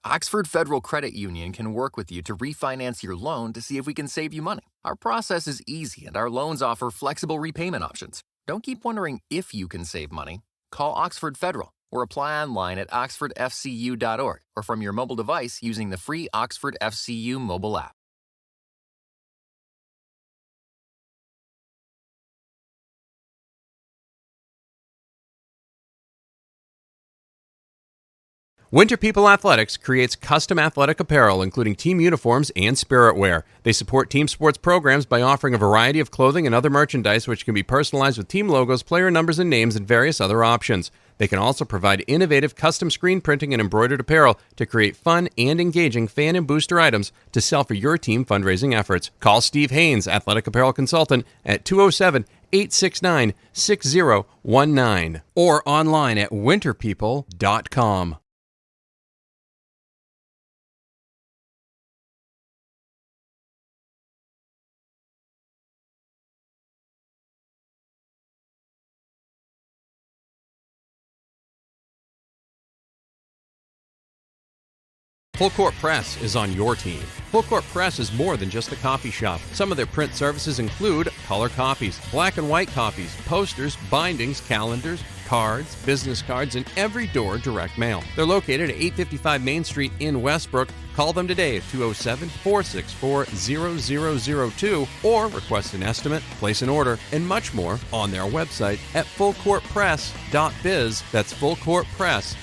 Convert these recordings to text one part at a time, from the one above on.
Oxford Federal Credit Union can work with you to refinance your loan to see if we can save you money. Our process is easy and our loans offer flexible repayment options. Don't keep wondering if you can save money. Call Oxford Federal or apply online at oxfordfcu.org or from your mobile device using the free Oxford FCU mobile app. Winter People Athletics creates custom athletic apparel, including team uniforms and spirit wear. They support team sports programs by offering a variety of clothing and other merchandise which can be personalized with team logos, player numbers and names, and various other options. They can also provide innovative custom screen printing and embroidered apparel to create fun and engaging fan and booster items to sell for your team fundraising efforts. Call Steve Haynes, Athletic Apparel Consultant, at 207-869-6019 or online at winterpeople.com. Full Court Press is on your team. Full Court Press is more than just a coffee shop. Some of their print services include color copies, black and white copies, posters, bindings, calendars, cards, business cards, and every door direct mail. They're located at 855 Main Street in Westbrook. Call them today at 207-464-0002 or request an estimate, place an order, and much more on their website at fullcourtpress.biz. That's fullcourtpress.biz.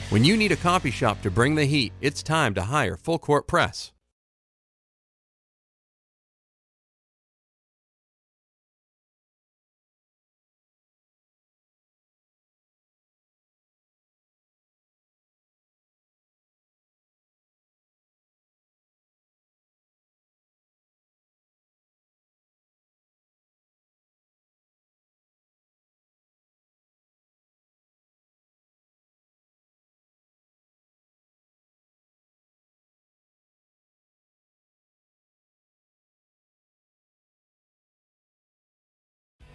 When you need a coffee shop to bring the heat, it's time to hire Full Court Press.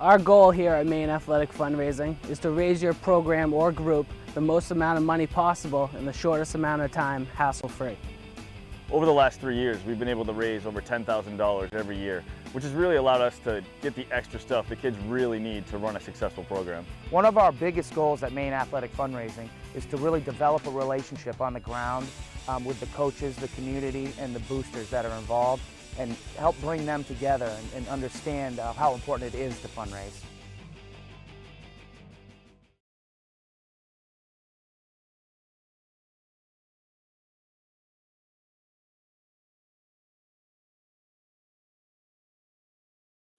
Our goal here at Maine Athletic Fundraising is to raise your program or group the most amount of money possible in the shortest amount of time, hassle-free. Over the last 3 years, we've been able to raise over $10,000 every year, which has really allowed us to get the extra stuff the kids really need to run a successful program. One of our biggest goals at Maine Athletic Fundraising is to really develop a relationship on the ground with the coaches, the community, and the boosters that are involved, and help bring them together and understand how important it is to fundraise.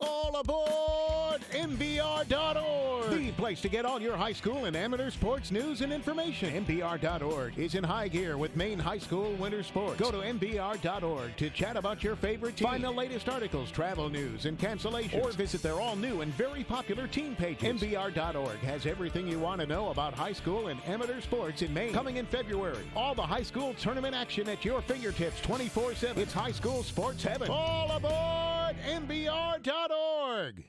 All aboard MBR.org, the place to get all your high school and amateur sports news and information. MBR.org is in high gear with Maine high school winter sports. Go to MBR.org to chat about your favorite team. Find the latest articles, travel news, and cancellations. Or visit their all-new and very popular team pages. MBR.org has everything you want to know about high school and amateur sports in Maine. Coming in February, all the high school tournament action at your fingertips 24/7. It's high school sports heaven. All aboard MBR.org.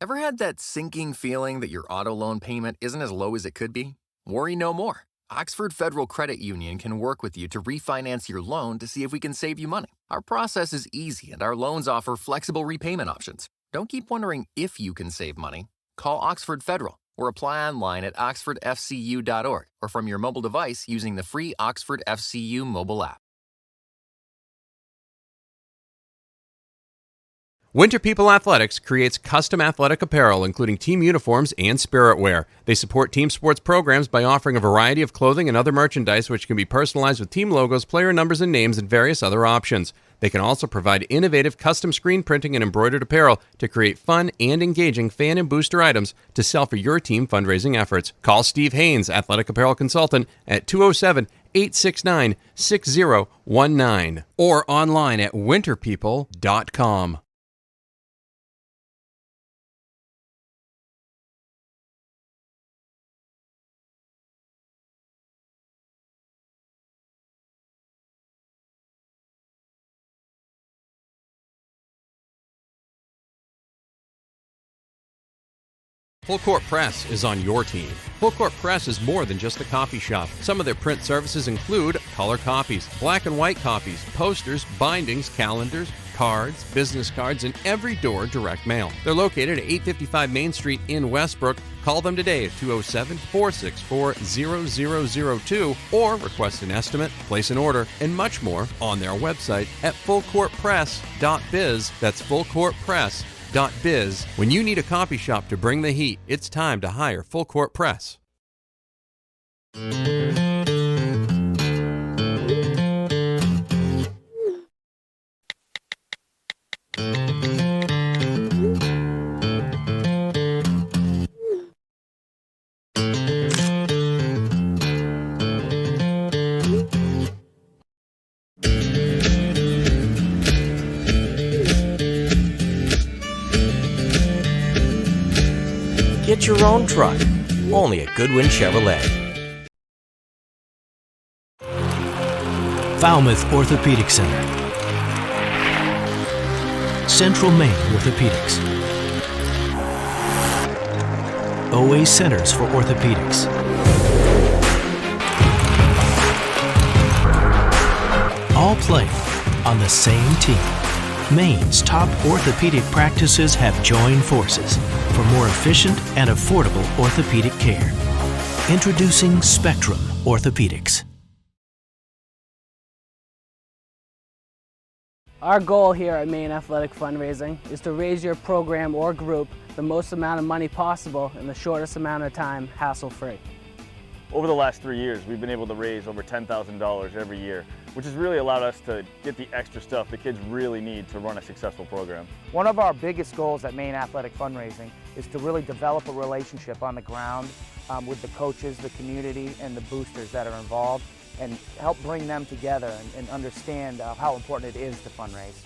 Ever had that sinking feeling that your auto loan payment isn't as low as it could be? Worry no more. Oxford Federal Credit Union can work with you to refinance your loan to see if we can save you money. Our process is easy and our loans offer flexible repayment options. Don't keep wondering if you can save money. Call Oxford Federal or apply online at oxfordfcu.org or from your mobile device using the free Oxford FCU mobile app. Winter People Athletics creates custom athletic apparel, including team uniforms and spirit wear. They support team sports programs by offering a variety of clothing and other merchandise which can be personalized with team logos, player numbers and names, and various other options. They can also provide innovative custom screen printing and embroidered apparel to create fun and engaging fan and booster items to sell for your team fundraising efforts. Call Steve Haynes, Athletic Apparel Consultant, at 207-869-6019 or online at winterpeople.com. Full Court Press is on your team. Full Court Press is more than just a copy shop. Some of their print services include color copies, black and white copies, posters, bindings, calendars, cards, business cards, and every door direct mail. They're located at 855 Main Street in Westbrook. Call them today at 207-464-0002 or request an estimate, place an order, and much more on their website at fullcourtpress.biz. That's fullcourtpress.biz. When you need a copy shop to bring the heat, it's time to hire Full Court Press. Get your own truck, only at Goodwin Chevrolet. Falmouth Orthopedic Center. Central Maine Orthopedics. OA Centers for Orthopedics. All playing on the same team. Maine's top orthopedic practices have joined forces for more efficient and affordable orthopedic care. Introducing Spectrum Orthopedics. Our goal here at Maine Athletic Fundraising is to raise your program or group the most amount of money possible in the shortest amount of time, hassle-free. Over the last 3 years, we've been able to raise over $10,000 every year, which has really allowed us to get the extra stuff the kids really need to run a successful program. One of our biggest goals at Maine Athletic Fundraising is to really develop a relationship on the ground with the coaches, the community, and the boosters that are involved, and help bring them together and understand how important it is to fundraise.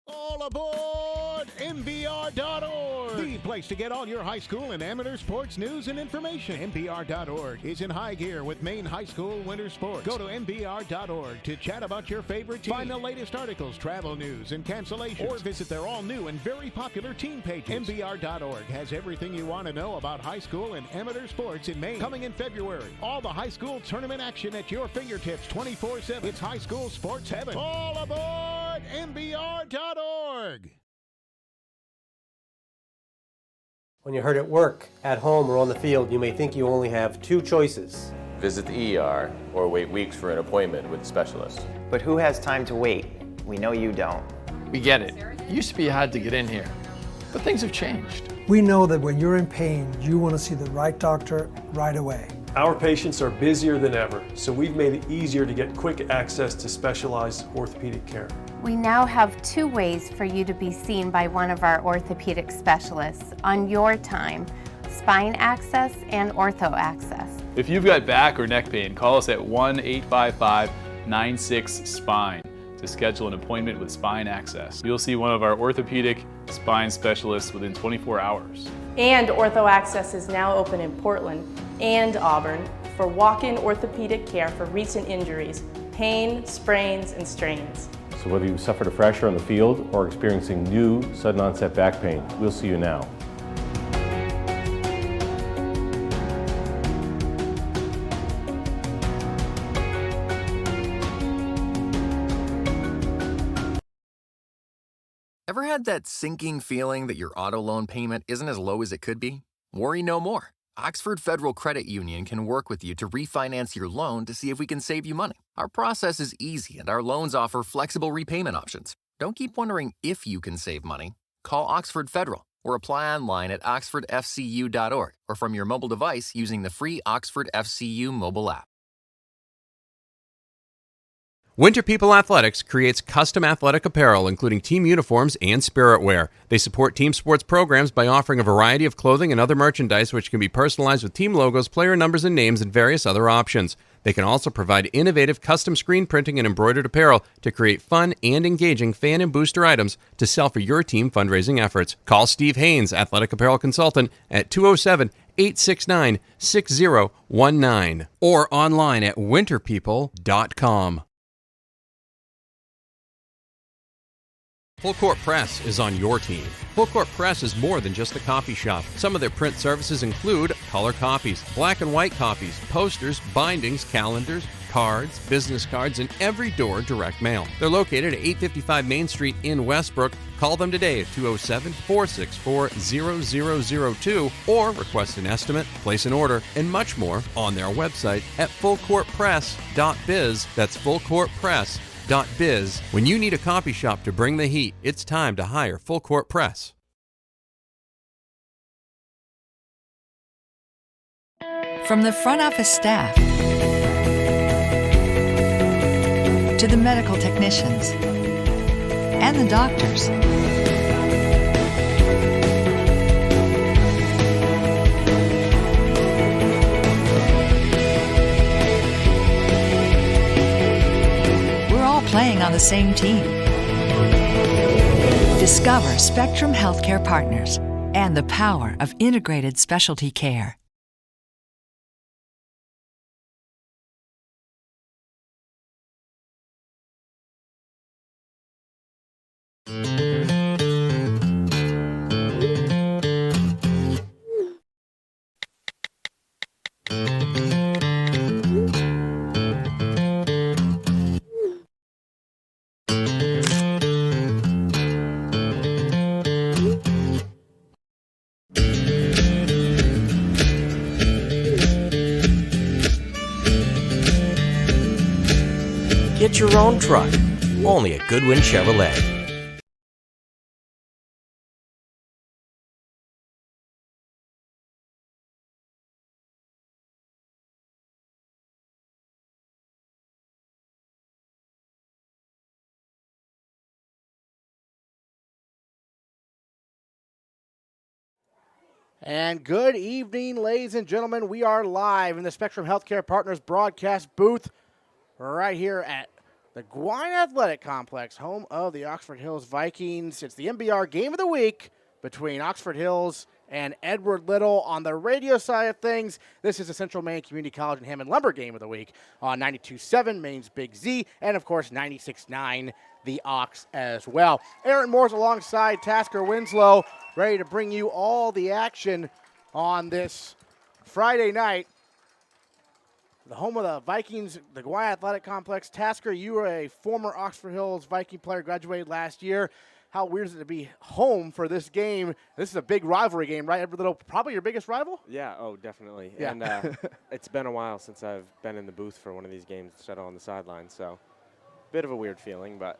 All aboard MBR.org, the place to get all your high school and amateur sports news and information. MBR.org is in high gear with Maine high school winter sports. Go to MBR.org to chat about your favorite team. Find the latest articles, travel news, and cancellations. Or visit their all-new and very popular team pages. MBR.org has everything you want to know about high school and amateur sports in Maine. Coming in February, all the high school tournament action at your fingertips 24/7. It's high school sports heaven. All aboard MBR.org. When you're hurt at work, at home, or on the field, you may think you only have two choices. Visit the ER or wait weeks for an appointment with a specialist. But who has time to wait? We know you don't. We get it. It used to be hard to get in here, but things have changed. We know that when you're in pain, you want to see the right doctor right away. Our patients are busier than ever, so we've made it easier to get quick access to specialized orthopedic care. We now have 2 ways for you to be seen by one of our orthopedic specialists on your time: spine access and ortho access. If you've got back or neck pain, call us at 1-855-96-SPINE to schedule an appointment with Spine Access. You'll see one of our orthopedic spine specialists within 24 hours. And Ortho Access is now open in Portland and Auburn for walk-in orthopedic care for recent injuries, pain, sprains, and strains. So whether you've suffered a fracture on the field or experiencing new sudden onset back pain, we'll see you now. Ever had that sinking feeling that your auto loan payment isn't as low as it could be? Worry no more. Oxford Federal Credit Union can work with you to refinance your loan to see if we can save you money. Our process is easy and our loans offer flexible repayment options. Don't keep wondering if you can save money. Call Oxford Federal or apply online at oxfordfcu.org or from your mobile device using the free Oxford FCU mobile app. Winter People Athletics creates custom athletic apparel, including team uniforms and spirit wear. They support team sports programs by offering a variety of clothing and other merchandise which can be personalized with team logos, player numbers, and names, and various other options. They can also provide innovative custom screen printing and embroidered apparel to create fun and engaging fan and booster items to sell for your team fundraising efforts. Call Steve Haynes, Athletic Apparel Consultant, at 207-869-6019 or online at winterpeople.com. Full Court Press is on your team. Full Court Press is more than just a copy shop. Some of their print services include color copies, black and white copies, posters, bindings, calendars, cards, business cards, and every door direct mail. They're located at 855 Main Street in Westbrook. Call them today at 207-464-0002 or request an estimate, place an order, and much more on their website at fullcourtpress.biz. That's fullcourtpress.biz. When you need a copy shop to bring the heat, it's time to hire Full Court Press. From the front office staff to the medical technicians and the doctors, we're all playing on the same team. Discover Spectrum Healthcare Partners and the power of integrated specialty care. Get your own truck, only at Goodwin Chevrolet. And good evening, ladies and gentlemen. We are live in the Spectrum Healthcare Partners broadcast booth right here at the Gwine Athletic Complex, home of the Oxford Hills Vikings. It's the MBR Game of the Week between Oxford Hills and Edward Little. On the radio side of things, this is the Central Maine Community College and Hammond Lumber Game of the Week on 92.7, Maine's Big Z, and of course 96.9, the Ox as well. Aaron Moore's alongside Tasker Winslow, ready to bring you all the action on this Friday night. The home of the Vikings, the Gwine Athletic Complex. Tasker, you were a former Oxford Hills Viking player, graduated last year. How weird is it to be home for this game? This is a big rivalry game, right? Every little, probably your biggest rival? Yeah, oh, definitely. Yeah. And it's been a while since I've been in the booth for one of these games instead of on the sideline, so bit of a weird feeling, but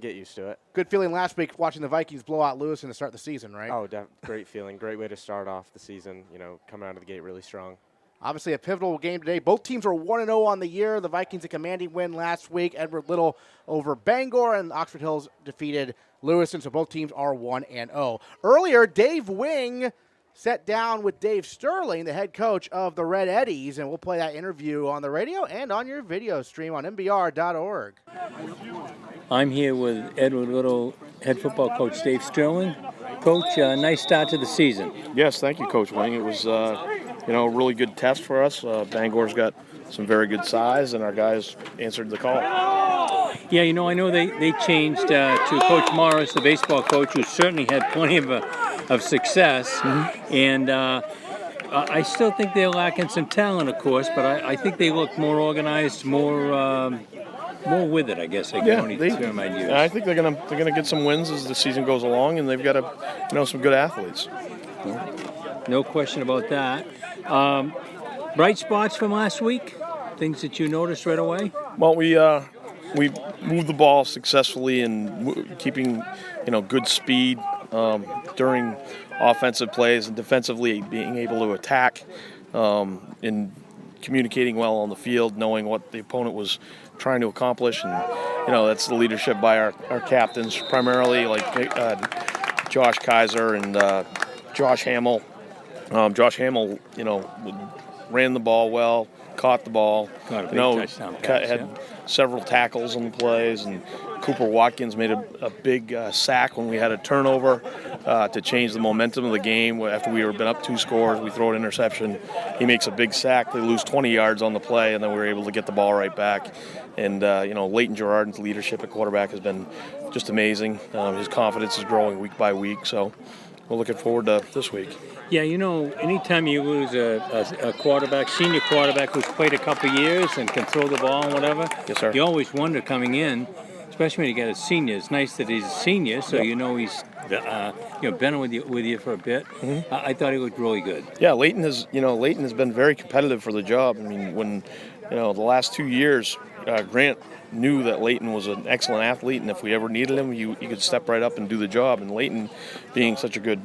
get used to it. Good feeling last week watching the Vikings blow out Lewiston to start the season, right? Oh, great feeling. Great way to start off the season, coming out of the gate really strong. Obviously a pivotal game today. Both teams are 1-0 on the year. The Vikings a commanding win last week. Edward Little over Bangor, and Oxford Hills defeated Lewiston, so both teams are 1-0. Earlier, Dave Wing sat down with Dave Sterling, the head coach of the Red Eddies, and we'll play that interview on the radio and on your video stream on MBR.org. I'm here with Edward Little head football coach Dave Sterling. Coach, nice start to the season. Yes, thank you, Coach Wing. It was, a really good test for us. Bangor's got some very good size, and our guys answered the call. Yeah, I know they changed to Coach Morris, the baseball coach, who certainly had plenty of success. Mm-hmm. And I still think they're lacking some talent, of course, but I think they look more organized, more with it, I guess. Term I'd use. I think they're gonna get some wins as the season goes along, and they've got some good athletes. No question about that. Bright spots from last week? Things that you noticed right away? Well, we moved the ball successfully and keeping good speed during offensive plays, and defensively being able to attack and communicating well on the field, knowing what the opponent was trying to accomplish. And that's the leadership by our captains, primarily like Josh Kaiser and Josh Hamill. Josh Hamill, ran the ball well, caught the ball. Got a big touchdown pass, had several tackles on the plays, and Cooper Watkins made a big sack when we had a turnover to change the momentum of the game. After we were been up 2 scores, we throw an interception. He makes a big sack. They lose 20 yards on the play, and then we were able to get the ball right back. And, Leighton Gerard's leadership at quarterback has been just amazing. His confidence is growing week by week, so we're looking forward to this week. Yeah, anytime you lose a quarterback, senior quarterback who's played a couple years and can throw the ball and whatever, yes, sir. You always wonder coming in, especially when you get a senior. It's nice that he's a senior, so he's been with you for a bit. Mm-hmm. I thought he looked really good. Yeah, Leighton has been very competitive for the job. I mean, when the last 2 years, Grant knew that Leighton was an excellent athlete, and if we ever needed him, he could step right up and do the job. And Leighton, being such a good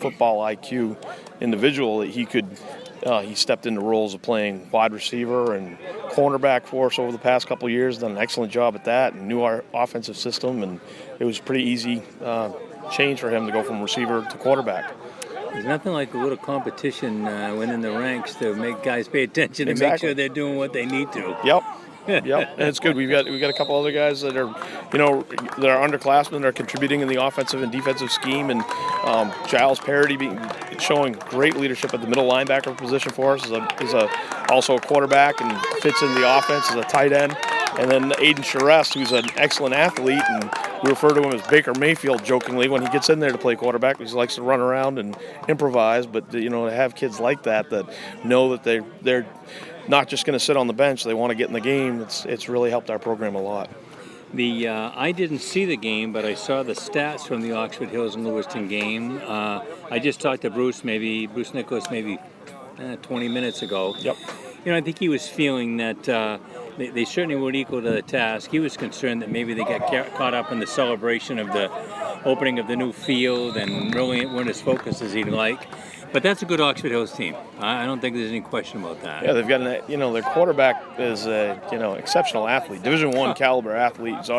football IQ individual, that he stepped into roles of playing wide receiver and cornerback for us over the past couple of years, done an excellent job at that, and knew our offensive system, and it was a pretty easy change for him to go from receiver to quarterback. There's nothing like a little competition within the ranks to make guys pay attention and Exactly. make sure they're doing what they need to. Yep. Yep, and it's good. We've got a couple other guys that are, that are underclassmen that are contributing in the offensive and defensive scheme, and Giles Parody showing great leadership at the middle linebacker position for us. Is also a quarterback and fits in the offense as a tight end. And then Aiden Charest, who's an excellent athlete, and we refer to him as Baker Mayfield jokingly when he gets in there to play quarterback, because he likes to run around and improvise. But to have kids like that know that they're not just going to sit on the bench, they want to get in the game. It's really helped our program a lot. I didn't see the game, but I saw the stats from the Oxford Hills and Lewiston game. I just talked to Bruce Nicholas, 20 minutes ago. Yep. I think he was feeling that they certainly weren't equal to the task. He was concerned that maybe they got caught up in the celebration of the opening of the new field and really weren't as focused as he'd like. But that's a good Oxford Hills team. I don't think there's any question about that. Yeah, they've got their quarterback is a exceptional athlete, Division I caliber athlete. He's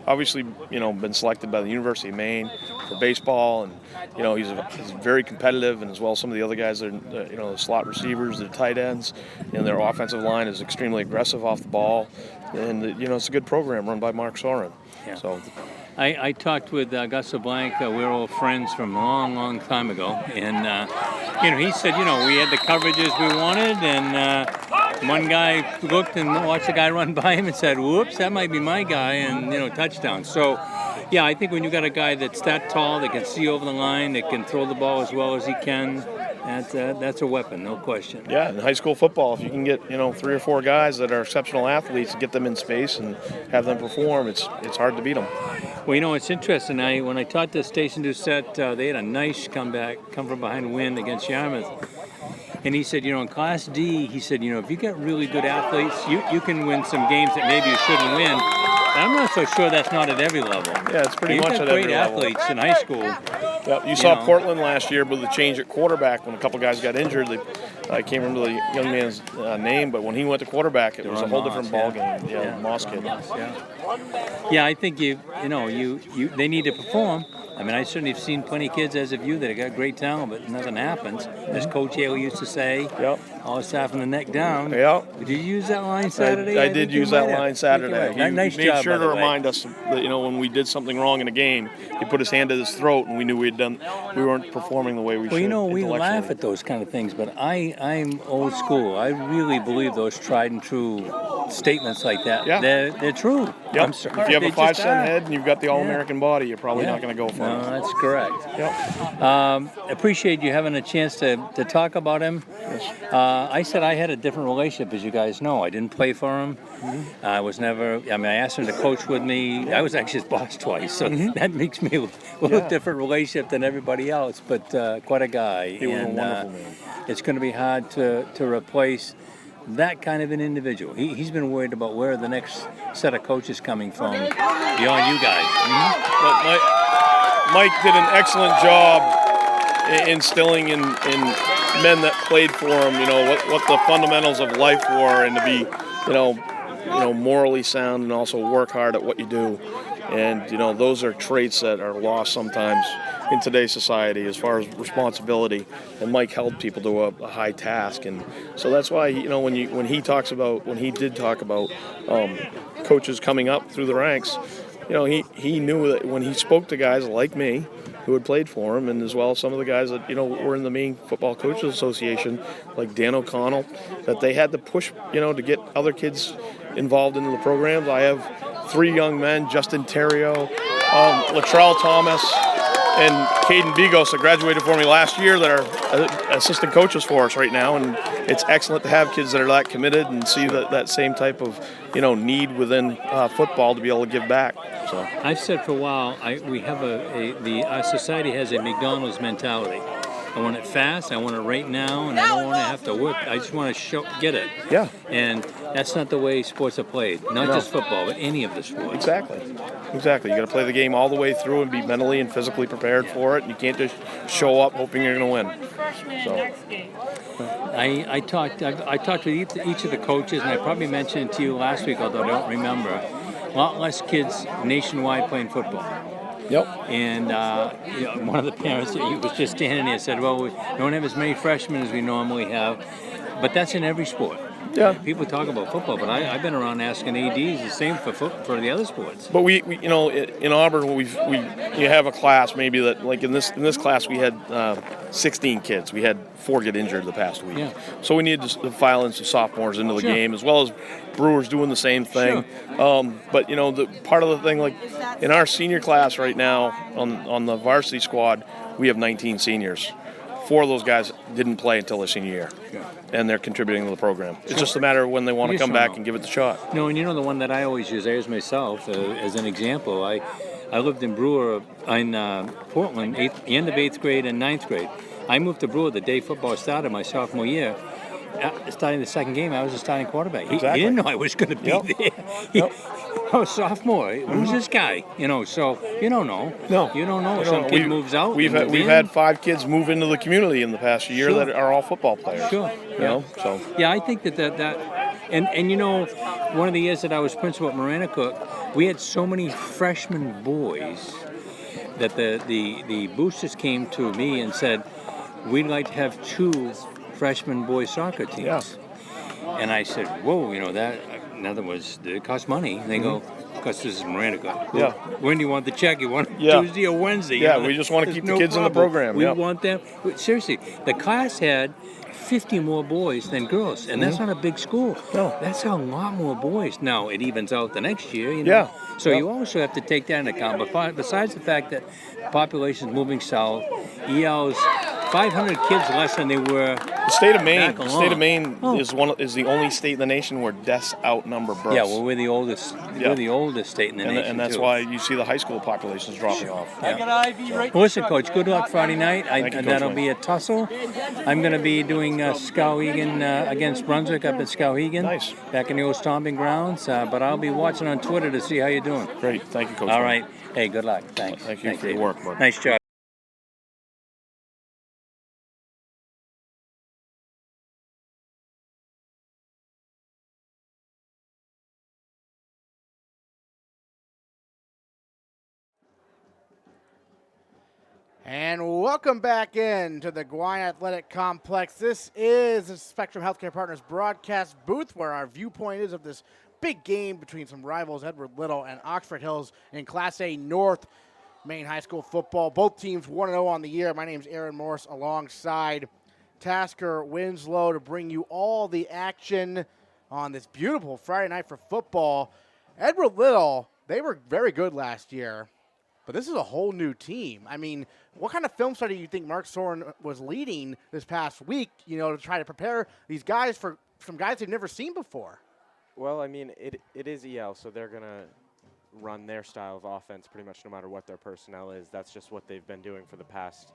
obviously been selected by the University of Maine for baseball, and he's very competitive, and as well as some of the other guys that are the slot receivers, the tight ends, and their offensive line is extremely aggressive off the ball, and it's a good program run by Mark Soren. Yeah. So. I talked with Gus LeBlanc. We're all friends from a long, long time ago. And, he said, we had the coverages we wanted. And one guy looked and watched the guy run by him and said, whoops, that might be my guy. And, touchdown. So, yeah, I think when you got a guy that's that tall, that can see over the line, that can throw the ball as well as he can, that's a weapon, no question. Yeah, in high school football, if you can get 3 or 4 guys that are exceptional athletes and get them in space and have them perform, it's hard to beat them. Well, it's interesting. When I talked to Station Doucette, they had a nice come from behind win against Yarmouth. And he said, in Class D, he said, if you get really good athletes, you can win some games that maybe you shouldn't win. But I'm not so sure that's not at every level. Yeah, it's pretty much at every level. Great athletes in high school. Yep. You saw Portland last year with the change at quarterback when a couple guys got injured. I can't remember the young man's name, but when he went to quarterback, it was a whole different ball game. Yeah, Moss kid. Yeah, I think they need to perform. I mean, I certainly have seen plenty of kids, as have you, that have got great talent, but nothing happens. As Coach Hale used to say, all staff from the neck down. Yep. Did you use that line Saturday? I did use that line Saturday. He made sure to remind us that, when we did something wrong in a game, he put his hand to his throat, and we knew we weren't performing the way we should. Well, we laugh at those kind of things, but I'm old school. I really believe those tried and true statements like that. Yeah. They're true. Yep. I'm sorry. If you have a 5-cent head and you've got the All-American body, you're probably not going to go for it. No, that's correct. Yep. Appreciate you having a chance to talk about him. Yes. I said I had a different relationship, as you guys know. I didn't play for him. Mm-hmm. I asked him to coach with me. I was actually his boss twice, so that makes me a little different relationship than everybody else, but quite a guy. He was a wonderful man. It's going to be hard to replace that kind of an individual. He's been worried about where the next set of coaches coming from beyond you guys. Mm-hmm. But Mike did an excellent job instilling in men that played for him, what the fundamentals of life were, and to be, morally sound and also work hard at what you do. And, those are traits that are lost sometimes in today's society as far as responsibility. And Mike held people to a high task. And so that's why, when he did talk about coaches coming up through the ranks, he knew that when he spoke to guys like me who had played for him, and as well as some of the guys that, were in the Maine Football Coaches Association, like Dan O'Connell, that they had to push, to get other kids involved into the programs. I have 3 young men, Justin Terrio, Latrell Thomas and Caden Bigos that graduated for me last year that are assistant coaches for us right now, and it's excellent to have kids that are that committed and see that same type of need within football to be able to give back. So I've said for a while, we have our society has a McDonald's mentality. I want it fast, I want it right now, and I don't want to have to work. I just want to get it. Yeah. And that's not the way sports are played. Not just football, but any of the sports. Exactly. You got to play the game all the way through and be mentally and physically prepared for it. You can't just show up hoping you're going to win. So. I talked with each of the coaches, and I probably mentioned it to you last week, although I don't remember. A lot less kids nationwide playing football. Yep. And one of the parents that was just standing there said, well, we don't have as many freshmen as we normally have, but that's in every sport. Yeah. People talk about football, but I've been around asking ADs the same for the other sports. But we in Auburn you have a class maybe that like in this class we had 16 kids. We had 4 get injured the past week. Yeah. So we need to file in some sophomores into the game as well as Brewers doing the same thing. Sure. But the part of the thing, like in our senior class right now on the varsity squad, we have 19 seniors. 4 of those guys didn't play until their senior year, and they're contributing to the program. It's just a matter of when they want to come back and give it the shot. No, and the one that I always use, I use myself as an example. I lived in Brewer in Portland, the end of 8th grade and 9th grade. I moved to Brewer the day football started my sophomore year. Starting the second game, I was a starting quarterback. He didn't know I was going to be there. I was a sophomore. Who's this guy? So you don't know. No. You don't know. Some kid moves out. We've had 5 kids move into the community in the past year that are all football players. Sure. So. Yeah, I think that and one of the years that I was principal at Marana Cook, we had so many freshman boys that the boosters came to me and said, we'd like to have 2 freshman boys soccer teams. Yeah. And I said, whoa, that, in other words, it costs money. And they go, because this is Miranda. Yeah. When do you want the check? You want it Tuesday or Wednesday? Yeah, we just want to keep the kids in the program. We want them. Seriously, the class had 50 more boys than girls, and that's not a big school. No. That's a lot more boys. Now, it evens out the next year, Yeah. So you also have to take that into account. But besides the fact that population is moving south, EL's 500 kids less than they were. The state of Maine. The state of Maine is the only state in the nation where deaths outnumber births. Yeah, well, we're the oldest. We're the oldest state in the nation, and that's why you see the high school populations dropping off. Well, listen, Coach. Good luck Friday night. That'll be a tussle. I'm going to be doing Skowhegan against Brunswick up at Skowhegan. Nice. Back in the old stomping grounds. But I'll be watching on Twitter to see how you're doing. Great. Thank you, Coach. All right. Hey, good luck. Thanks. Thank you for your work, Mark. Nice job. And welcome back in to the Gwine Athletic Complex. This is the Spectrum Healthcare Partners broadcast booth where our viewpoint is of this big game between some rivals, Edward Little and Oxford Hills in Class A North Maine High School football. Both teams 1-0 on the year. My name's Aaron Morris alongside Tasker Winslow to bring you all the action on this beautiful Friday night for football. Edward Little, they were very good last year. But this is a whole new team. I mean, what kind of film study do you think Mark Soren was leading this past week, to try to prepare these guys for some guys they've never seen before? Well, I mean, it is EL, so they're going to run their style of offense pretty much no matter what their personnel is. That's just what they've been doing for the past,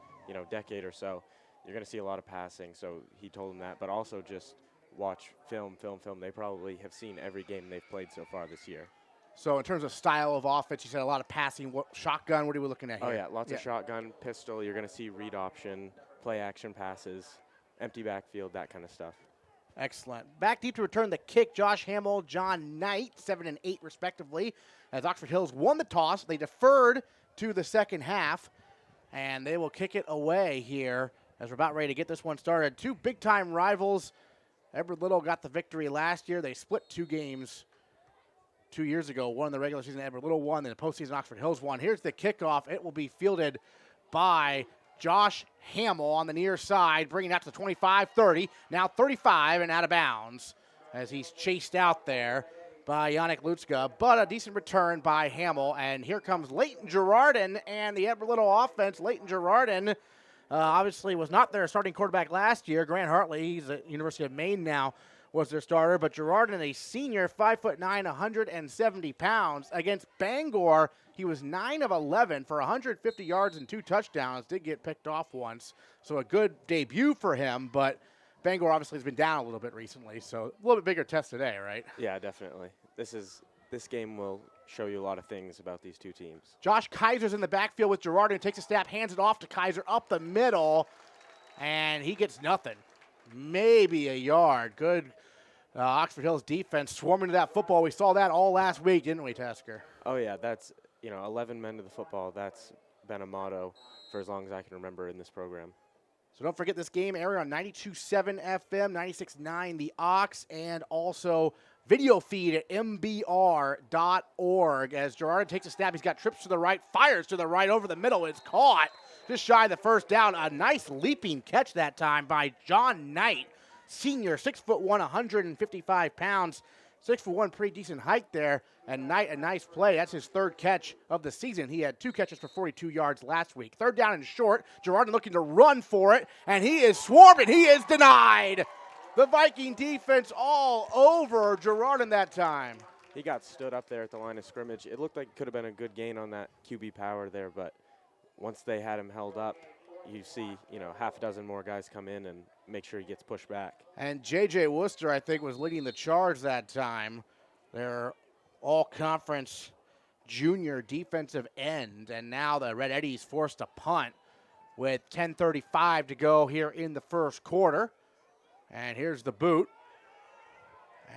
decade or so. You're going to see a lot of passing, so he told them that. But also just watch film. They probably have seen every game they've played so far this year. So in terms of style of offense, you said a lot of passing. Shotgun, what are we looking at here? Oh, yeah, lots of shotgun, pistol. You're going to see read option, play action passes, empty backfield, that kind of stuff. Excellent. Back deep to return the kick, Josh Hamill, John Knight, 7 and 8 respectively. As Oxford Hills won the toss, they deferred to the second half, and they will kick it away here as we're about ready to get this one started. 2 big-time rivals. Edward Little got the victory last year. They split 2 games 2 years ago. One in the regular season, Edward Little won, then the postseason Oxford Hills won. Here's the kickoff. It will be fielded by Josh Hamill on the near side, bringing it out to the 25-30, now 35 and out of bounds as he's chased out there. by Yannick Lutska, but a decent return by Hamill. And here comes Leighton Girardin and the Edward Little offense. Leighton Girardin obviously was not their starting quarterback last year. Grant Hartley, he's at University of Maine now, was their starter. But Girardin, a senior, 5'9", 170 pounds. Against Bangor, he was 9 of 11 for 150 yards and 2 touchdowns. Did get picked off once, so a good debut for him. But Bangor obviously has been down a little bit recently, so a little bit bigger test today, right? Yeah, definitely. This game will show you a lot of things about these two teams. Josh Kaiser's in the backfield with Girardin, takes a snap, hands it off to Kaiser up the middle, and he gets nothing. Maybe a yard. Good Oxford Hills defense swarming to that football. We saw that all last week, didn't we, Tasker? Oh, yeah, that's, 11 men to the football. That's been a motto for as long as I can remember in this program. So don't forget this game airing on 92.7 FM, 96.9 The Ox, and also video feed at MBR.org. As Girardin takes a snap, he's got trips to the right, fires to the right over the middle. It's caught just shy of the first down. A nice leaping catch that time by John Knight, senior, 6'1", 155 pounds. 6'1", pretty decent height there. And Knight, a nice play. That's his third catch of the season. He had 2 catches for 42 yards last week. Third down and short. Girardin looking to run for it, and he is swarming. He is denied. The Viking defense all over Girardin that time. He got stood up there at the line of scrimmage. It looked like it could have been a good gain on that QB power there, but once they had him held up, you see, half a dozen more guys come in and make sure he gets pushed back. And J.J. Worcester, I think, was leading the charge that time. Their all-conference junior defensive end. And now the Red Eddies forced to punt with 10:35 to go here in the first quarter. And here's the boot.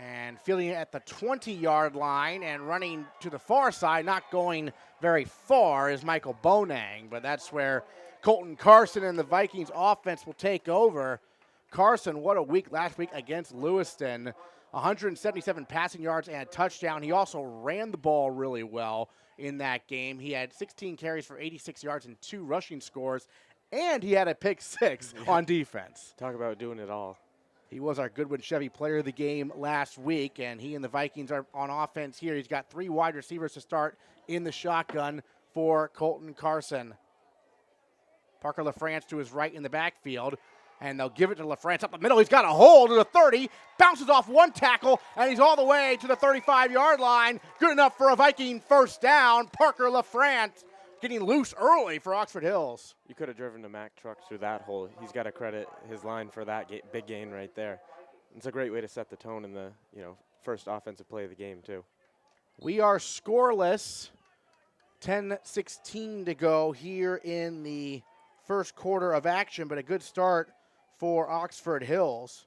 And fielding it at the 20-yard line and running to the far side, not going very far, is Michael Bonang. But that's where Colton Carson and the Vikings offense will take over. Carson, what a week last week against Lewiston. 177 passing yards and a touchdown. He also ran the ball really well in that game. He had 16 carries for 86 yards and 2 rushing scores, and he had a pick 6 on defense. Talk about doing it all. He was our Goodwin Chevy player of the game last week, and he and the Vikings are on offense here. He's got 3 wide receivers to start in the shotgun for Colton Carson. Parker LaFrance to his right in the backfield. And they'll give it to LaFrance up the middle. He's got a hole to the 30, bounces off 1 tackle, and he's all the way to the 35-yard line. Good enough for a Viking first down. Parker LaFrance getting loose early for Oxford Hills. You could have driven the Mack truck through that hole. He's got to credit his line for that big gain right there. It's a great way to set the tone in the first offensive play of the game, too. We are scoreless. 10:16 to go here in the first quarter of action, but a good start for Oxford Hills.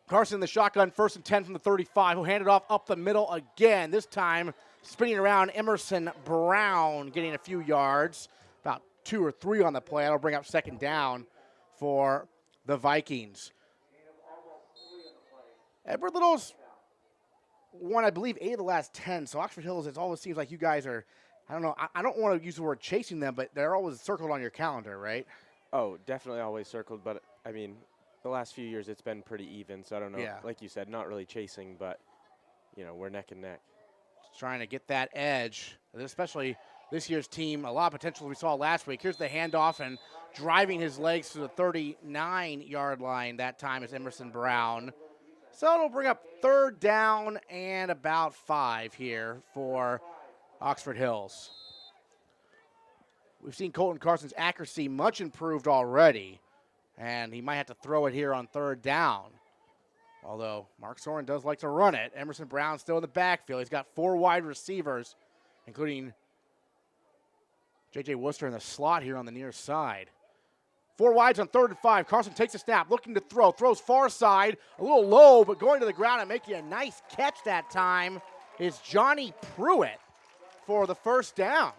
Carson in the shotgun, 1st and 10 from the 35. He'll hand it off up the middle again. This time spinning around Emerson Brown, getting a few yards, about 2 or 3 on the play. That'll bring up 2nd down for the Vikings. Edward Little's won, I believe, 8 of the last 10. So Oxford Hills, it always seems like you guys are, I don't know, I don't want to use the word chasing them, but they're always circled on your calendar, right? Oh, definitely always circled, but I mean, the last few years it's been pretty even, so I don't know. Yeah. Like you said, not really chasing, but, we're neck and neck. Just trying to get that edge, especially this year's team. A lot of potential we saw last week. Here's the handoff and driving his legs to the 39-yard line that time is Emerson Brown. So it'll bring up 3rd down and about 5 here for Oxford Hills. We've seen Colton Carson's accuracy much improved already, and he might have to throw it here on 3rd down. Although Mark Soren does like to run it. Emerson Brown still in the backfield. He's got 4 wide receivers, including J.J. Worcester in the slot here on the near side. 4 wides on 3rd and 5. Carson takes a snap, looking to throw. Throws far side, a little low, but going to the ground and making a nice catch that time is Johnny Pruitt for the 1st down.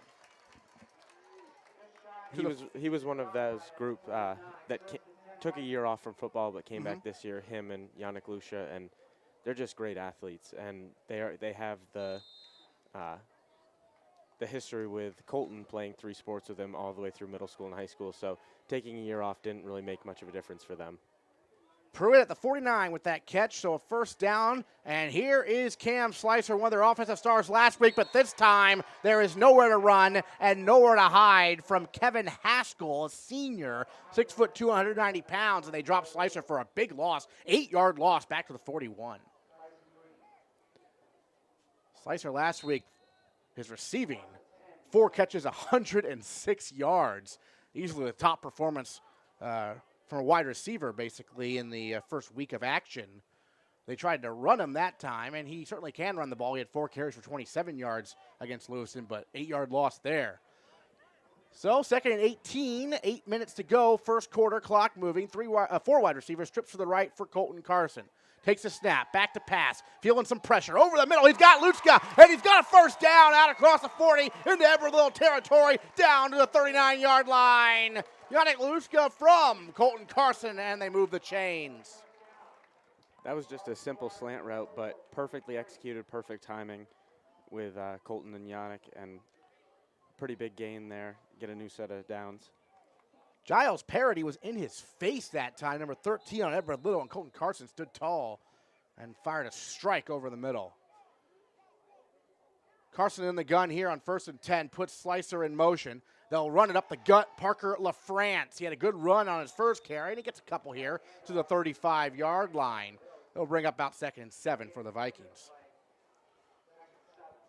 He was one of those group that took a year off from football but came back this year, him and Yannick Lucia, and they're just great athletes, and they have the history with Colton playing 3 sports with him all the way through middle school and high school, so taking a year off didn't really make much of a difference for them. Pruitt at the 49 with that catch, so a first down. And here is Cam Slicer, one of their offensive stars last week, but this time there is nowhere to run and nowhere to hide from Kevin Haskell, a senior, 6'2", 190 pounds, and they drop Slicer for a big loss, 8-yard loss back to the 41. Slicer last week, his receiving, 4 catches, 106 yards, easily the top performance from a wide receiver, basically, in the first week of action. They tried to run him that time, and he certainly can run the ball. He had 4 carries for 27 yards against Lewiston, but 8-yard loss there. So 2nd and 18, 8 minutes to go, first quarter, clock moving. 4 wide receivers, trips to the right for Colton Carson. Takes a snap, back to pass, feeling some pressure. Over the middle, he's got Lutska, and he's got a first down out across the 40 into Everett-Little territory, down to the 39-yard line. Yannick Lutska from Colton Carson, and they move the chains. That was just a simple slant route, but perfectly executed, perfect timing with Colton and Yannick, and pretty big gain there. Get a new set of downs. Giles Parody was in his face that time, number 13 on Everett-Little, and Colton Carson stood tall and fired a strike over the middle. Carson in the gun here on 1st and 10, puts Slicer in motion. They'll run it up the gut. Parker LaFrance, he had a good run on his first carry, and he gets a couple here to the 35-yard line. They'll bring up about 2nd and 7 for the Vikings.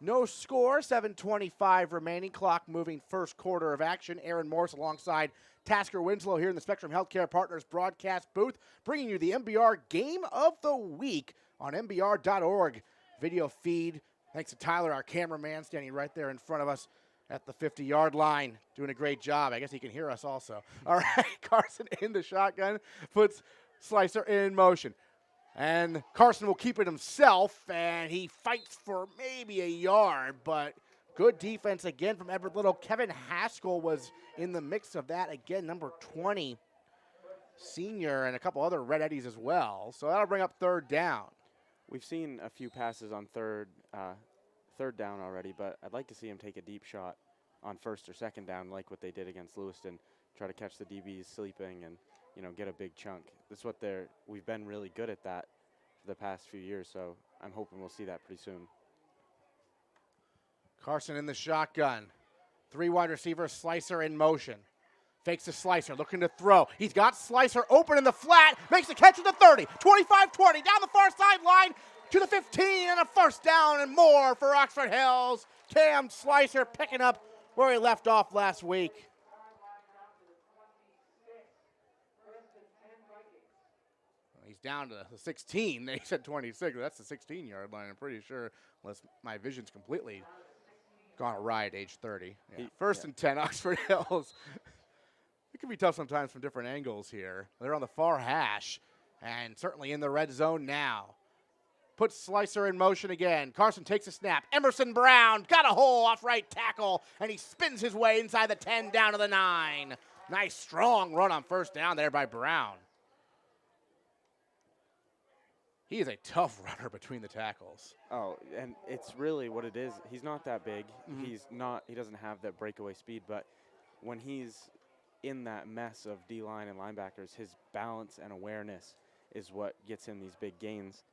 No score, 7:25 remaining, clock moving, first quarter of action. Aaron Morse alongside Tasker Winslow here in the Spectrum Healthcare Partners broadcast booth, bringing you the MBR Game of the Week on MBR.org video feed. Thanks to Tyler, our cameraman, standing right there in front of us at the 50-yard line, doing a great job. I guess he can hear us also. All right, Carson in the shotgun, puts Slicer in motion. And Carson will keep it himself, and he fights for maybe a yard, but good defense again from Everett-Little. Kevin Haskell was in the mix of that again, number 20, senior, and a couple other Red Eddies as well. So that'll bring up 3rd down. We've seen a few passes on third down already, but I'd like to see him take a deep shot on 1st or 2nd down, like what they did against Lewiston. Try to catch the DBs sleeping and, you know, get a big chunk. That's what we've been really good at that for the past few years, so I'm hoping we'll see that pretty soon. Carson in the shotgun. 3 wide receivers, Slicer in motion. Fakes the Slicer, looking to throw. He's got Slicer open in the flat, makes the catch at the 30, 25-20, down the far sideline to the 15, and a first down and more for Oxford Hills. Cam Slicer picking up where he left off last week. He's down to the 16. They said 26. That's the 16-yard line, I'm pretty sure, unless my vision's completely gone awry at age 30. Yeah. 1st and 10, Oxford Hills. It can be tough sometimes from different angles here. They're on the far hash and certainly in the red zone now. Puts Slicer in motion again. Carson takes a snap. Emerson Brown got a hole off right tackle, and he spins his way inside the 10 down to the 9. Nice strong run on 1st down there by Brown. He is a tough runner between the tackles. Oh, and it's really what it is. He's not that big. Mm-hmm. He doesn't have that breakaway speed, but when he's in that mess of D-line and linebackers, his balance and awareness is what gets him these big gains.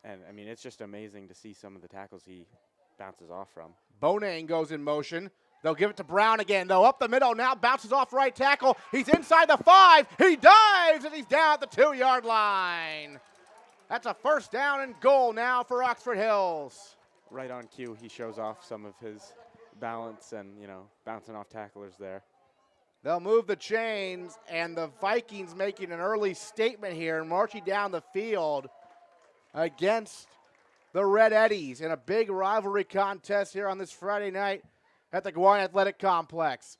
And, I mean, it's just amazing to see some of the tackles he bounces off from. Bonang goes in motion. They'll give it to Brown again, though. Up the middle now, bounces off right tackle. He's inside the 5. He dives, and he's down at the 2-yard line. That's a first down and goal now for Oxford Hills. Right on cue, he shows off some of his balance and, you know, bouncing off tacklers there. They'll move the chains, and the Vikings making an early statement here and marching down the field against the Red Eddies in a big rivalry contest here on this Friday night at the Gouin Athletic Complex.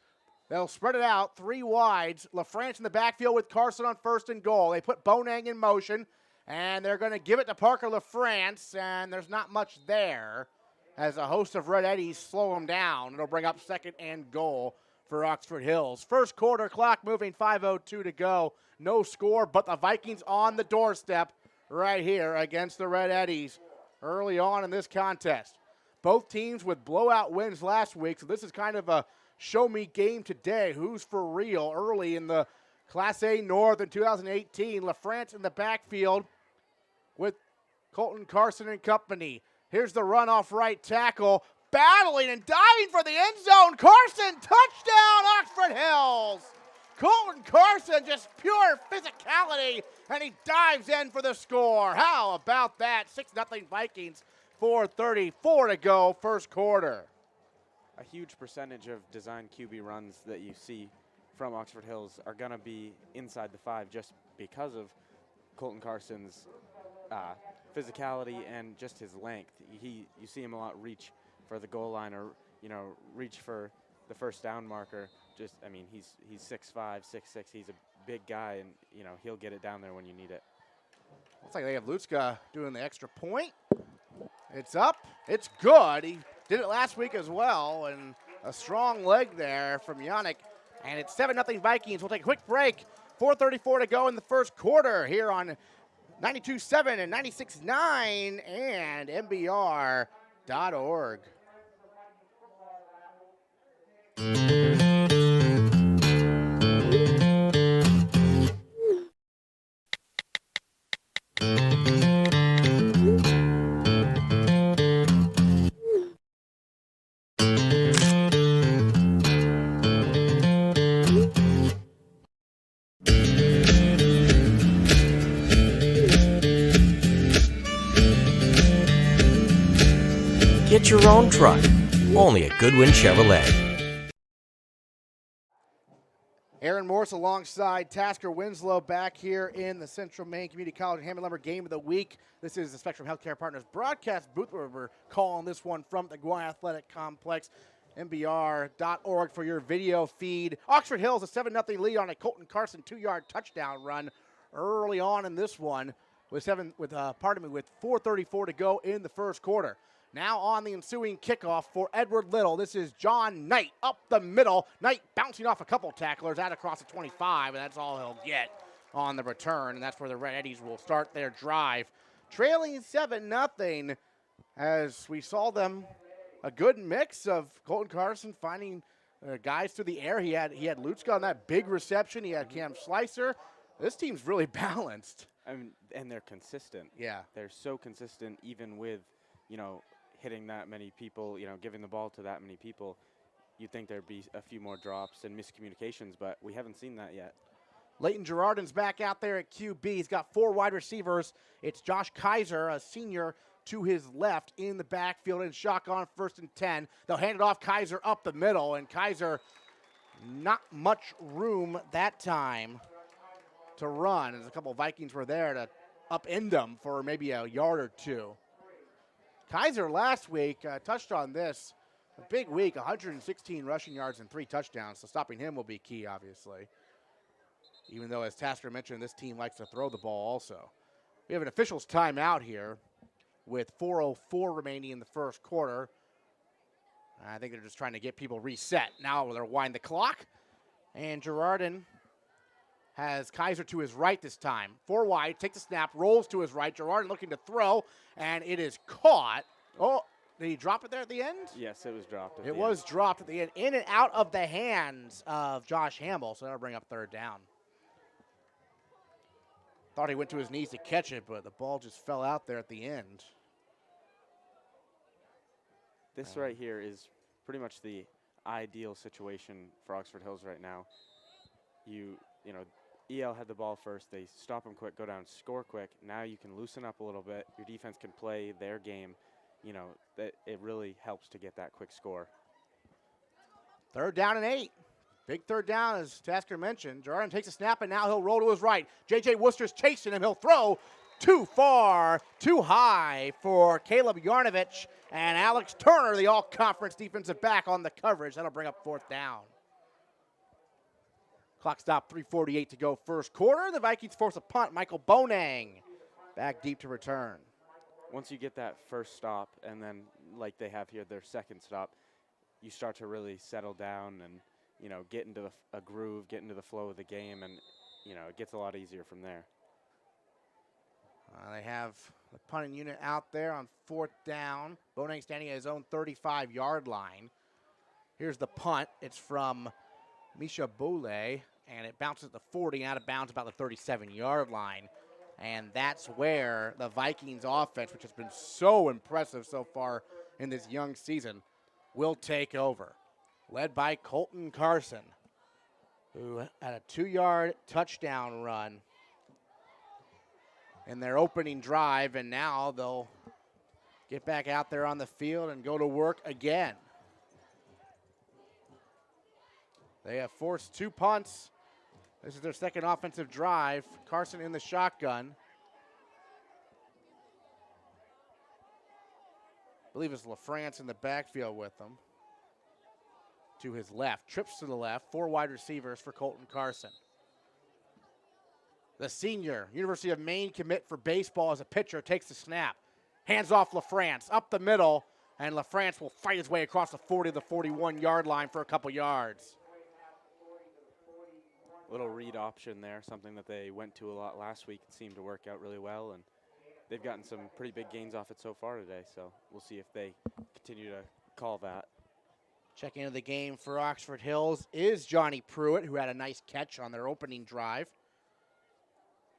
They'll spread it out, 3 wides. LaFrance in the backfield with Carson on 1st and goal. They put Bonang in motion, and they're going to give it to Parker LaFrance, and there's not much there as a host of Red Eddies slow him down. It'll bring up 2nd and goal for Oxford Hills. First quarter, clock moving, 5:02 to go. No score, but the Vikings on the doorstep right here against the Red Eddies early on in this contest. Both teams with blowout wins last week, so this is kind of a show-me game today. Who's for real early in the Class A North in 2018. LaFrance in the backfield with Colton Carson and company. Here's the run off right tackle. Battling and diving for the end zone. Carson, touchdown, Oxford Hills. Colton Carson, just pure physicality, and he dives in for the score. How about that? 6-0 Vikings, 4:34 to go, first quarter. A huge percentage of design QB runs that you see from Oxford Hills are going to be inside the 5 just because of Colton Carson's physicality and just his length. You see him a lot reach for the goal line or, reach for the first down marker. He's 6'5", 6'6". He's a big guy, and, he'll get it down there when you need it. Looks like they have Lutska doing the extra point. It's up. It's good. He did it last week as well, and a strong leg there from Yannick. And it's 7-0 Vikings. We'll take a quick break. 4:34 to go in the first quarter here on 92.7 and 96.9 and MBR.org. Get your own truck, only at Goodwin Chevrolet. Aaron Morse alongside Tasker Winslow back here in the Central Maine Community College Hammond Lumber Game of the Week. This is the Spectrum Healthcare Partners broadcast booth where we're calling this one from the Gwinnett Athletic Complex. MBR.org for your video feed. Oxford Hills a 7-0 lead on a Colton Carson 2-yard touchdown run early on in this one with 4:34 to go in the first quarter. Now on the ensuing kickoff for Edward Little. This is John Knight up the middle. Knight bouncing off a couple tacklers out across the 25, and that's all he'll get on the return, and that's where the Red Eddies will start their drive. Trailing 7-0 as we saw them a good mix of Colton Carson finding guys through the air. He had Lutska on that big reception. He had Cam Slicer. This team's really balanced. And they're consistent. Yeah. They're so consistent even with, hitting that many people, giving the ball to that many people. You'd think there'd be a few more drops and miscommunications, but we haven't seen that yet. Leighton Girardin's back out there at QB. He's got 4 wide receivers. It's Josh Kaiser, a senior, to his left in the backfield in shotgun, 1st and 10. They'll hand it off Kaiser up the middle, and Kaiser not much room that time to run. As a couple of Vikings were there to upend them for maybe a yard or two. Kaiser last week touched on this. A big week, 116 rushing yards and 3 touchdowns, so stopping him will be key, obviously. Even though, as Tasker mentioned, this team likes to throw the ball also. We have an official's timeout here with 4:04 remaining in the first quarter. I think they're just trying to get people reset. Now they'll wind the clock, and Girardin has Kaiser to his right this time. 4 wide, takes the snap, rolls to his right. Girardin looking to throw, and it is caught. Oh, did he drop it there at the end? Yes, it was dropped at the end. It was end. dropped at the end, in and out of the hands of Josh Hamble, so that'll bring up 3rd down. Thought he went to his knees to catch it, but the ball just fell out there at the end. This right here is pretty much the ideal situation for Oxford Hills right now. EL had the ball first. They stop him quick, go down, score quick. Now you can loosen up a little bit. Your defense can play their game. That it really helps to get that quick score. 3rd down and 8. Big 3rd down, as Tasker mentioned. Girardin takes a snap, and now he'll roll to his right. J.J. Worcester's chasing him. He'll throw too far, too high for Caleb Yarnovich. And Alex Turner, the all-conference defensive back, on the coverage. That'll bring up 4th down. Clock stop, 3:48 to go first quarter. The Vikings force a punt. Michael Bonang back deep to return. Once you get that first stop, and then like they have here, their second stop, you start to really settle down and, get into a groove, get into the flow of the game, and, it gets a lot easier from there. They have the punting unit out there on 4th down. Bonang standing at his own 35-yard line. Here's the punt. It's from Misha Boulay and it bounces at the 40 and out of bounds about the 37-yard line. And that's where the Vikings offense, which has been so impressive so far in this young season, will take over. Led by Colton Carson, who had a 2-yard touchdown run in their opening drive, and now they'll get back out there on the field and go to work again. They have forced 2 punts. This is their second offensive drive. Carson in the shotgun. I believe it's LaFrance in the backfield with them. To his left, trips to the left, 4 wide receivers for Colton Carson. The senior, University of Maine commit for baseball as a pitcher, takes the snap. Hands off LaFrance, up the middle, and LaFrance will fight his way across the 40 to the 41-yard line for a couple yards. Little read option there, something that they went to a lot last week. It seemed to work out really well, and they've gotten some pretty big gains off it so far today, so we'll see if they continue to call that. Checking into the game for Oxford Hills is Johnny Pruitt, who had a nice catch on their opening drive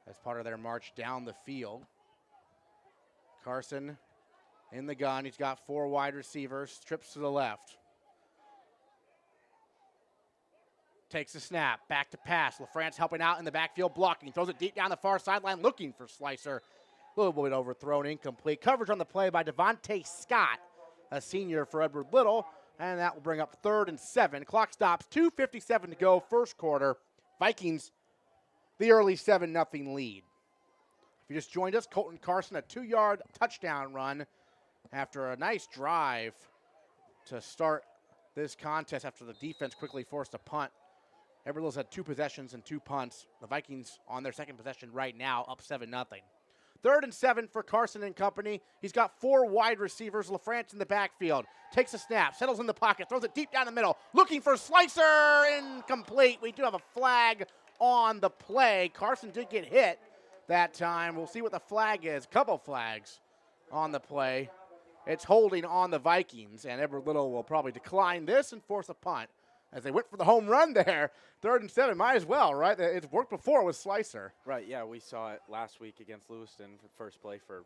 as part of their march down the field. Carson in the gun. He's got 4 wide receivers. Trips to the left. Takes the snap. Back to pass. LaFrance helping out in the backfield, blocking. Throws it deep down the far sideline, looking for Slicer. A little bit overthrown, incomplete. Coverage on the play by Devontae Scott, a senior for Edward Little. And that will bring up 3rd and 7. Clock stops, 2:57 to go, first quarter. Vikings, the early 7-0 lead. If you just joined us, Colton Carson, a 2-yard touchdown run after a nice drive to start this contest after the defense quickly forced a punt. Edward Little's had 2 possessions and 2 punts. The Vikings on their second possession right now, up 7-0. 3rd and 7 for Carson and company. He's got 4 wide receivers. LaFrance in the backfield. Takes a snap, settles in the pocket, throws it deep down the middle. Looking for Slicer, incomplete. We do have a flag on the play. Carson did get hit that time. We'll see what the flag is. Couple flags on the play. It's holding on the Vikings, and Edward Little will probably decline this and force a punt. As they went for the home run there, 3rd and 7, might as well, right? It's worked before with Slicer. Right, yeah, we saw it last week against Lewiston for first play for,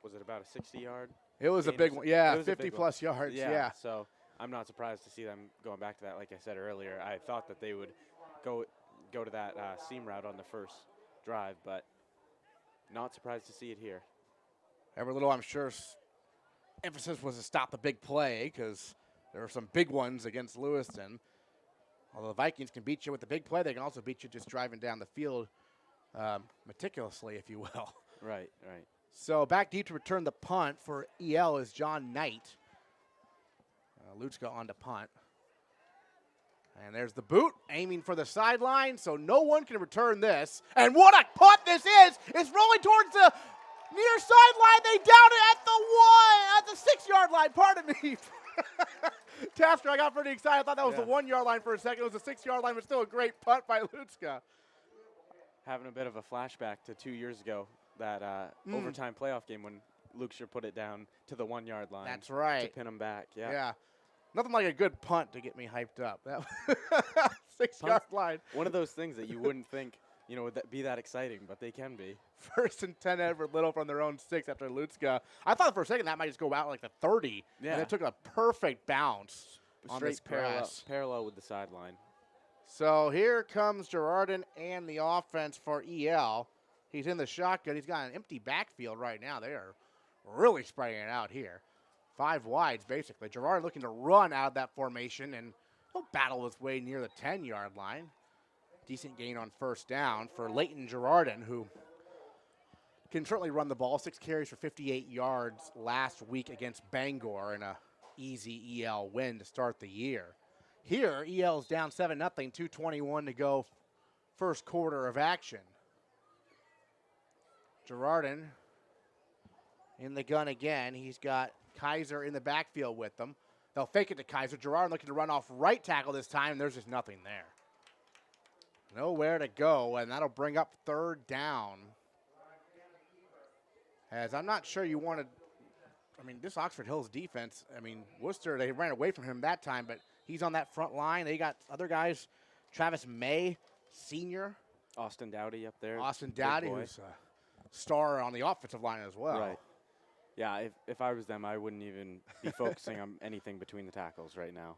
was it about a 60-yard? It was a big one, yeah, 50-plus yards, yeah. So I'm not surprised to see them going back to that. Like I said earlier, I thought that they would go to that seam route on the first drive, but not surprised to see it here. Edward Little, I'm sure, emphasis was to stop the big play because there were some big ones against Lewiston. Although the Vikings can beat you with the big play, they can also beat you just driving down the field meticulously, if you will. Right, right. So back deep to return the punt for EL is John Knight. Lutska on to punt. And there's the boot, aiming for the sideline, so no one can return this. And what a punt this is! It's rolling towards the near sideline. They down it at the 6-yard line, pardon me. Tasker, I got pretty excited. I thought that was the 1-yard line for a second. It was the 6-yard line, but still a great punt by Lutska. Having a bit of a flashback to 2 years ago, that overtime playoff game when Lukesher put it down to the 1-yard line. That's right. To pin him back, yeah. Yeah. Nothing like a good punt to get me hyped up. That 6-yard line. One of those things that you wouldn't think, would be that exciting, but they can be. 1st and 10 Edward Little from their own 6 after Lutska. I thought for a second that might just go out like the 30. Yeah. And it took a perfect bounce on Straight this pass. parallel with the sideline. So here comes Girardin and the offense for EL. He's in the shotgun. He's got an empty backfield right now. They are really spraying it out here. 5 wides, basically. Girardin looking to run out of that formation, and he'll battle his way near the 10-yard line. Decent gain on 1st down for Leighton Girardin, who can certainly run the ball. 6 carries for 58 yards last week against Bangor in a easy EL win to start the year. Here, EL is down 7-0, 2:21 to go, first quarter of action. Girardin in the gun again. He's got Kaiser in the backfield with them. They'll fake it to Kaiser. Girardin looking to run off right tackle this time, and there's just nothing there. Nowhere to go, and that'll bring up 3rd down. As I'm not sure you wanted, this Oxford Hills defense, Worcester, they ran away from him that time, but he's on that front line. They got other guys Travis May, senior. Austin Dowdy up there. Austin Dowdy, who's a star on the offensive line as well. Right. Yeah, if I was them, I wouldn't even be focusing on anything between the tackles right now.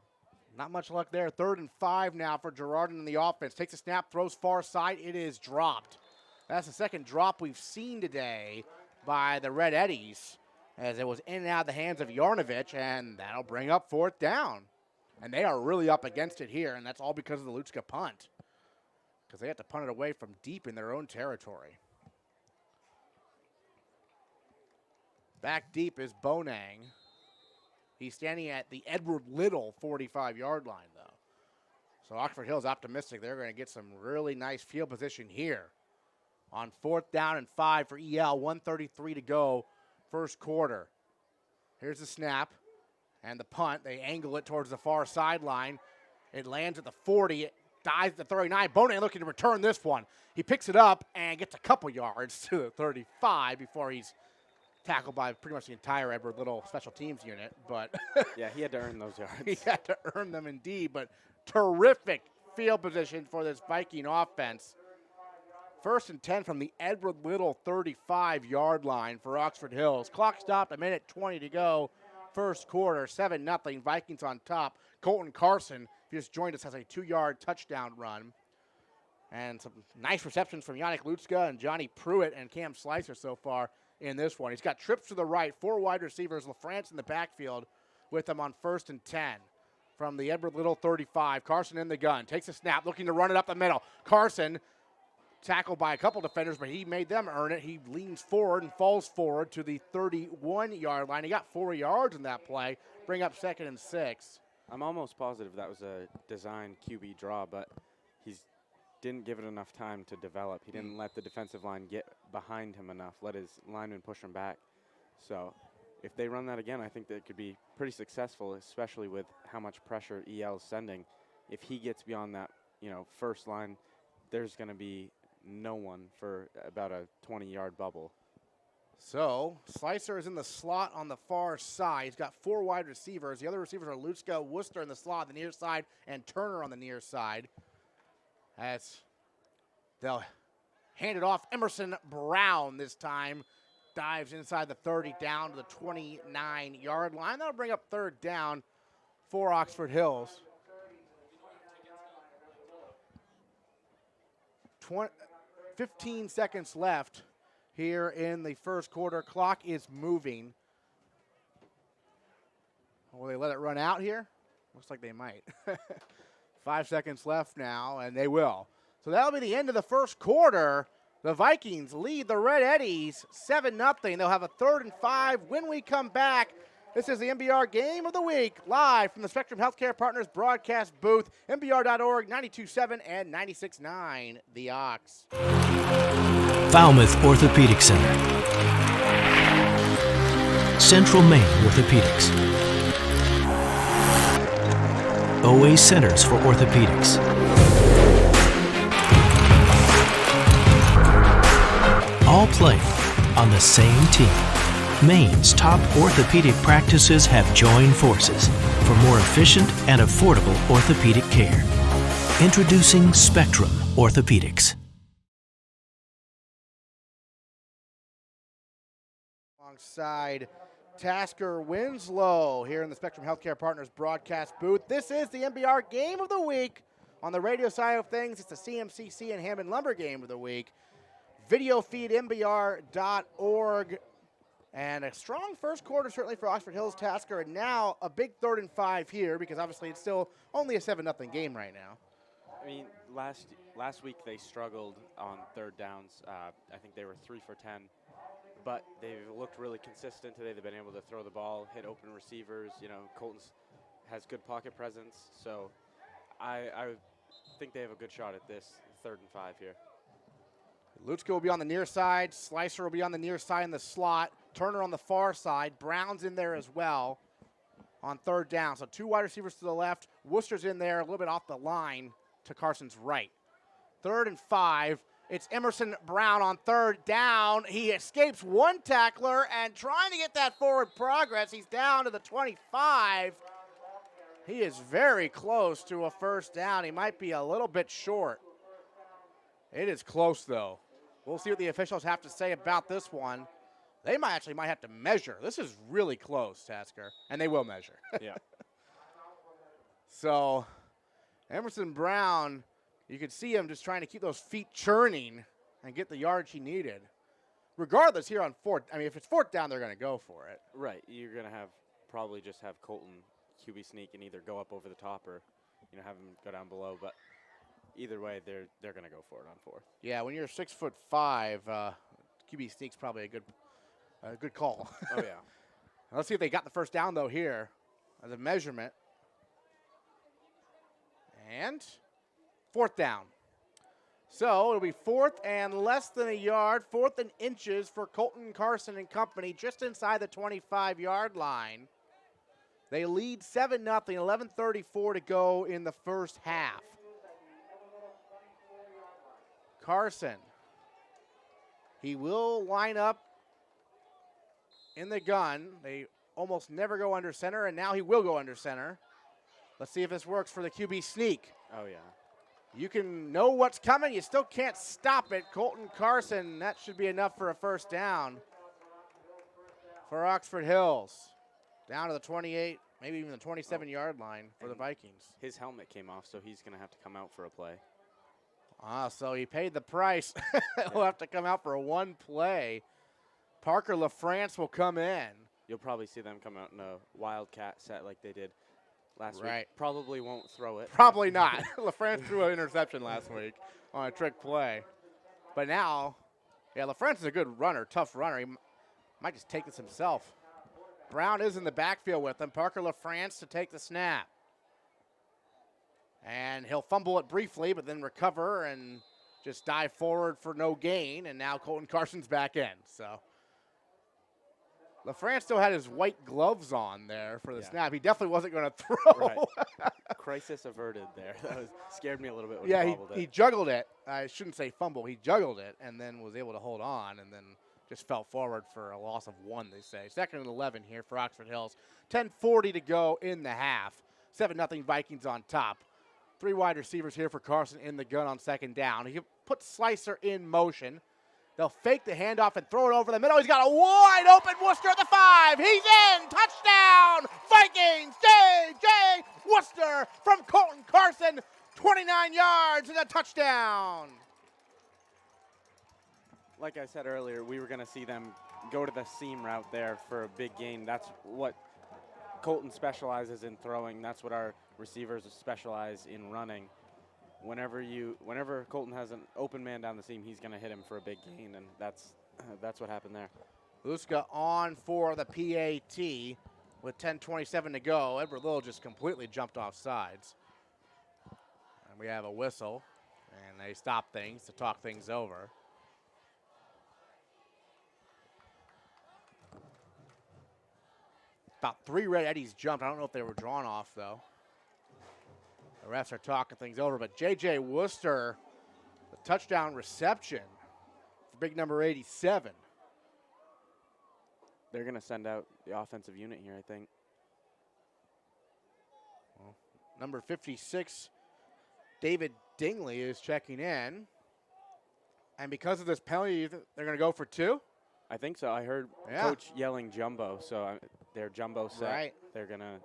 Not much luck there. 3rd and 5 now for Girardin in the offense. Takes a snap, throws far side. It is dropped. That's the second drop we've seen today by the Red Eddies, as it was in and out of the hands of Yarnovich, and that'll bring up 4th down. And they are really up against it here, and that's all because of the Lutska punt, because they have to punt it away from deep in their own territory. Back deep is Bonang. He's standing at the Edward Little 45-yard line, though. So Oxford Hill's optimistic they're going to get some really nice field position here. On 4th down and 5 for EL, 1:33 to go, first quarter. Here's the snap and the punt. They angle it towards the far sideline. It lands at the 40. It dives at the 39. Bonang looking to return this one. He picks it up and gets a couple yards to the 35 before he's tackled by pretty much the entire Edward Little special teams unit. But yeah, he had to earn those yards. He had to earn them indeed, but terrific field position for this Viking offense. 1st and 10 from the Edward Little 35-yard line for Oxford Hills. Clock stopped, 1:20 to go. First quarter, 7-0. Vikings on top. Colton Carson, if you just joined us, has a 2-yard touchdown run. And some nice receptions from Yannick Lutska and Johnny Pruitt and Cam Slicer so far in this one. He's got trips to the right, 4 wide receivers, LaFrance in the backfield with him on 1st and 10 from the Edward Little 35. Carson in the gun, takes a snap, looking to run it up the middle. Carson tackled by a couple defenders, but he made them earn it. He leans forward and falls forward to the 31-yard line. He got 4 yards in that play, bring up 2nd and 6. I'm almost positive that was a design QB draw, but he didn't give it enough time to develop. He didn't let the defensive line get behind him enough, let his lineman push him back. So if they run that again, I think that could be pretty successful, especially with how much pressure EL is sending. If he gets beyond that, first line, there's going to be no one for about a 20-yard bubble. So Slicer is in the slot on the far side. He's got 4 wide receivers. The other receivers are Lutska, Worcester in the slot on the near side, and Turner on the near side. As they'll hand it off. Emerson Brown this time dives inside the 30 down to the 29-yard line. That'll bring up 3rd down for Oxford Hills. 15 seconds left here in the first quarter. Clock is moving. Will they let it run out here? Looks like they might. 5 seconds left now, and they will. So that'll be the end of the first quarter. The Vikings lead the Red Eddies 7-0. They'll have a 3rd and 5 when we come back. This is the MBR Game of the Week, live from the Spectrum Healthcare Partners broadcast booth, MBR.org, 92.7 and 96.9, The Ox. Falmouth Orthopedic Center. Central Maine Orthopedics. OA Centers for Orthopedics. All playing on the same team. Maine's top orthopedic practices have joined forces for more efficient and affordable orthopedic care. Introducing Spectrum Orthopedics. Alongside Tasker Winslow here in the Spectrum Healthcare Partners broadcast booth. This is the MBR Game of the Week. On the radio side of things, it's the CMCC and Hammond Lumber Game of the Week. Video feed, MBR.org. And a strong first quarter, certainly, for Oxford Hills Tasker. And now a big 3rd and 5 here, because obviously it's still only a 7-0 game right now. I mean, last week they struggled on 3rd downs. I think they were 3 for 10. But they've looked really consistent today. They've been able to throw the ball, hit open receivers. Colton has good pocket presence. So I think they have a good shot at this 3rd and 5 here. Lutska will be on the near side. Slicer will be on the near side in the slot. Turner on the far side. Brown's in there as well on 3rd down. So 2 wide receivers to the left. Worcester's in there a little bit off the line to Carson's right. 3rd and 5. It's Emerson Brown on 3rd down. He escapes one tackler and trying to get that forward progress. He's down to the 25. He is very close to a first down. He might be a little bit short. It is close, though. We'll see what the officials have to say about this one. They might have to measure. This is really close, Tasker, and they will measure. Yeah. So Emerson Brown, you could see him just trying to keep those feet churning and get the yardage he needed. Regardless, here on fourth, I mean, if it's fourth down, they're going to go for it. Right. You're going to probably just have Colton QB sneak and either go up over the top or, have him go down below. But either way, they're going to go for it on fourth. Yeah, when you're 6'5", QB sneak's probably a good call. Oh, yeah. Let's see if they got the first down, though, here as a measurement. And fourth down. So it'll be fourth and less than a yard, fourth and inches for Colton Carson and company, just inside the 25-yard line. They lead 7-0, 11:34 to go in the first half. Carson, he will line up in the gun. They almost never go under center, and now he will go under center. Let's see if this works for the QB sneak. Oh, yeah. You can know what's coming. You still can't stop it. Colton Carson, that should be enough for a first down for Oxford Hills. Down to the 28, maybe even the 27-yard line for the Vikings. His helmet came off, so he's going to have to come out for a play. So he paid the price. He'll have to come out for one play. Parker LaFrance will come in. You'll probably see them come out in a wildcat set like they did last week. Right. Probably won't throw it. Probably not. LaFrance threw an interception last week on a trick play. But now, yeah, LaFrance is a good runner, tough runner. He might just take this himself. Brown is in the backfield with him. Parker LaFrance to take the snap. And he'll fumble it briefly, but then recover and just dive forward for no gain. And now Colton Carson's back in. So LaFrance still had his white gloves on there for the snap. He definitely wasn't going to throw. Right. Crisis averted there. That scared me a little bit when he bobbled it. He juggled it. I shouldn't say fumble. He juggled it and then was able to hold on and then just fell forward for a loss of 1, they say. 2nd and 11 here for Oxford Hills. 10:40 to go in the half. 7-0 Vikings on top. 3 wide receivers here for Carson in the gun on second down. He puts Slicer in motion. They'll fake the handoff and throw it over the middle. He's got a wide open Worcester at the 5. He's in. Touchdown, Vikings. J.J. Worcester from Colton Carson. 29 yards and a touchdown. Like I said earlier, we were going to see them go to the seam route there for a big gain. That's what Colton specializes in throwing. That's what our receivers specialize in running. Whenever Colton has an open man down the seam, he's going to hit him for a big gain, and that's what happened there. Luska on for the PAT with 10:27 to go. Edward Little just completely jumped off sides. And we have a whistle, and they stop things to talk things over. About 3 red Eddies jumped. I don't know if they were drawn off, though. The refs are talking things over, but J.J. Worcester, the touchdown reception for big number 87. They're going to send out the offensive unit here, I think. Well, number 56, David Dingley, is checking in. And because of this penalty, they're going to go for 2? I think so. I heard Coach yelling jumbo, so they're jumbo set. Right. They're going to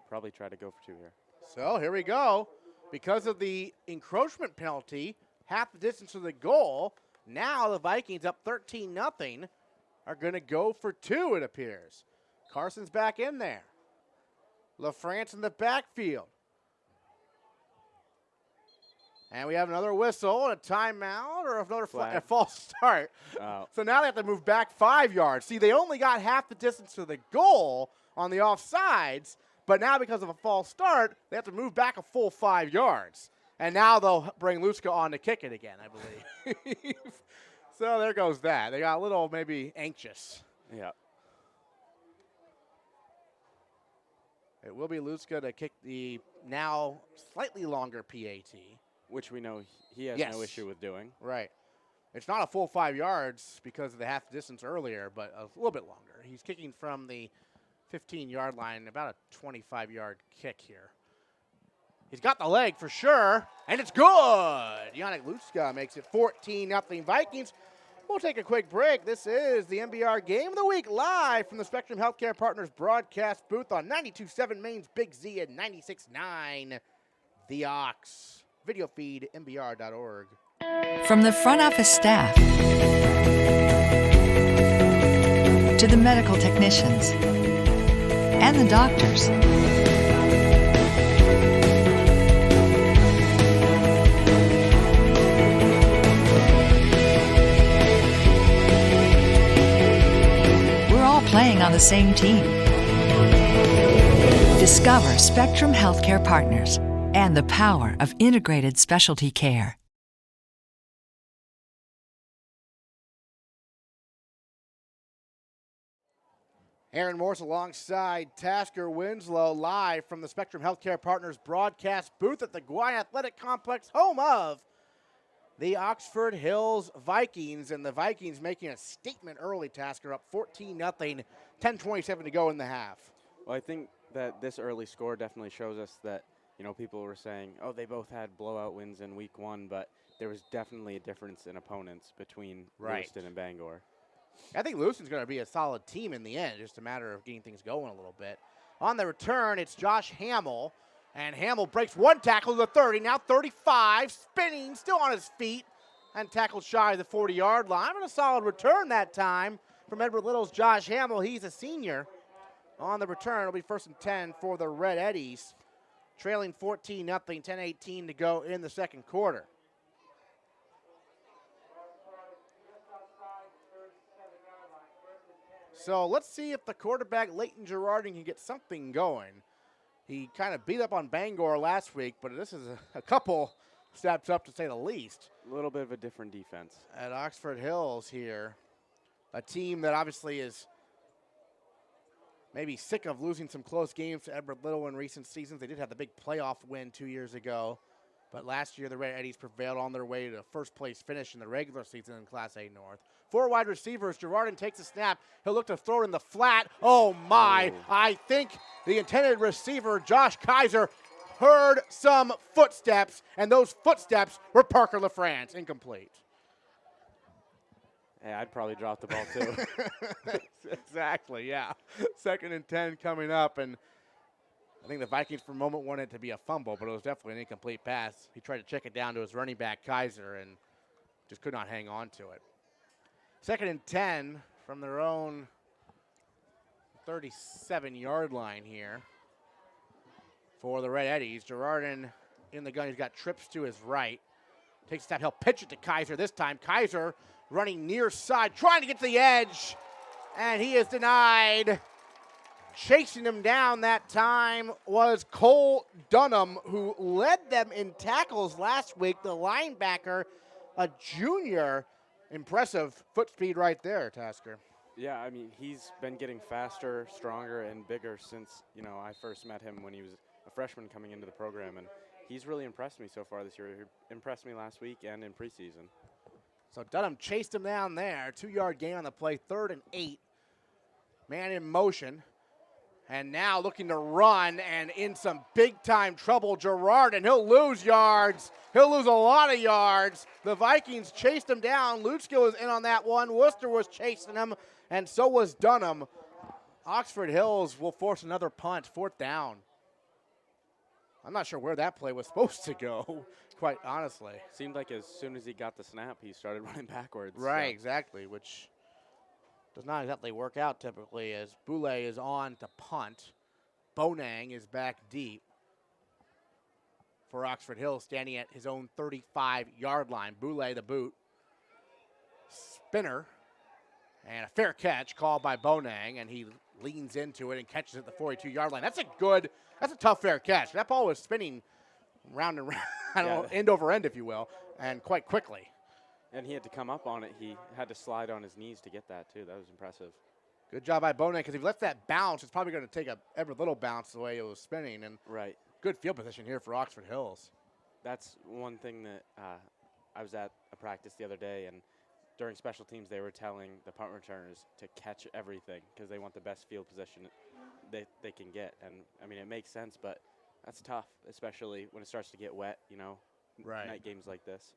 probably try to go for 2 here. So here we go. Because of the encroachment penalty, half the distance to the goal, now the Vikings up 13-0 are going to go for 2, it appears. Carson's back in there. LaFrance in the backfield. And we have another whistle and a timeout or another a false start. Oh. So now they have to move back 5 yards. See, they only got half the distance to the goal on the offsides, but now because of a false start, they have to move back a full 5 yards. And now they'll bring Luska on to kick it again, I believe. So there goes that. They got a little maybe anxious. Yeah. It will be Luska to kick the now slightly longer PAT. Which we know he has no issue with doing. Right. It's not a full 5 yards because of the half distance earlier, but a little bit longer. He's kicking from the 15-yard line, about a 25-yard kick here. He's got the leg for sure, and it's good. Yannick Lutska makes it 14-0 Vikings. We'll take a quick break. This is the MBR Game of the Week live from the Spectrum Healthcare Partners broadcast booth on 92.7 Maine's Big Z and 96.9 The Ox. Video feed, mbr.org. From the front office staff to the medical technicians and the doctors, we're all playing on the same team. Discover Spectrum Healthcare Partners and the power of integrated specialty care. Aaron Morse alongside Tasker Winslow live from the Spectrum Healthcare Partners broadcast booth at the Gwinnett Athletic Complex, home of the Oxford Hills Vikings. And the Vikings making a statement early, Tasker, up 14-0, 10:27 to go in the half. Well, I think that this early score definitely shows us that, you know, people were saying, oh, they both had blowout wins in week one, but there was definitely a difference in opponents between Lewiston and Bangor. I think Lewiston's going to be a solid team in the end, just a matter of getting things going a little bit. On the return, it's Josh Hamill, and Hamill breaks one tackle to the 30, now 35, spinning, still on his feet, and tackled shy of the 40-yard line. But a solid return that time from Edward Little's Josh Hamill. He's a senior. On the return, it'll be 1st and 10 for the Red Eddies, trailing 14-0, 10:18 to go in the second quarter. So let's see if the quarterback, Leighton Girardin, can get something going. He kind of beat up on Bangor last week, but this is a couple steps up, to say the least. A little bit of a different defense. At Oxford Hills here, a team that obviously is maybe sick of losing some close games to Edward Little in recent seasons. They did have the big playoff win 2 years ago, but last year the Red Eddies prevailed on their way to a first-place finish in the regular season in Class A North. 4 wide receivers. Girardin takes a snap. He'll look to throw in the flat. Oh, my. I think the intended receiver, Josh Kaiser, heard some footsteps, and those footsteps were Parker LaFrance. Incomplete. Hey, I'd probably drop the ball, too. Exactly, yeah. 2nd and 10 coming up, and I think the Vikings for a moment wanted it to be a fumble, but it was definitely an incomplete pass. He tried to check it down to his running back, Kaiser, and just could not hang on to it. 2nd and 10 from their own 37-yard line here for the Red Eddies. Girardin in the gun. He's got trips to his right. Takes a step. He'll pitch it to Kaiser this time. Kaiser running near side, trying to get to the edge, and he is denied. Chasing him down that time was Cole Dunham, who led them in tackles last week, the linebacker, a junior. Impressive foot speed right there, Tasker. Yeah, I mean, he's been getting faster, stronger, and bigger since, you know, I first met him when he was a freshman coming into the program, and he's really impressed me so far this year. He impressed me last week and in preseason. So Dunham chased him down there. 2-yard gain on the play, 3rd and 8. Man in motion. And now looking to run, and in some big-time trouble, Girardin. He'll lose yards. He'll lose a lot of yards. The Vikings chased him down. Lutska was in on that one. Worcester was chasing him, and so was Dunham. Oxford Hills will force another punt, 4th down. I'm not sure where that play was supposed to go, quite honestly. Seemed like as soon as he got the snap, he started running backwards. Right, exactly, which does not exactly work out typically, as Boulay is on to punt. Bonang is back deep for Oxford Hills, standing at his own 35-yard line. Boulay, the boot. Spinner. And a fair catch called by Bonang, and he leans into it and catches it at the 42-yard line. That's a tough fair catch. That ball was spinning round and round, end over end, if you will, and quite quickly. And he had to come up on it. He had to slide on his knees to get that, too. That was impressive. Good job by Bonang, because if he lets that bounce, it's probably going to take every little bounce the way it was spinning. And right. Good field position here for Oxford Hills. That's one thing that I was at a practice the other day, and during special teams, they were telling the punt returners to catch everything because they want the best field position they can get. And, I mean, it makes sense, but That's tough, especially when it starts to get wet, night games like this.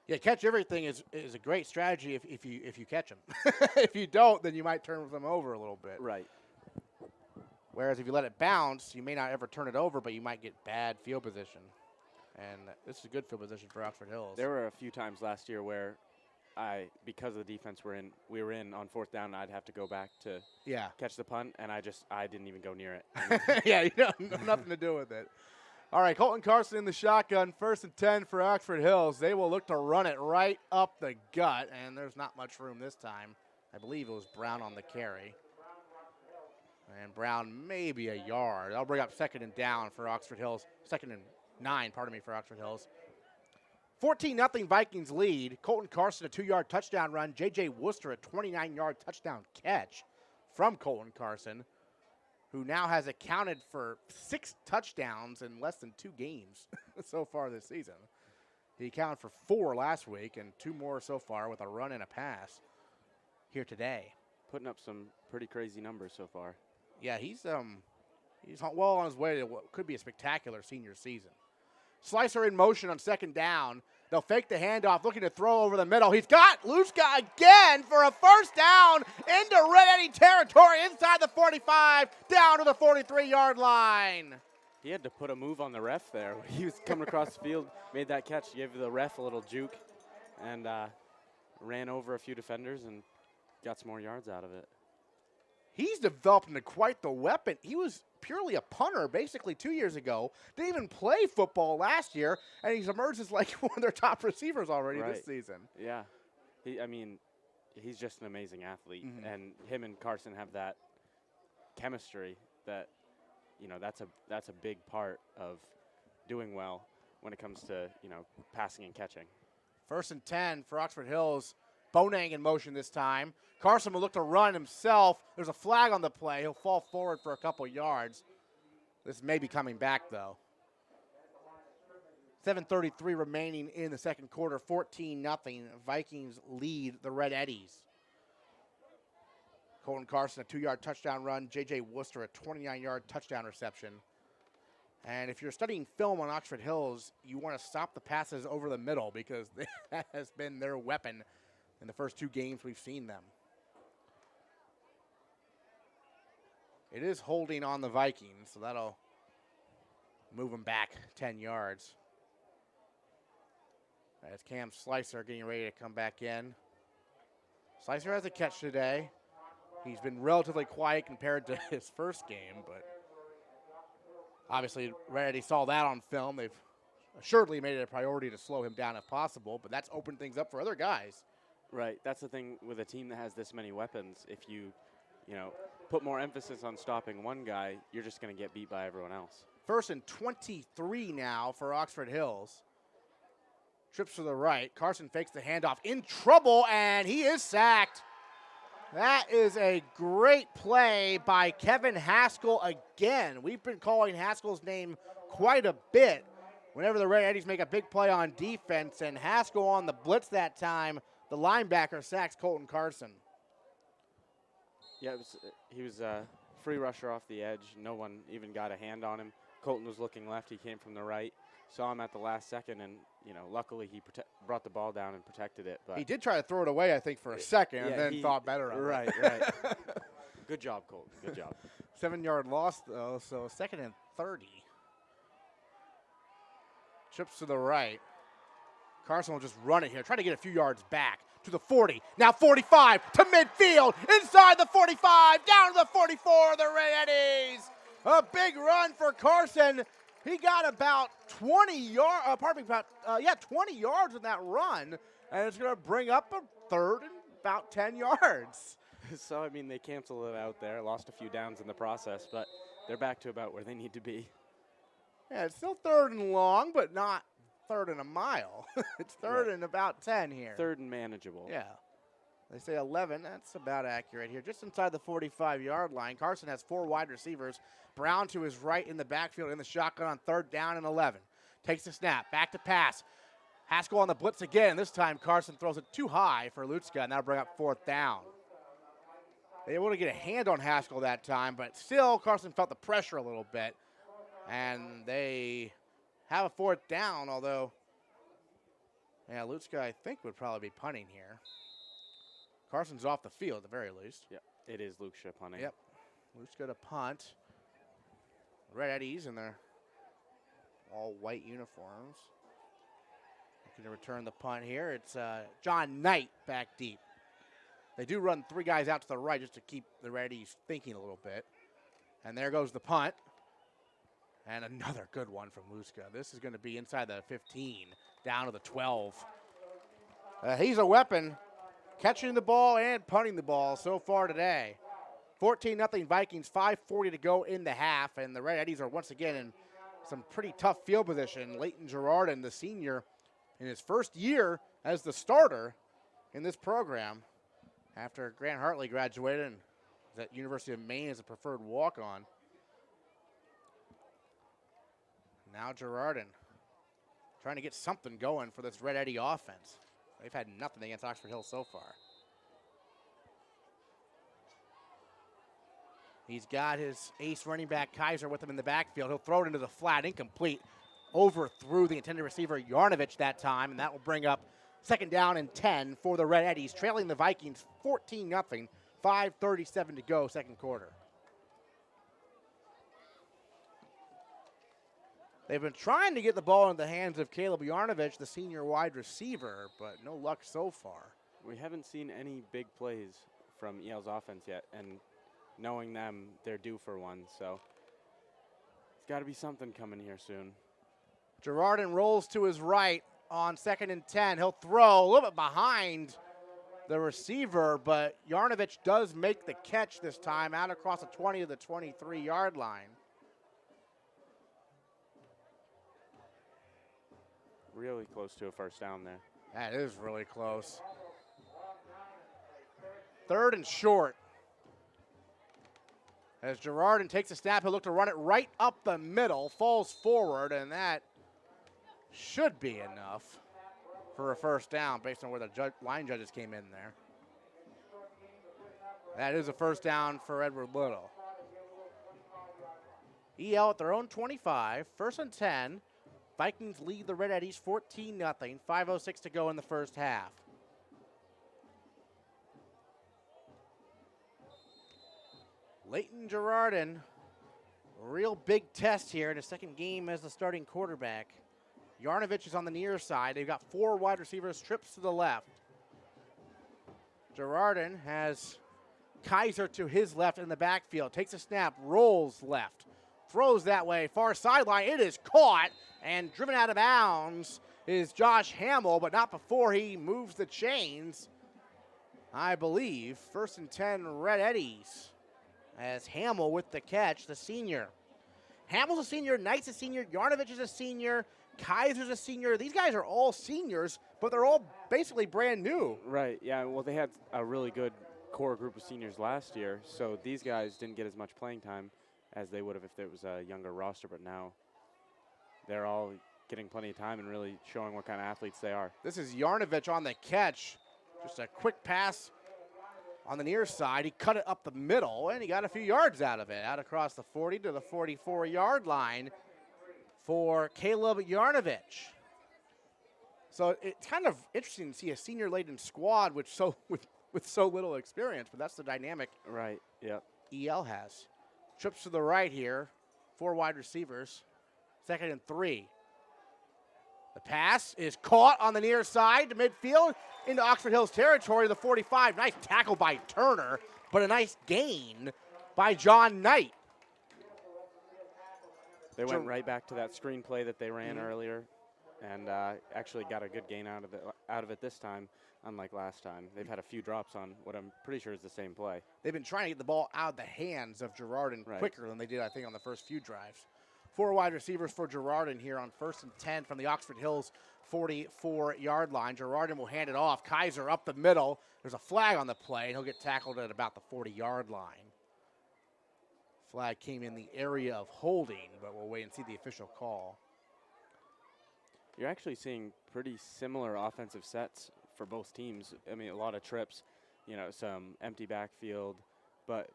Yeah, catch everything is a great strategy if you catch them. If you don't, then you might turn them over a little bit. Right. Whereas if you let it bounce, you may not ever turn it over, but you might get bad field position. And this is a good field position for Oxford Hills. There were a few times last year where because of the defense we were in on fourth down, I'd have to go back to catch the punt, and I didn't even go near it. Yeah, nothing to do with it. All right, Colton Carson in the shotgun, 1st and 10 for Oxford Hills. They will look to run it right up the gut, and there's not much room this time. I believe it was Brown on the carry. And Brown maybe a yard. That'll bring up 2nd and down for Oxford Hills. 2nd and 9, for Oxford Hills. 14-0 Vikings lead. Colton Carson, a 2-yard touchdown run. J.J. Worcester, a 29-yard touchdown catch from Colton Carson, who now has accounted for 6 touchdowns in less than 2 games so far this season. He accounted for 4 last week and 2 more so far with a run and a pass here today. Putting up some pretty crazy numbers so far. Yeah, he's well on his way to what could be a spectacular senior season. Slicer in motion on 2nd down. They'll fake the handoff, looking to throw over the middle. He's got Luska again for a 1st down into Red Eddie territory inside the 45, down to the 43-yard line. He had to put a move on the ref there. He was coming across the field, made that catch, gave the ref a little juke, and ran over a few defenders and got some more yards out of it. He's developed into quite the weapon. He was purely a punter basically 2 years ago. Didn't even play football last year, and he's emerged as like one of their top receivers already this season. Yeah. He's just an amazing athlete, and him and Carson have that chemistry that, that's a big part of doing well when it comes to, passing and catching. 1st and 10 for Oxford Hills. Bonang in motion this time. Carson will look to run himself. There's a flag on the play. He'll fall forward for a couple yards. This may be coming back, though. 7:33 remaining in the 2nd quarter. 14-0. Vikings lead the Red Eddies. Colton Carson, a 2-yard touchdown run. J.J. Worcester, a 29-yard touchdown reception. And if you're studying film on Oxford Hills, you want to stop the passes over the middle because that has been their weapon in the first 2 games we've seen them. It is holding on the Vikings, so that'll move them back 10 yards. As Cam Slicer getting ready to come back in. Slicer has a catch today. He's been relatively quiet compared to his first game, but obviously Reddy saw that on film. They've assuredly made it a priority to slow him down if possible, but that's opened things up for other guys. Right. That's the thing with a team that has this many weapons. If you put more emphasis on stopping one guy, you're just going to get beat by everyone else. 1st and 23 now for Oxford Hills. Trips to the right. Carson fakes the handoff. In trouble, and he is sacked. That is a great play by Kevin Haskell again. We've been calling Haskell's name quite a bit whenever the Red Eddies make a big play on defense, and Haskell on the blitz that time. The linebacker sacks Colton Carson. Yeah, he was a free rusher off the edge. No one even got a hand on him. Colton was looking left. He came from the right. Saw him at the last second, and luckily he brought the ball down and protected it. But he did try to throw it away, I think, for a second, and then thought better of it. Right. Good job, Colton. Good job. 7-yard loss, though, so 2nd and 30. Trips to the right. Carson will just run it here, try to get a few yards back to the 40. Now 45 to midfield, inside the 45, down to the 44, the Red Eddies. A big run for Carson. He got about 20 yards, 20 yards in that run, and it's going to bring up a 3rd and about 10 yards. So, they canceled it out there, lost a few downs in the process, but they're back to about where they need to be. Yeah, it's still 3rd and long, but not 3rd and a mile. It's 3rd and about 10 here. 3rd and manageable. Yeah. They say 11. That's about accurate here. Just inside the 45-yard line. Carson has 4 wide receivers. Brown to his right in the backfield in the shotgun on 3rd down and 11. Takes the snap. Back to pass. Haskell on the blitz again. This time Carson throws it too high for Lutzka, and that'll bring up 4th down. They were able to get a hand on Haskell that time, but still Carson felt the pressure a little bit And they have a fourth down, although, yeah, Lutska, I think, would probably be punting here. Carson's off the field at the very least. Yep, it is Lutska punting. Yep, Lutska to punt. Red Eddies in their all white uniforms. Looking to return the punt here. It's John Knight back deep. They do run 3 guys out to the right just to keep the Red Eddies thinking a little bit. And there goes the punt. And another good one from Lutska. This is going to be inside the 15, down to the 12. He's a weapon, catching the ball and punting the ball so far today. 14-0 Vikings, 5:40 to go in the half, and the Red Eddies are once again in some pretty tough field position. Leighton Girardin, the senior, in his first year as the starter in this program after Grant Hartley graduated and was at University of Maine as a preferred walk-on. Now Girardin trying to get something going for this Red Eddie offense. They've had nothing against Oxford Hill so far. He's got his ace running back Kaiser with him in the backfield. He'll throw it into the flat, incomplete. Overthrew the intended receiver Yarnovich that time, and that will bring up second down and 10 for the Red Eddies, trailing the Vikings 14-0, 5:37 to go, second quarter. They've been trying to get the ball in the hands of Caleb Yarnovich, the senior wide receiver, but no luck so far. We haven't seen any big plays from Yale's offense yet, and knowing them, they're due for one, so it's got to be something coming here soon. Girardin rolls to his right on 2nd and 10. He'll throw a little bit behind the receiver, but Yarnovich does make the catch this time out across the 20 to the 23-yard line. Really close to a first down there. That is really close. 3rd and short. As Girardin takes a snap, he'll look to run it right up the middle, falls forward, and that should be enough for a first down based on where the line judges came in there. That is a first down for Edward Little. EL at their own 25, 1st and 10. Vikings lead the Red Eddies 14-0, 5:06 to go in the first half. Leighton Girardin, real big test here in his second game as the starting quarterback. Yarnovich is on the near side. They've got 4 wide receivers, trips to the left. Girardin has Kaiser to his left in the backfield. Takes a snap, rolls left, throws that way, far sideline. It is caught and driven out of bounds is Josh Hamill, but not before he moves the chains, I believe. 1st and 10 Red Eddies as Hamill with the catch, the senior. Hamill's a senior, Knight's a senior, Yarnovich is a senior, Kaiser's a senior. These guys are all seniors, but they're all basically brand new. Right, yeah, well, they had a really good core group of seniors last year, so these guys didn't get as much playing time as they would have if it was a younger roster, but now they're all getting plenty of time and really showing what kind of athletes they are. This is Yarnovich on the catch. Just a quick pass on the near side. He cut it up the middle, and he got a few yards out of it, out across the 40 to the 44-yard line for Caleb Yarnovich. So it's kind of interesting to see a senior-laden squad with so little experience, but that's the dynamic. Right, yep. EL has. Trips to the right here, 4 wide receivers, 2nd and 3. The pass is caught on the near side to midfield into Oxford Hills territory, the 45. Nice tackle by Turner, but a nice gain by John Knight. They went right back to that screen play that they ran earlier and actually got a good gain out of it this time, unlike last time. They've had a few drops on what I'm pretty sure is the same play. They've been trying to get the ball out of the hands of Girardin quicker than they did, I think, on the first few drives. 4 wide receivers for Girardin here on 1st and 10 from the Oxford Hills 44-yard line. Girardin will hand it off. Kaiser up the middle. There's a flag on the play, and he'll get tackled at about the 40-yard line. Flag came in the area of holding, but we'll wait and see the official call. You're actually seeing pretty similar offensive sets for both teams. I mean, a lot of trips, you know, some empty backfield, but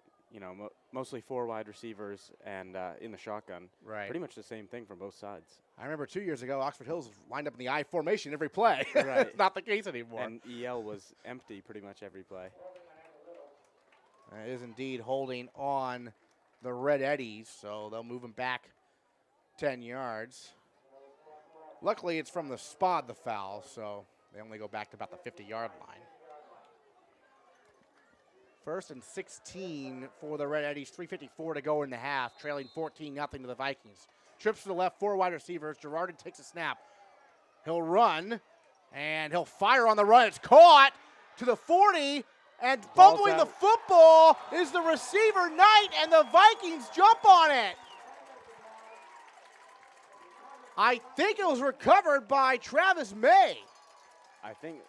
mostly 4 wide receivers and in the shotgun. Right. Pretty much the same thing from both sides. I remember 2 years ago, Oxford Hills lined up in the I formation every play. Right. It's not the case anymore. And EL was empty pretty much every play. It is indeed holding on the Red Eddies, so they'll move them back 10 yards. Luckily, it's from the spot, the foul, so they only go back to about the 50-yard line. 1st and 16 for the Red Eddies, 3:54 to go in the half, trailing 14-0 to the Vikings. Trips to the left, 4 wide receivers. Girardin takes a snap. He'll run, and he'll fire on the run. It's caught to the 40, and fumbling the football is the receiver, Knight, and the Vikings jump on it. I think it was recovered by Travis May. I think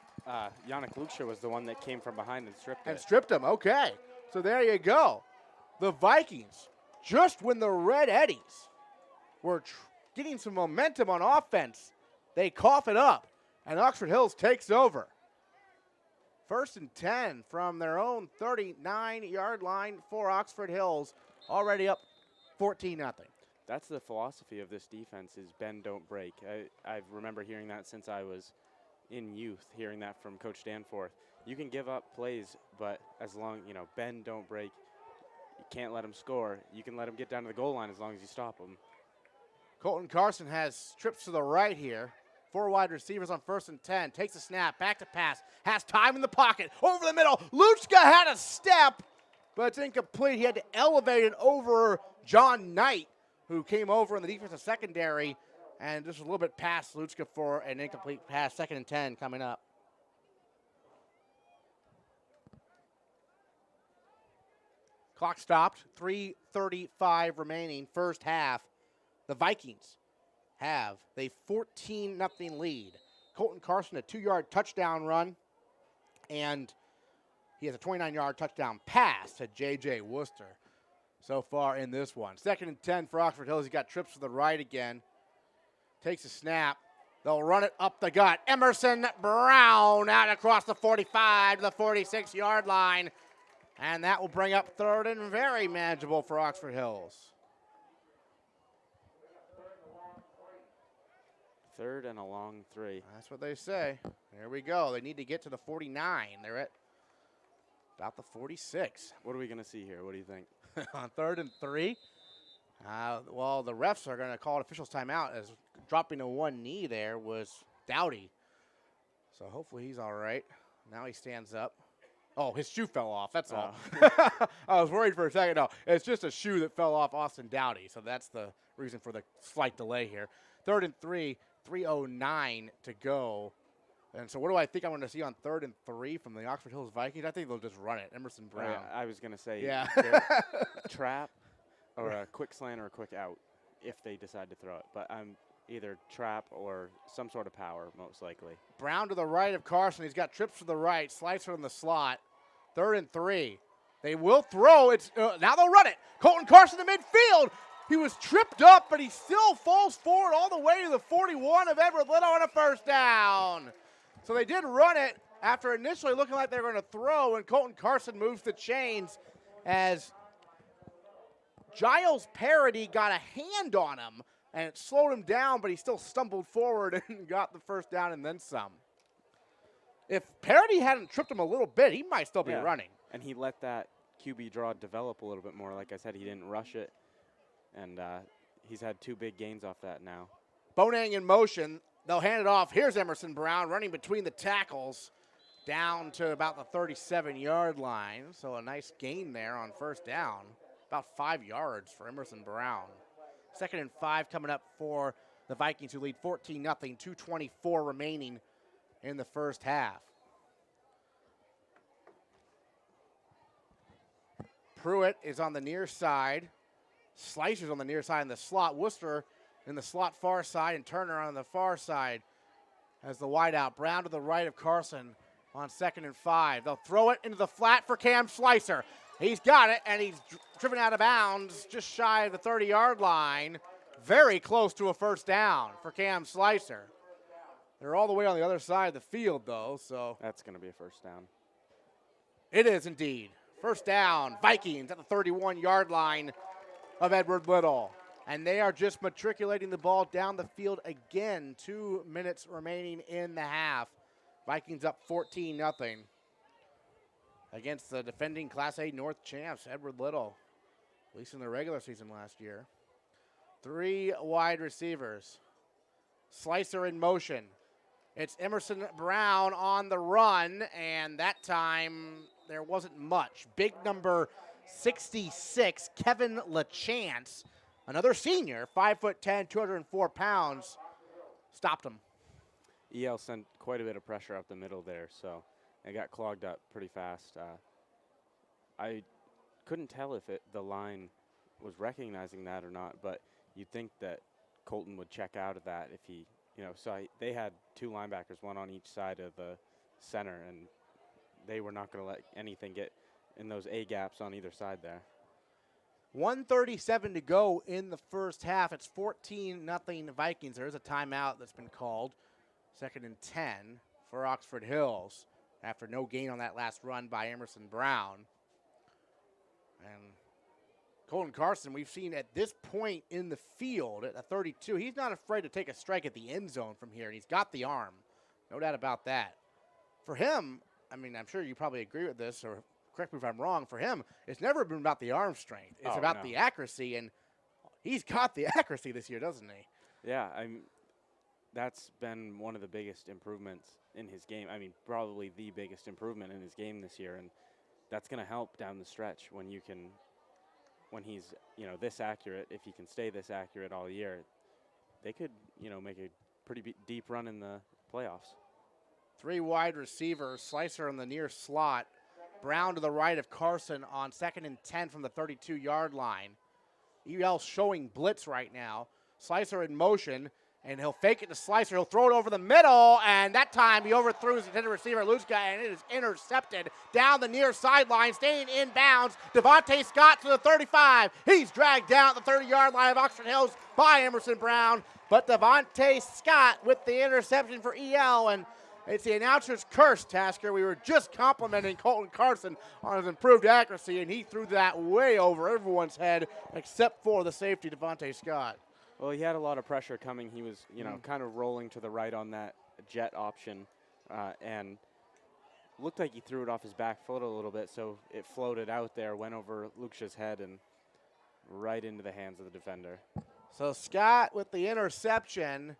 Yannick Luksha was the one that came from behind and stripped it. And stripped him, okay. So there you go. The Vikings, just when the Red Eddies were getting some momentum on offense, they cough it up, and Oxford Hills takes over. 1st and 10 from their own 39-yard line for Oxford Hills, already up 14-0. That's the philosophy of this defense is bend, don't break. I remember hearing that since I was in youth, hearing that from Coach Danforth. You can give up plays, but as long, bend, don't break. You can't let them score. You can let them get down to the goal line as long as you stop them. Colton Carson has trips to the right here. 4 wide receivers on 1st and 10. Takes a snap, back to pass. Has time in the pocket. Over the middle. Luchka had a step, but it's incomplete. He had to elevate it over John Knight, who came over in the defensive secondary, and just a little bit past Luchka for an incomplete pass. 2nd and 10 coming up. Clock stopped. 3:35 remaining. First half. The Vikings have a 14-0 lead. Colton Carson, a 2-yard touchdown run, and he has a 29-yard touchdown pass to J.J. Worcester so far in this one. 2nd and 10 for Oxford Hills. He's got trips to the right again. Takes a snap. They'll run it up the gut. Emerson Brown out across the 45 to the 46-yard line, and that will bring up 3rd and very manageable for Oxford Hills. 3rd and a long 3. That's what they say. There we go. They need to get to the 49. They're at about the 46. What are we going to see here? What do you think? On 3rd and 3? Well, the refs are going to call an official's timeout, as dropping to one knee there was Dowdy. So hopefully he's all right. Now he stands up. Oh, his shoe fell off. That's all. I was worried for a second. No, it's just a shoe that fell off Austin Dowdy. So that's the reason for the slight delay here. 3rd and 3, 3:09 to go. And so what do I think I'm going to see on 3rd and 3 from the Oxford Hills Vikings? I think they'll just run it. Emerson Brown. I was going to say trap or a quick slant or a quick out if they decide to throw it. But I'm either trap or some sort of power, most likely. Brown to the right of Carson. He's got trips to the right. Slicer in the slot. 3rd and 3. They will throw. It's now they'll run it. Colton Carson in the midfield. He was tripped up, but he still falls forward all the way to the 41 of Edward Little on a 1st down. So they did run it after initially looking like they were going to throw, and Colton Carson moves the chains as Giles Parody got a hand on him, and it slowed him down, but he still stumbled forward and got the 1st down and then some. If Parody hadn't tripped him a little bit, he might still be running. And he let that QB draw develop a little bit more. Like I said, he didn't rush it. And he's had 2 big gains off that now. Bonang in motion. They'll hand it off. Here's Emerson Brown running between the tackles down to about the 37-yard line. So a nice gain there on 1st down. About 5 yards for Emerson Brown. 2nd and 5 coming up for the Vikings, who lead 14-0, 2:24 remaining in the 1st half. Pruitt is on the near side. Slicer's on the near side in the slot. Worcester in the slot far side, and Turner on the far side as the wideout. Brown to the right of Carson on 2nd and 5. They'll throw it into the flat for Cam Slicer. He's got it, and he's driven out of bounds just shy of the 30-yard line. Very close to a 1st down for Cam Slicer. They're all the way on the other side of the field, though, so. That's going to be a 1st down. It is indeed. First down, Vikings at the 31-yard line of Edward Little. And they are just matriculating the ball down the field again. 2 minutes remaining in the half. Vikings up 14-0 against the defending Class A North champs, Edward Little, at least in the regular season last year. 3 wide receivers. Slicer in motion. It's Emerson Brown on the run, and that time there wasn't much. Big number 66, Kevin LaChance, another senior, 5'10", 204 pounds, stopped him. EL sent quite a bit of pressure up the middle there, so it got clogged up pretty fast. I couldn't tell if the line was recognizing that or not, but you'd think that Colton would check out of that if he, they had 2 linebackers, one on each side of the center, and they were not going to let anything get in those A gaps on either side there. 1:37 to go in the first half. It's 14-0 Vikings. There is a timeout that's been called. 2nd and 10 for Oxford Hills after no gain on that last run by Emerson Brown. And Colton Carson, we've seen at this point in the field at a 32, he's not afraid to take a strike at the end zone from here, and he's got the arm. No doubt about that. For him, I'm sure you probably agree with this, or correct me if I'm wrong, for him, it's never been about the arm strength. It's about the accuracy, and he's got the accuracy this year, doesn't he? Yeah, that's been one of the biggest improvements in his game. Probably the biggest improvement in his game this year, and that's going to help down the stretch when he's, this accurate. If he can stay this accurate all year, they could, make a pretty deep run in the playoffs. 3 wide receivers, Slicer in the near slot, Brown to the right of Carson on 2nd and 10 from the 32-yard line. EL showing blitz right now. Slicer in motion, and he'll fake it to Slicer. He'll throw it over the middle, and that time he overthrew his intended receiver, Lutzka, and it is intercepted down the near sideline, staying in bounds. Devontae Scott to the 35. He's dragged down at the 30-yard line of Oxford Hills by Emerson Brown, but Devontae Scott with the interception for EL, and it's the announcer's curse, Tasker. We were just complimenting Colton Carson on his improved accuracy, and he threw that way over everyone's head except for the safety, Devontae Scott. Well, he had a lot of pressure coming. He was, kind of rolling to the right on that jet option, and looked like he threw it off his back foot a little bit, so it floated out there, went over Luke's head, and right into the hands of the defender. So Scott with the interception.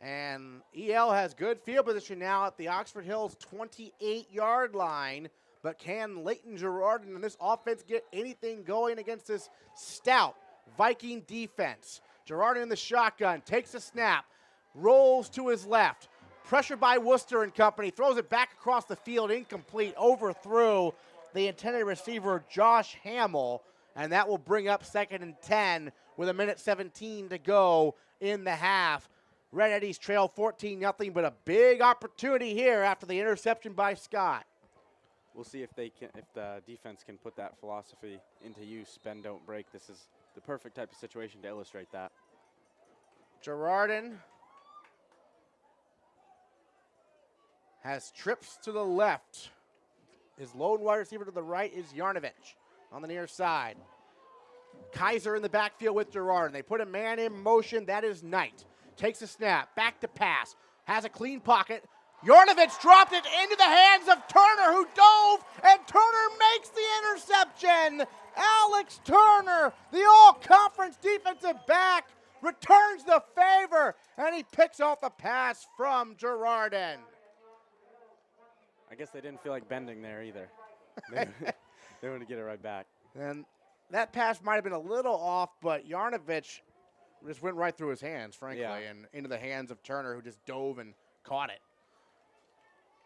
And EL has good field position now at the Oxford Hills 28-yard line. But can Leighton Girardin and this offense get anything going against this stout Viking defense? Girardin in the shotgun, takes a snap, rolls to his left. Pressured by Worcester and company, throws it back across the field, incomplete, overthrew the intended receiver, Josh Hamill. And that will bring up 2nd and 10 with 1:17 to go in the half. Red Eddies trail 14-0, but a big opportunity here after the interception by Scott. We'll see if the defense can put that philosophy into use. Bend, don't break. This is the perfect type of situation to illustrate that. Girardin has trips to the left. His lone wide receiver to the right is Yarnovich on the near side. Kaiser in the backfield with Girardin. They put a man in motion. That is Knight. Takes a snap, back to pass, has a clean pocket. Yarnovich dropped it into the hands of Turner, who dove, and Turner makes the interception. Alex Turner, the all-conference defensive back, returns the favor, and he picks off the pass from Girardin. I guess they didn't feel like bending there either. They want to get it right back. And that pass might have been a little off, but Yarnovich just went right through his hands, frankly, and into the hands of Turner, who just dove and caught it.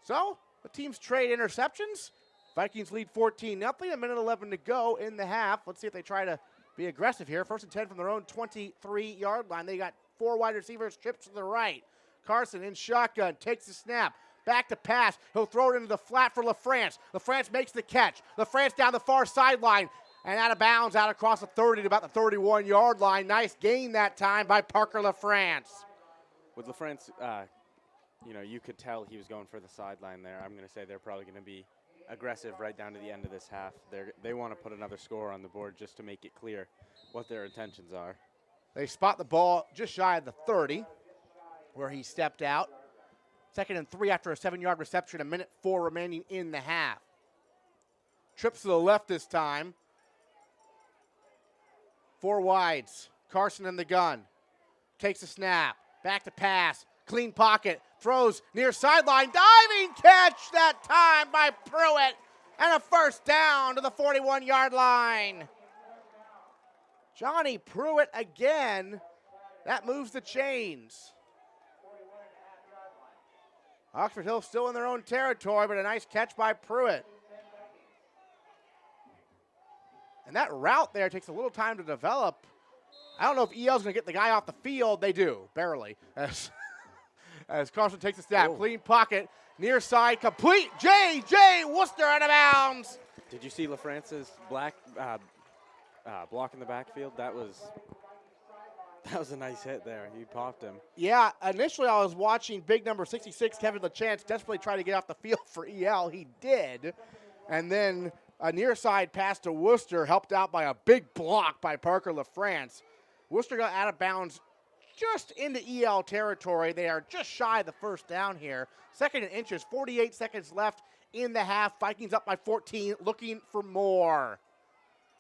So, the teams trade interceptions. Vikings lead 14-0, 1:11 to go in the half. Let's see if they try to be aggressive here. 1st and 10 from their own 23-yard line. They got 4 wide receivers, trips to the right. Carson in shotgun, takes the snap. Back to pass. He'll throw it into the flat for LaFrance. LaFrance makes the catch. LaFrance down the far sideline. And out of bounds, out across the 30 to about the 31-yard line. Nice gain that time by Parker LaFrance. With LaFrance, you could tell he was going for the sideline there. I'm going to say they're probably going to be aggressive right down to the end of this half. They want to put another score on the board just to make it clear what their intentions are. They spot the ball just shy of the 30, where he stepped out. 2nd and 3 after a 7-yard reception, 1:04 remaining in the half. Trips to the left this time. 4 wides. Carson in the gun. Takes a snap. Back to pass. Clean pocket. Throws near sideline. Diving catch that time by Pruitt. And a first down to the 41-yard line. Johnny Pruitt again. That moves the chains. Oxford Hill still in their own territory, but a nice catch by Pruitt. And that route there takes a little time to develop. I don't know if EL's going to get the guy off the field. They do, barely. As Carson takes a snap. Clean pocket, near side, complete. J.J. Worcester out of bounds. Did you see LaFrance's block in the backfield? That was a nice hit there. He popped him. Yeah, initially I was watching big number 66, Kevin LaChance, desperately try to get off the field for EL. He did. And then a near side pass to Worcester, helped out by a big block by Parker LaFrance. Worcester got out of bounds just into EL territory. They are just shy of the first down here. 2nd and inches, 48 seconds left in the half. Vikings up by 14, looking for more.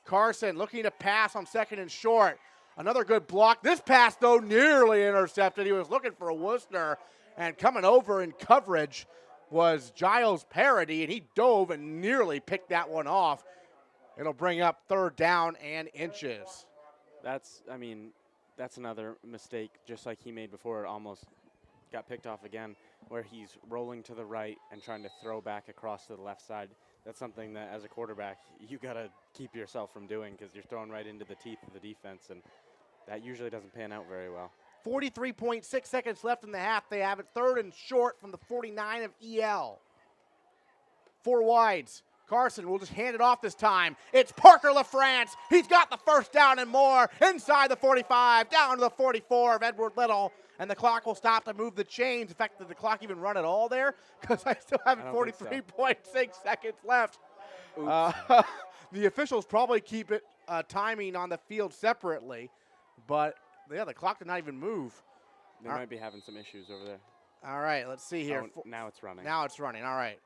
Carson looking to pass on 2nd and short. Another good block. This pass, though, nearly intercepted. He was looking for a Worcester, and coming over in coverage was Giles Parody, and he dove and nearly picked that one off. It'll bring up 3rd down and inches. That's another mistake, just like he made before. It almost got picked off again, where he's rolling to the right and trying to throw back across to the left side. That's something that, as a quarterback, you got to keep yourself from doing, because you're throwing right into the teeth of the defense, and that usually doesn't pan out very well. 43.6 seconds left in the half. They have it 3rd and short from the 49 of EL. 4 wides. Carson will just hand it off this time. It's Parker LaFrance. He's got the first down and more inside the 45, down to the 44 of Edward Little. And the clock will stop to move the chains. In fact, did the clock even run at all there? Because I still have 43.6 seconds left. The officials probably keep it timing on the field separately. But, yeah, the clock did not even move. They might be having some issues over there. All right, let's see here. Oh, now it's running. Now it's running, all right.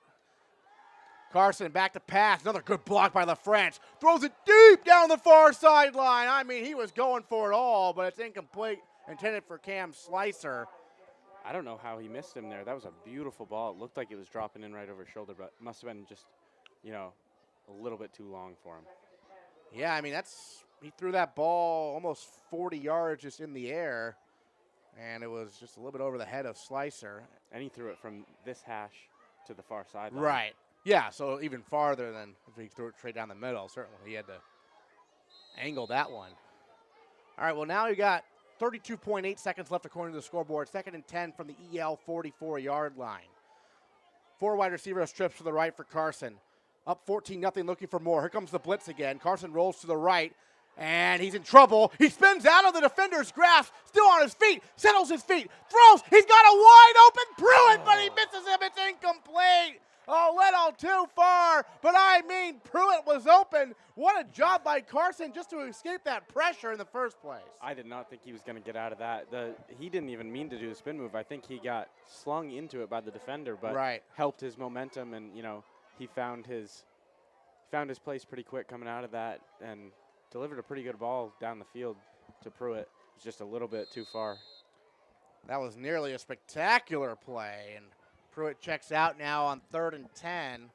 Carson back to pass. Another good block by LaFrance. Throws it deep down the far sideline. I mean, he was going for it all, but it's incomplete. Intended for Cam Slicer. I don't know how he missed him there. That was a beautiful ball. It looked like it was dropping in right over his shoulder, but must have been just, a little bit too long for him. Yeah, I mean, he threw that ball almost 40 yards just in the air, and it was just a little bit over the head of Slicer. And he threw it from this hash to the far sideline. Right. Yeah, so even farther than if he threw it straight down the middle. Certainly he had to angle that one. All right, well, now you got 32.8 seconds left according to the scoreboard. 2nd and 10 from the EL 44-yard line. 4 wide receivers trips to the right for Carson. Up 14-0, looking for more. Here comes the blitz again. Carson rolls to the right, and he's in trouble. He spins out of the defender's grasp, still on his feet, settles his feet, throws. He's got a wide-open Pruitt, but he misses him. It's incomplete. Oh, Little too far, but I mean, Pruitt was open. What a job by Carson just to escape that pressure in the first place. I did not think he was going to get out of that. He didn't even mean to do the spin move. I think he got slung into it by the defender, but helped his momentum, and he found his place pretty quick coming out of that and delivered a pretty good ball down the field to Pruitt. It was just a little bit too far. That was nearly a spectacular play, and Pruitt checks out now on 3rd and 10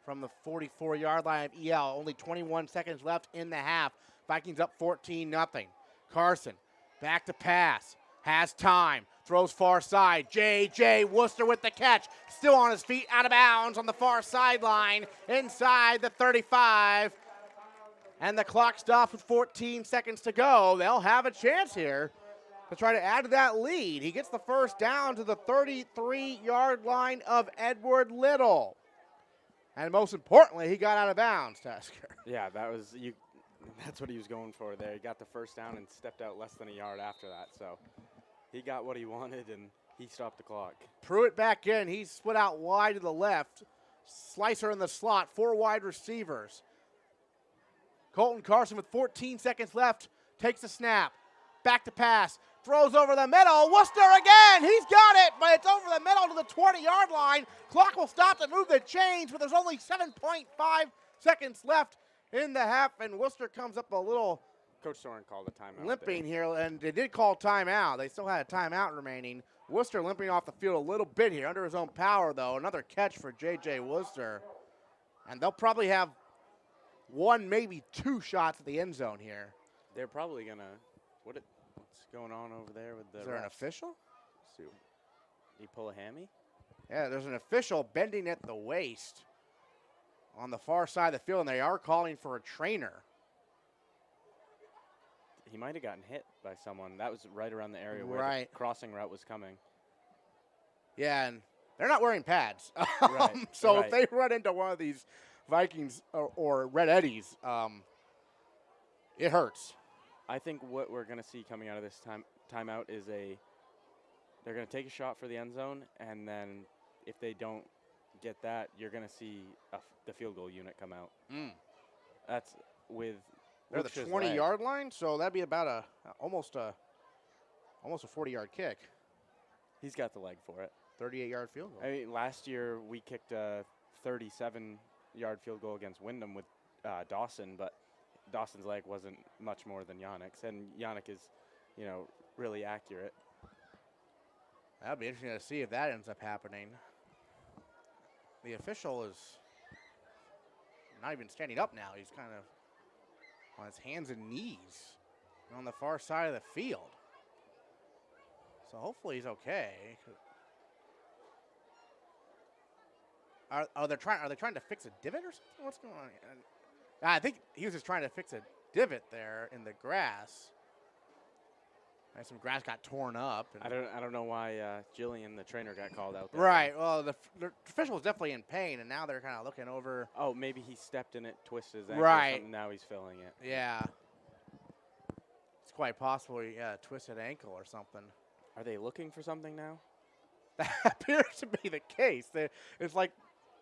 from the 44-yard line of EL. Only 21 seconds left in the half. Vikings up 14-0. Carson back to pass. Has time. Throws far side. J.J. Worcester with the catch. Still on his feet, out of bounds on the far sideline. Inside the 35. And the clock stops with 14 seconds to go. They'll have a chance here to try to add to that lead. He gets the first down to the 33-yard line of Edward Little. And most importantly, he got out of bounds, Tasker. Yeah, that's what he was going for there. He got the first down and stepped out less than a yard after that. So he got what he wanted, and he stopped the clock. Pruitt back in. He's split out wide to the left. Slicer in the slot, 4 wide receivers. Colton Carson with 14 seconds left takes the snap. Back to pass. Throws over the middle. Worcester again. He's got it, but it's over the middle to the 20-yard line. Clock will stop to move the chains, but there's only 7.5 seconds left in the half, and Worcester comes up a little Coach Soren called a timeout. limping here, and they did call timeout. They still had a timeout remaining. Worcester limping off the field a little bit here, under his own power, though. Another catch for J.J. Worcester. And they'll probably have 1, maybe 2 shots at the end zone here. They're probably going to – what's going on over there with the Is there an refs? official? Did he pull a hammy? Yeah, there's an official bending at the waist on the far side of the field, and they are calling for a trainer. He might have gotten hit by someone. That was right around the area where Right. the crossing route was coming. Yeah, and they're not wearing pads. Right, So right. if they run into one of these Vikings or Red Eddies, it hurts. I think what we're going to see coming out of this timeout is they're going to take a shot for the end zone, and then if they don't get that, you're going to see the field goal unit come out. That's with They're the 20-yard line, so that'd be about almost a 40-yard kick. He's got the leg for it. 38-yard field goal. I mean, last year we kicked a 37-yard field goal against Wyndham with Dawson, but Dawson's leg wasn't much more than Yannick's, and Yannick is, really accurate. That'd be interesting to see if that ends up happening. The official is not even standing up now. He's kind of on his hands and knees on the far side of the field. So hopefully he's okay. Are they trying to fix a divot or something? What's going on here? I think he was just trying to fix a divot there in the grass. And some grass got torn up. I don't know why Jillian, the trainer, got called out there. Right. Well, the official was definitely in pain, and now they're kind of looking over. Oh, maybe he stepped in it, twisted his ankle Right. or something. Now he's filling it. Yeah. It's quite possible he twisted ankle or something. Are they looking for something now? That appears to be the case. It's like,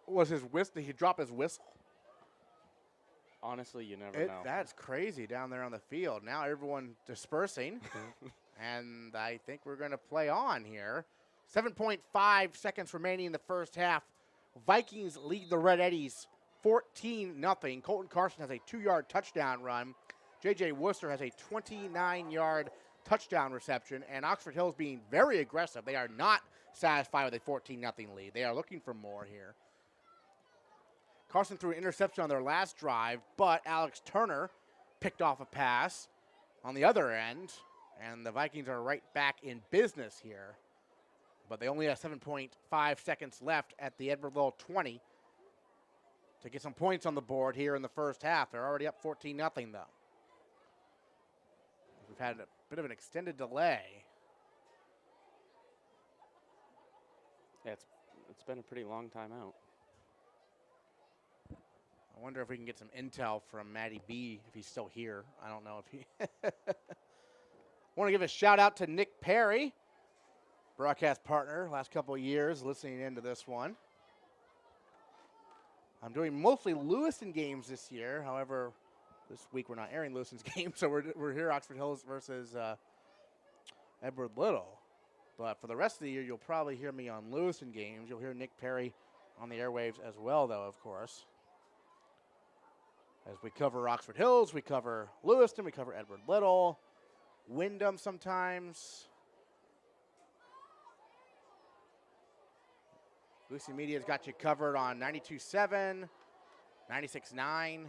was his whistle? Did he drop his whistle? Honestly, you never know. That's crazy down there on the field. Now everyone dispersing, and I think we're going to play on here. 7.5 seconds remaining in the first half. Vikings lead the Red Eddies 14-0. Colton Carson has a 2-yard touchdown run. J.J. Worcester has a 29-yard touchdown reception, and Oxford Hills being very aggressive. They are not satisfied with a 14-0 lead. They are looking for more here. Carson threw an interception on their last drive, but Alex Turner picked off a pass on the other end, and the Vikings are right back in business here. But they only have 7.5 seconds left at the Edward Little 20 to get some points on the board here in the first half. They're already up 14-0, though. We've had a bit of an extended delay. Yeah, it's been a pretty long time out. I wonder if we can get some intel from Matty B if he's still here. I don't know if he. Want to give a shout out to Nick Perry, broadcast partner last couple of years, listening into this one. I'm doing mostly Lewiston games this year. However, this week we're not airing Lewiston's games, so we're here Oxford Hills versus Edward Little. But for the rest of the year, you'll probably hear me on Lewiston games. You'll hear Nick Perry on the airwaves as well, though, of course. As we cover Oxford Hills, we cover Lewiston, we cover Edward Little, Wyndham sometimes. Lucy Media's got you covered on 92.7, 96.9.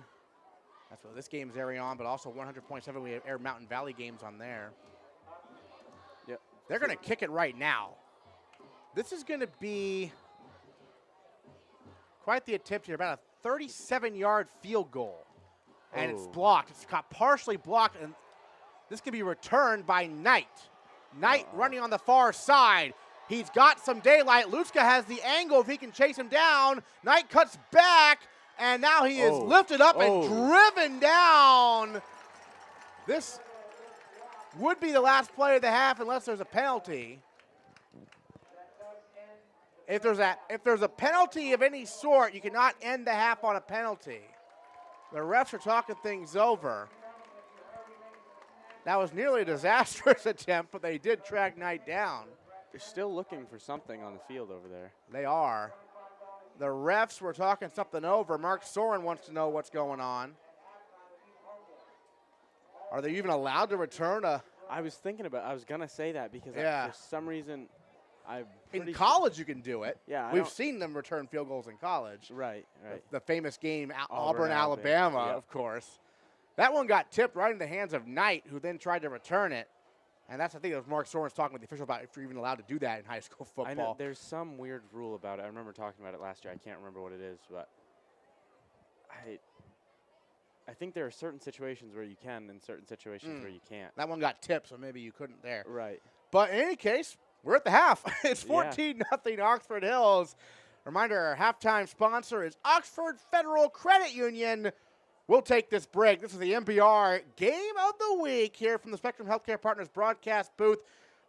That's what this game's airing on, but also 100.7. We air Mountain Valley games on there. Yep. They're going to kick it right now. This is going to be quite the attempt here, about a 37-yard field goal. And it's blocked. It's got partially blocked, and this can be returned by Knight. Knight running on the far side. He's got some daylight. Lutska has the angle if he can chase him down. Knight cuts back, and now he is lifted up and driven down. This would be the last play of the half unless there's a penalty. If there's a penalty of any sort, you cannot end the half on a penalty. The refs are talking things over. That was nearly a disastrous attempt, but they did track Knight down. They're still looking for something on the field over there. They are. The refs were talking something over. Mark Soren wants to know what's going on. Are they even allowed to return a... I was going to say that because for some reason, in college you can do it. Yeah, We've seen them return field goals in college. Right. The famous game, Auburn, Alabama, of course. That one got tipped right in the hands of Knight, who then tried to return it. And that's, I think, it was Mark Soren's talking with the official about if you're even allowed to do that in high school football. I know there's some weird rule about it. I remember talking about it last year. I can't remember what it is, but I think there are certain situations where you can and certain situations where you can't. That one got tipped, so maybe you couldn't there. Right. But in any case, we're at the half. It's 14-0 Oxford Hills. Reminder, our halftime sponsor is Oxford Federal Credit Union. We'll take this break. This is the MBR Game of the Week here from the Spectrum Healthcare Partners broadcast booth.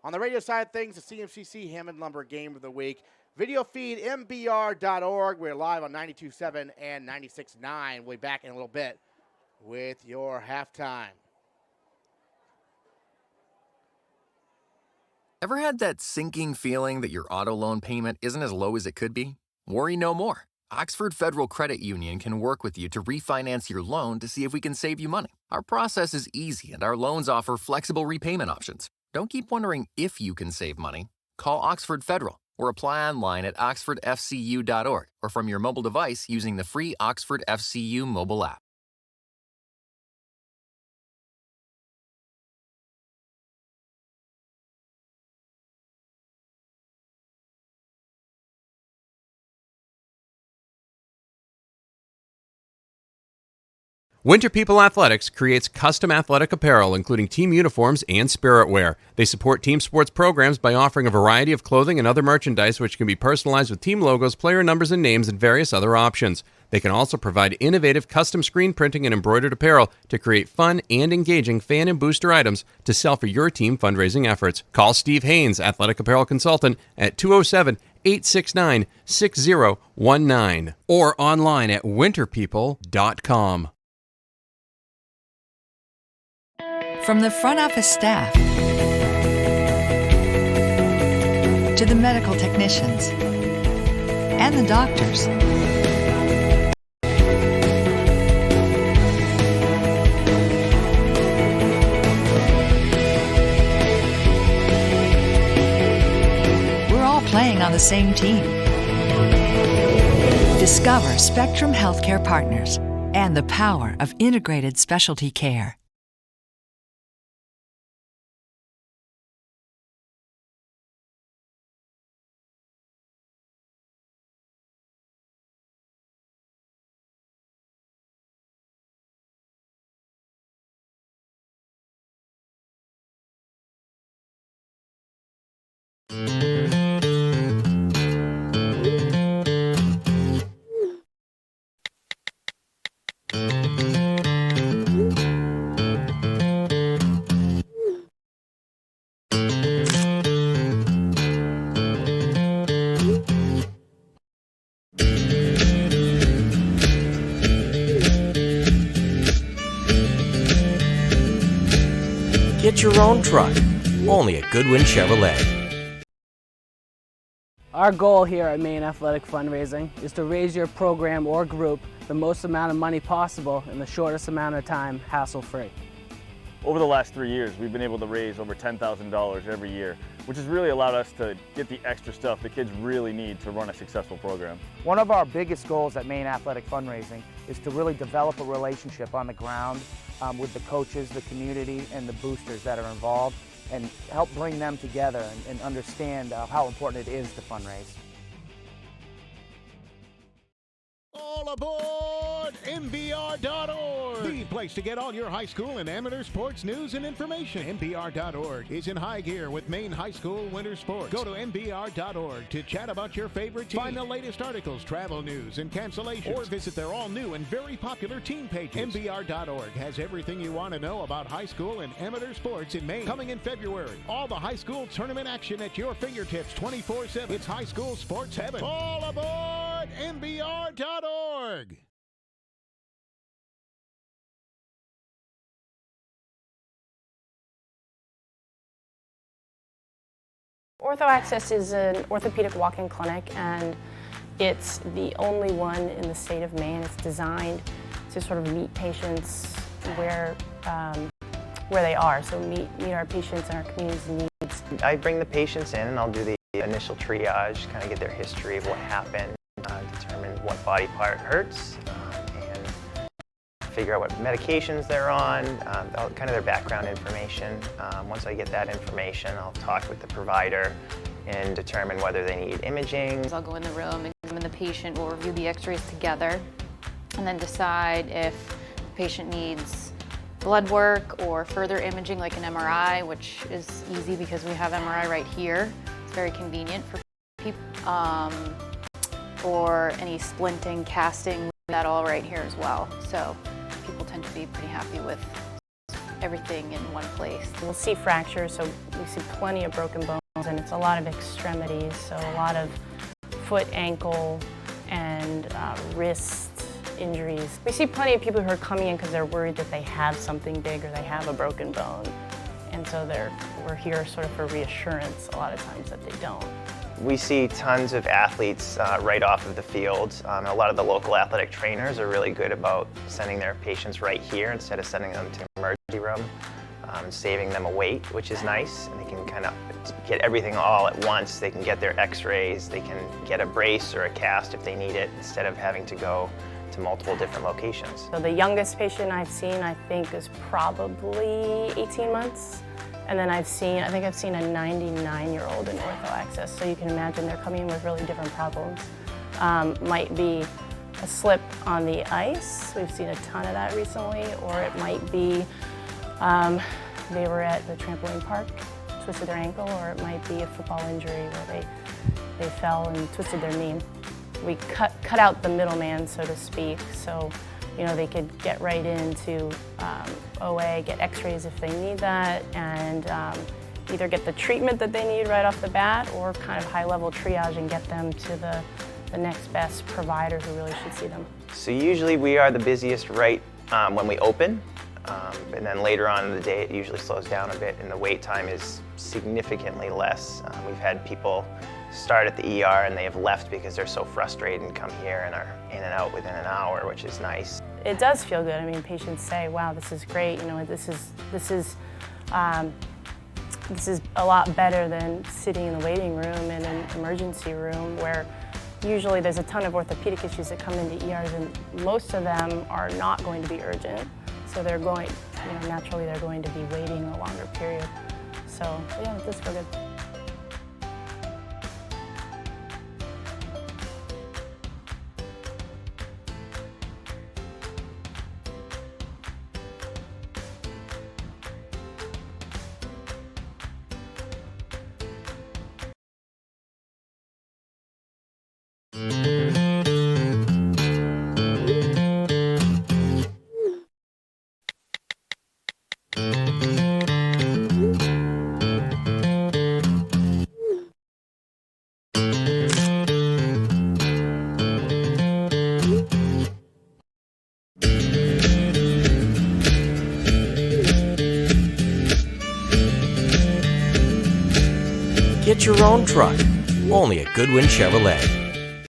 On the radio side of things, the CMCC Hammond Lumber Game of the Week. Video feed, mbr.org. We're live on 92.7 and 96.9. We'll be back in a little bit with your halftime. Ever had that sinking feeling that your auto loan payment isn't as low as it could be? Worry no more. Oxford Federal Credit Union can work with you to refinance your loan to see if we can save you money. Our process is easy and our loans offer flexible repayment options. Don't keep wondering if you can save money. Call Oxford Federal or apply online at oxfordfcu.org or from your mobile device using the free Oxford FCU mobile app. Winter People Athletics creates custom athletic apparel, including team uniforms and spirit wear. They support team sports programs by offering a variety of clothing and other merchandise which can be personalized with team logos, player numbers and names, and various other options. They can also provide innovative custom screen printing and embroidered apparel to create fun and engaging fan and booster items to sell for your team fundraising efforts. Call Steve Haynes, athletic apparel consultant, at 207-869-6019 or online at winterpeople.com. From the front office staff to the medical technicians and the doctors, we're all playing on the same team. Discover Spectrum Healthcare Partners and the power of integrated specialty care. Get your own truck, only at Goodwin Chevrolet. Our goal here at Maine Athletic Fundraising is to raise your program or group the most amount of money possible in the shortest amount of time, hassle-free. Over the last 3 years, we've been able to raise over $10,000 every year, which has really allowed us to get the extra stuff the kids really need to run a successful program. One of our biggest goals at Maine Athletic Fundraising is to really develop a relationship on the ground with the coaches, the community, and the boosters that are involved, and help bring them together and understand how important it is to fundraise. All aboard MBR.org, the place to get all your high school and amateur sports news and information. MBR.org is in high gear with Maine high school winter sports. Go to MBR.org to chat about your favorite team. Find the latest articles, travel news, and cancellations. Or visit their all-new and very popular team pages. MBR.org has everything you want to know about high school and amateur sports in Maine. Coming in February, all the high school tournament action at your fingertips 24/7. It's high school sports heaven. All aboard MBR.org. Ortho Access is an orthopedic walk-in clinic, and it's the only one in the state of Maine. It's designed to sort of meet patients where they are, so meet our patients and our community's needs. I bring the patients in and I'll do the initial triage, kind of get their history of what happened, determine what body part hurts, and figure out what medications they're on, kind of their background information. Once I get that information, I'll talk with the provider and determine whether they need imaging. I'll go in the room and examine the patient. We'll review the x-rays together and then decide if the patient needs blood work or further imaging like an MRI, which is easy because we have MRI right here. It's very convenient for people. Or any splinting, casting, that all right here as well. So people tend to be pretty happy with everything in one place. We'll see fractures, so we see plenty of broken bones, and it's a lot of extremities, so a lot of foot, ankle, and wrist injuries. We see plenty of people who are coming in because they're worried that they have something big or they have a broken bone, and so we're here sort of for reassurance a lot of times that they don't. We see tons of athletes right off of the field. A lot of the local athletic trainers are really good about sending their patients right here instead of sending them to the emergency room, saving them a wait, which is nice. And they can kind of get everything all at once. They can get their x-rays, they can get a brace or a cast if they need it, instead of having to go to multiple different locations. So the youngest patient I've seen, I think, is probably 18 months. And then I think I've seen a 99-year-old in Ortho Access, so you can imagine they're coming in with really different problems. Might be a slip on the ice, we've seen a ton of that recently, or it might be they were at the trampoline park, twisted their ankle, or it might be a football injury where they fell and twisted their knee. We cut out the middleman, so to speak, so they could get right into OA, get x-rays if they need that, and either get the treatment that they need right off the bat or kind of high-level triage and get them to the next best provider who really should see them. So usually we are the busiest right when we open, and then later on in the day it usually slows down a bit and the wait time is significantly less. We've had people start at the ER and they have left because they're so frustrated and come here and are in and out within an hour, which is nice. It does feel good. I mean, patients say, wow, this is great. This is a lot better than sitting in the waiting room in an emergency room where usually there's a ton of orthopedic issues that come into ERs and most of them are not going to be urgent. So they're going, naturally they're going to be waiting a longer period. So yeah, it does feel good. Get your own truck, only at Goodwin Chevrolet.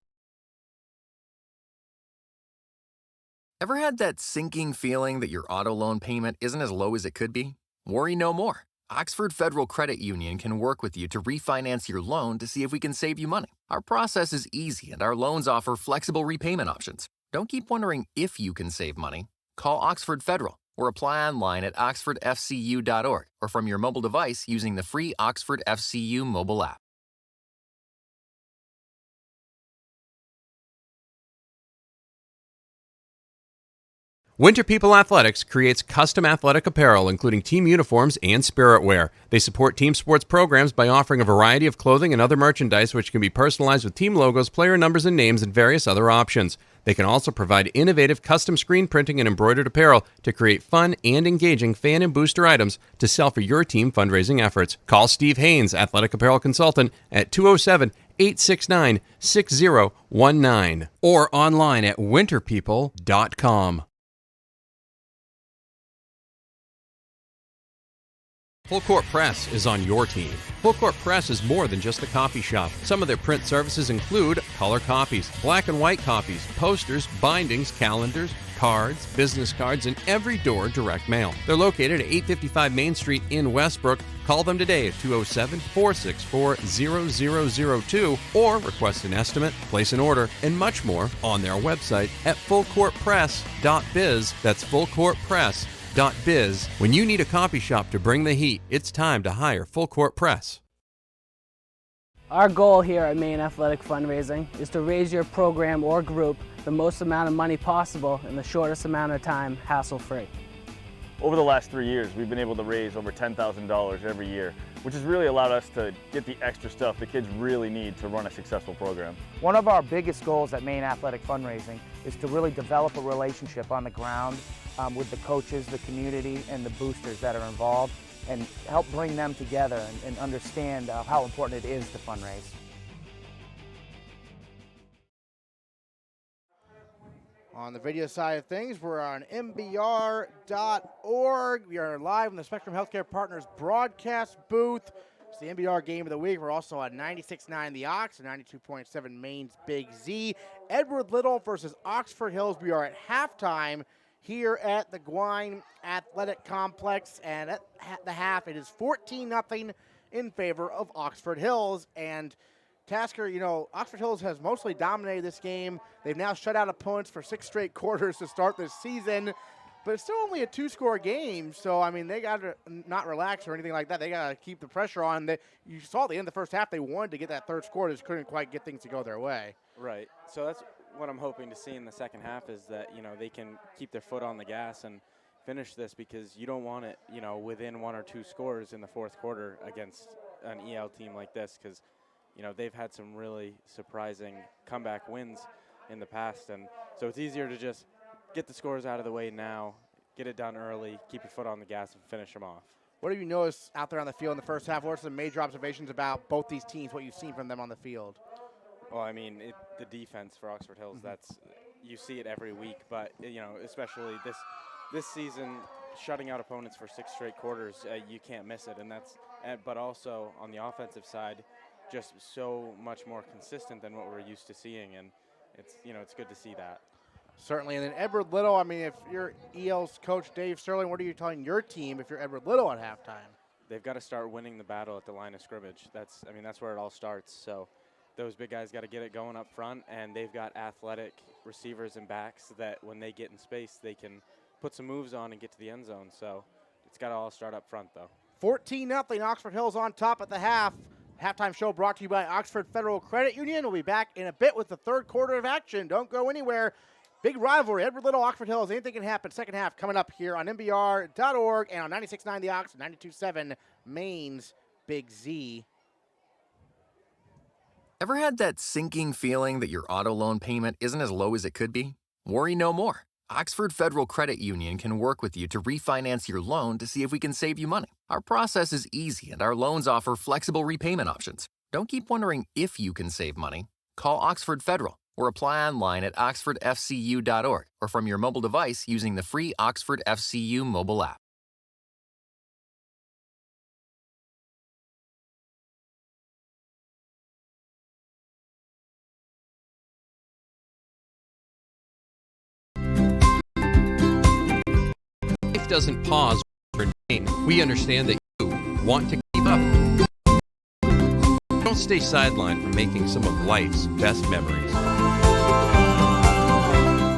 Ever had that sinking feeling that your auto loan payment isn't as low as it could be? Worry no more. Oxford Federal Credit Union can work with you to refinance your loan to see if we can save you money. Our process is easy and our loans offer flexible repayment options. Don't keep wondering if you can save money. Call Oxford Federal or apply online at oxfordfcu.org or from your mobile device using the free Oxford FCU mobile app. Winter People Athletics creates custom athletic apparel, including team uniforms and spirit wear. They support team sports programs by offering a variety of clothing and other merchandise which can be personalized with team logos, player numbers, and names, and various other options. They can also provide innovative custom screen printing and embroidered apparel to create fun and engaging fan and booster items to sell for your team fundraising efforts. Call Steve Haynes, athletic apparel consultant, at 207-869-6019 or online at winterpeople.com. Full Court Press is on your team. Full Court Press is more than just a coffee shop. Some of their print services include color copies, black and white copies, posters, bindings, calendars, cards, business cards, and every door direct mail. They're located at 855 Main Street in Westbrook. Call them today at 207-464-0002 or request an estimate, place an order, and much more on their website at fullcourtpress.biz. That's fullcourtpress.biz. When you need a copy shop to bring the heat, it's time to hire Full Court Press. Our goal here at Maine Athletic Fundraising is to raise your program or group the most amount of money possible in the shortest amount of time, hassle-free. Over the last 3 years, we've been able to raise over $10,000 every year, which has really allowed us to get the extra stuff the kids really need to run a successful program. One of our biggest goals at Maine Athletic Fundraising is to really develop a relationship on the ground with the coaches, the community, and the boosters that are involved, and help bring them together and understand how important it is to fundraise. On the video side of things, we're on MBR.org. We are live in the Spectrum Healthcare Partners broadcast booth. It's the MBR Game of the Week. We're also on 96.9 The Ox and 92.7 Maine's Big Z. Edward Little versus Oxford Hills. We are at halftime here at the Gwine Athletic Complex, and at the half, it is 14-0 in favor of Oxford Hills. And Tasker, you know, Oxford Hills has mostly dominated this game. They've now shut out opponents for 6 straight quarters to start this season, but it's still only a 2-score game. So, I mean, they got to not relax or anything like that. They got to keep the pressure on. You saw at the end of the first half, they wanted to get that third score, just couldn't quite get things to go their way. Right. So that's what I'm hoping to see in the second half is that, you know, they can keep their foot on the gas and finish this, because you don't want it, you know, within 1 or 2 scores in the fourth quarter against an EL team like this, because, you know, they've had some really surprising comeback wins in the past. And so it's easier to just get the scores out of the way now, get it done early, keep your foot on the gas, and finish them off. What have you noticed out there on the field in the first half? What are some major observations about both these teams, what you've seen from them on the field? Well, I mean, the defense for Oxford Hills, you see it every week, but, you know, especially this season, shutting out opponents for 6 straight quarters, you can't miss it. But also on the offensive side, just so much more consistent than what we're used to seeing, and it's good to see that. Certainly. And then Edward Little, I mean, if you're EL's coach Dave Sterling, what are you telling your team if you're Edward Little at halftime? They've got to start winning the battle at the line of scrimmage. That's where it all starts. So those big guys got to get it going up front, and they've got athletic receivers and backs that when they get in space, they can put some moves on and get to the end zone. So it's got to all start up front, though. 14-0, Oxford Hills on top at the half. Halftime show brought to you by Oxford Federal Credit Union. We'll be back in a bit with the third quarter of action. Don't go anywhere. Big rivalry, Edward Little, Oxford Hills. Anything can happen. Second half coming up here on MBR.org and on 96.9 The Ox, 92.7 Maine's Big Z. Ever had that sinking feeling that your auto loan payment isn't as low as it could be? Worry no more. Oxford Federal Credit Union can work with you to refinance your loan to see if we can save you money. Our process is easy, and our loans offer flexible repayment options. Don't keep wondering if you can save money. Call Oxford Federal or apply online at oxfordfcu.org or from your mobile device using the free Oxford FCU mobile app. Life doesn't pause for Maine. We understand that you want to keep up. Don't stay sidelined from making some of life's best memories.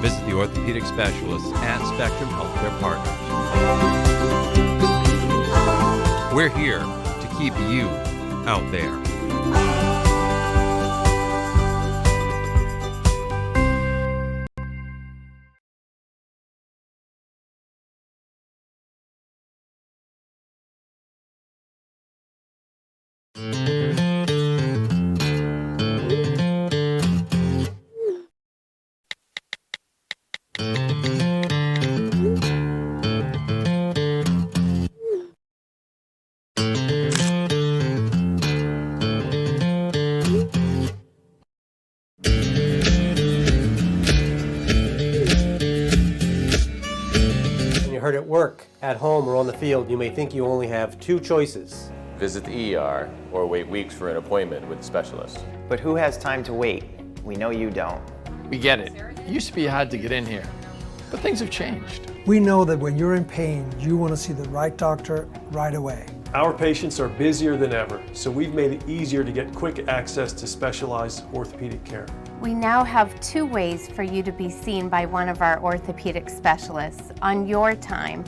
Visit the orthopedic specialists at Spectrum Healthcare Partners. We're here to keep you out there. When you're hurt at work, at home, or on the field, you may think you only have two choices. Visit the ER or wait weeks for an appointment with a specialist. But who has time to wait? We know you don't. We get it. It used to be hard to get in here, but things have changed. We know that when you're in pain, you want to see the right doctor right away. Our patients are busier than ever, so we've made it easier to get quick access to specialized orthopedic care. We now have two ways for you to be seen by one of our orthopedic specialists on your time: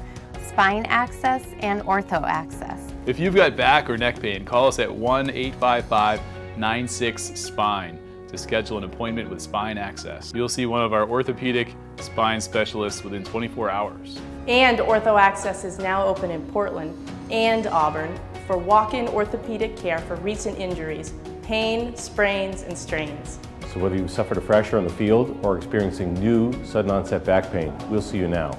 spine access and ortho access. If you've got back or neck pain, call us at 1-855-96-SPINE to schedule an appointment with Spine Access. You'll see one of our orthopedic spine specialists within 24 hours. And Ortho Access is now open in Portland and Auburn for walk-in orthopedic care for recent injuries, pain, sprains, and strains. So whether you suffered a fracture on the field or experiencing new sudden onset back pain, we'll see you now.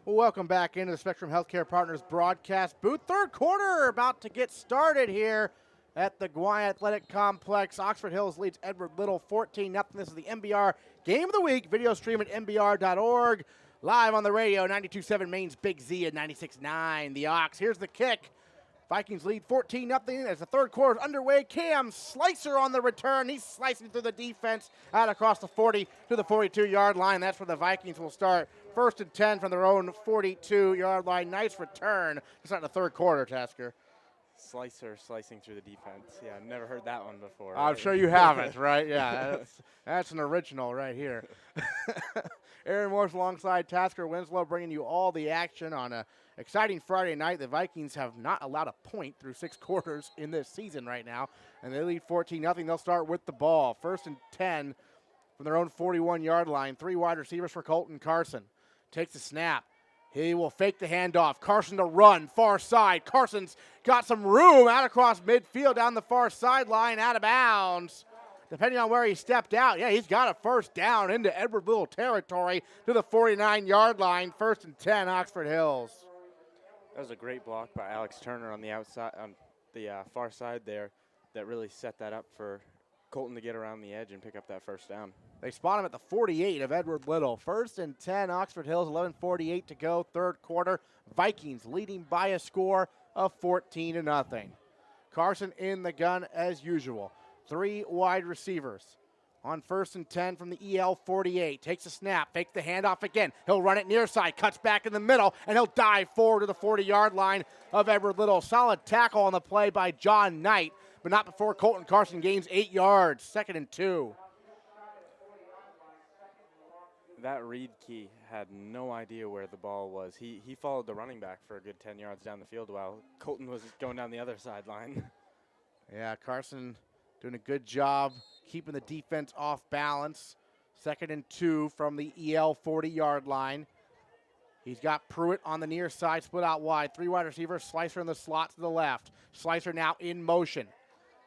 Welcome back into the Spectrum Healthcare Partners broadcast booth. Third quarter about to get started here at the Gouin Athletic Complex. Oxford Hills leads Edward Little 14-0. This is the MBR Game of the Week. Video stream at mbr.org. Live on the radio, 92.7 Maine's Big Z at 96.9. The Ox. Here's the kick. Vikings lead 14-0 as the third quarter is underway. Cam Slicer on the return. He's slicing through the defense out across the 40 to the 42-yard line. That's where the Vikings will start. 1st and 10 from their own 42-yard line. Nice return. It's not the third quarter, Tasker. Slicer slicing through the defense. Yeah, I've never heard that one before. I'm sure you haven't, right? Yeah, that's an original right here. Aaron Morse alongside Tasker Winslow bringing you all the action on a exciting Friday night. The Vikings have not allowed a point through 6 quarters in this season right now, and they lead 14-0. They'll start with the ball. 1st and 10 from their own 41-yard line. 3 wide receivers for Colton Carson. Takes the snap. He will fake the handoff. Carson to run, far side. Carson's got some room out across midfield down the far sideline, out of bounds. Depending on where he stepped out, yeah, he's got a first down into Edward Little territory to the 49-yard line. 1st and 10, Oxford Hills. That was a great block by Alex Turner on the outside, on the far side there, that really set that up for Colton to get around the edge and pick up that first down. They spot him at the 48 of Edward Little. 1st and 10, Oxford Hills, 11:48 to go, third quarter. Vikings leading by a score of 14-0. Carson in the gun as usual. 3 wide receivers. On 1st and 10 from the EL 48. Takes a snap, fakes the handoff again. He'll run it near side, cuts back in the middle, and he'll dive forward to the 40-yard line of Edward Little. Solid tackle on the play by John Knight, but not before Colton Carson gains 8 yards. 2nd and 2. That read key had no idea where the ball was. He followed the running back for a good 10 yards down the field while Colton was going down the other sideline. Yeah, Carson doing a good job keeping the defense off balance. 2nd and 2 from the EL 40-yard line. He's got Pruitt on the near side, split out wide. 3 wide receivers, Slicer in the slot to the left. Slicer now in motion.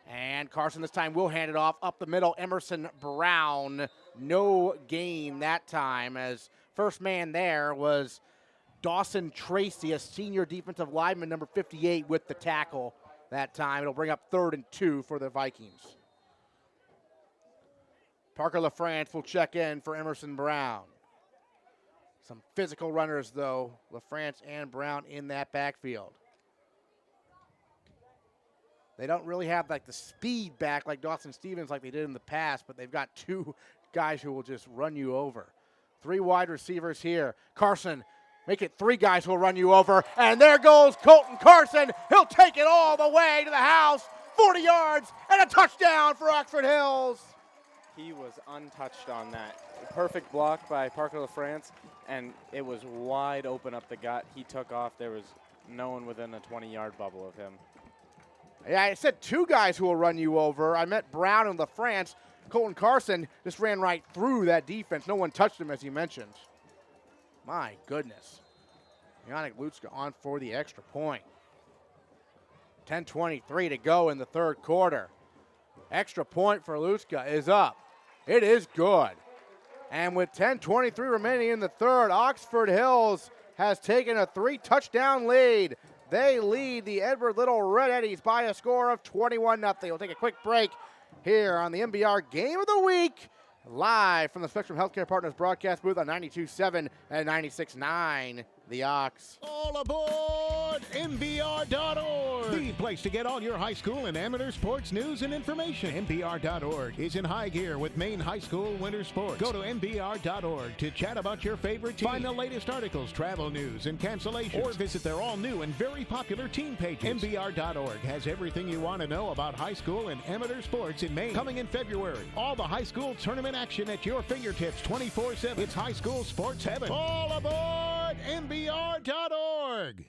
And Carson this time will hand it off up the middle. Emerson Brown, no gain that time, as first man there was Dawson Tracy, a senior defensive lineman, number 58, with the tackle that time. It'll bring up 3rd and 2 for the Vikings. Parker LaFrance will check in for Emerson Brown. Some physical runners, though, LaFrance and Brown in that backfield. They don't really have like the speed back like Dawson Stevens like they did in the past, but they've got 2 guys who will just run you over. 3 wide receivers here. Carson, make it 3 guys who will run you over. And there goes Colton Carson. He'll take it all the way to the house. 40 yards and a touchdown for Oxford Hills. He was untouched on that. Perfect block by Parker LaFrance, and it was wide open up the gut. He took off. There was no one within a 20-yard bubble of him. Yeah, I said 2 guys who will run you over. I meant Brown and LaFrance. Colton Carson just ran right through that defense. No one touched him, as you mentioned. My goodness. Yannick Lutzka on for the extra point. 10:23 to go in the 3rd quarter. Extra point for Lutzka is up. It is good. And with 10:23 remaining in the 3rd, Oxford Hills has taken a 3-touchdown lead. They lead the Edward Little Red Eddies by a score of 21-0. We'll take a quick break here on the MBR Game of the Week, live from the Spectrum Healthcare Partners broadcast booth on 92.7 and 96.9. The Ox. All aboard MBR.org, the place to get all your high school and amateur sports news and information. MBR.org is in high gear with Maine High School winter sports. Go to MBR.org to chat about your favorite team. Find the latest articles, travel news, and cancellations. Or visit their all-new and very popular team pages. MBR.org has everything you want to know about high school and amateur sports in Maine. Coming in February, all the high school tournament action at your fingertips 24/7. It's high school sports heaven. All aboard MBR.org.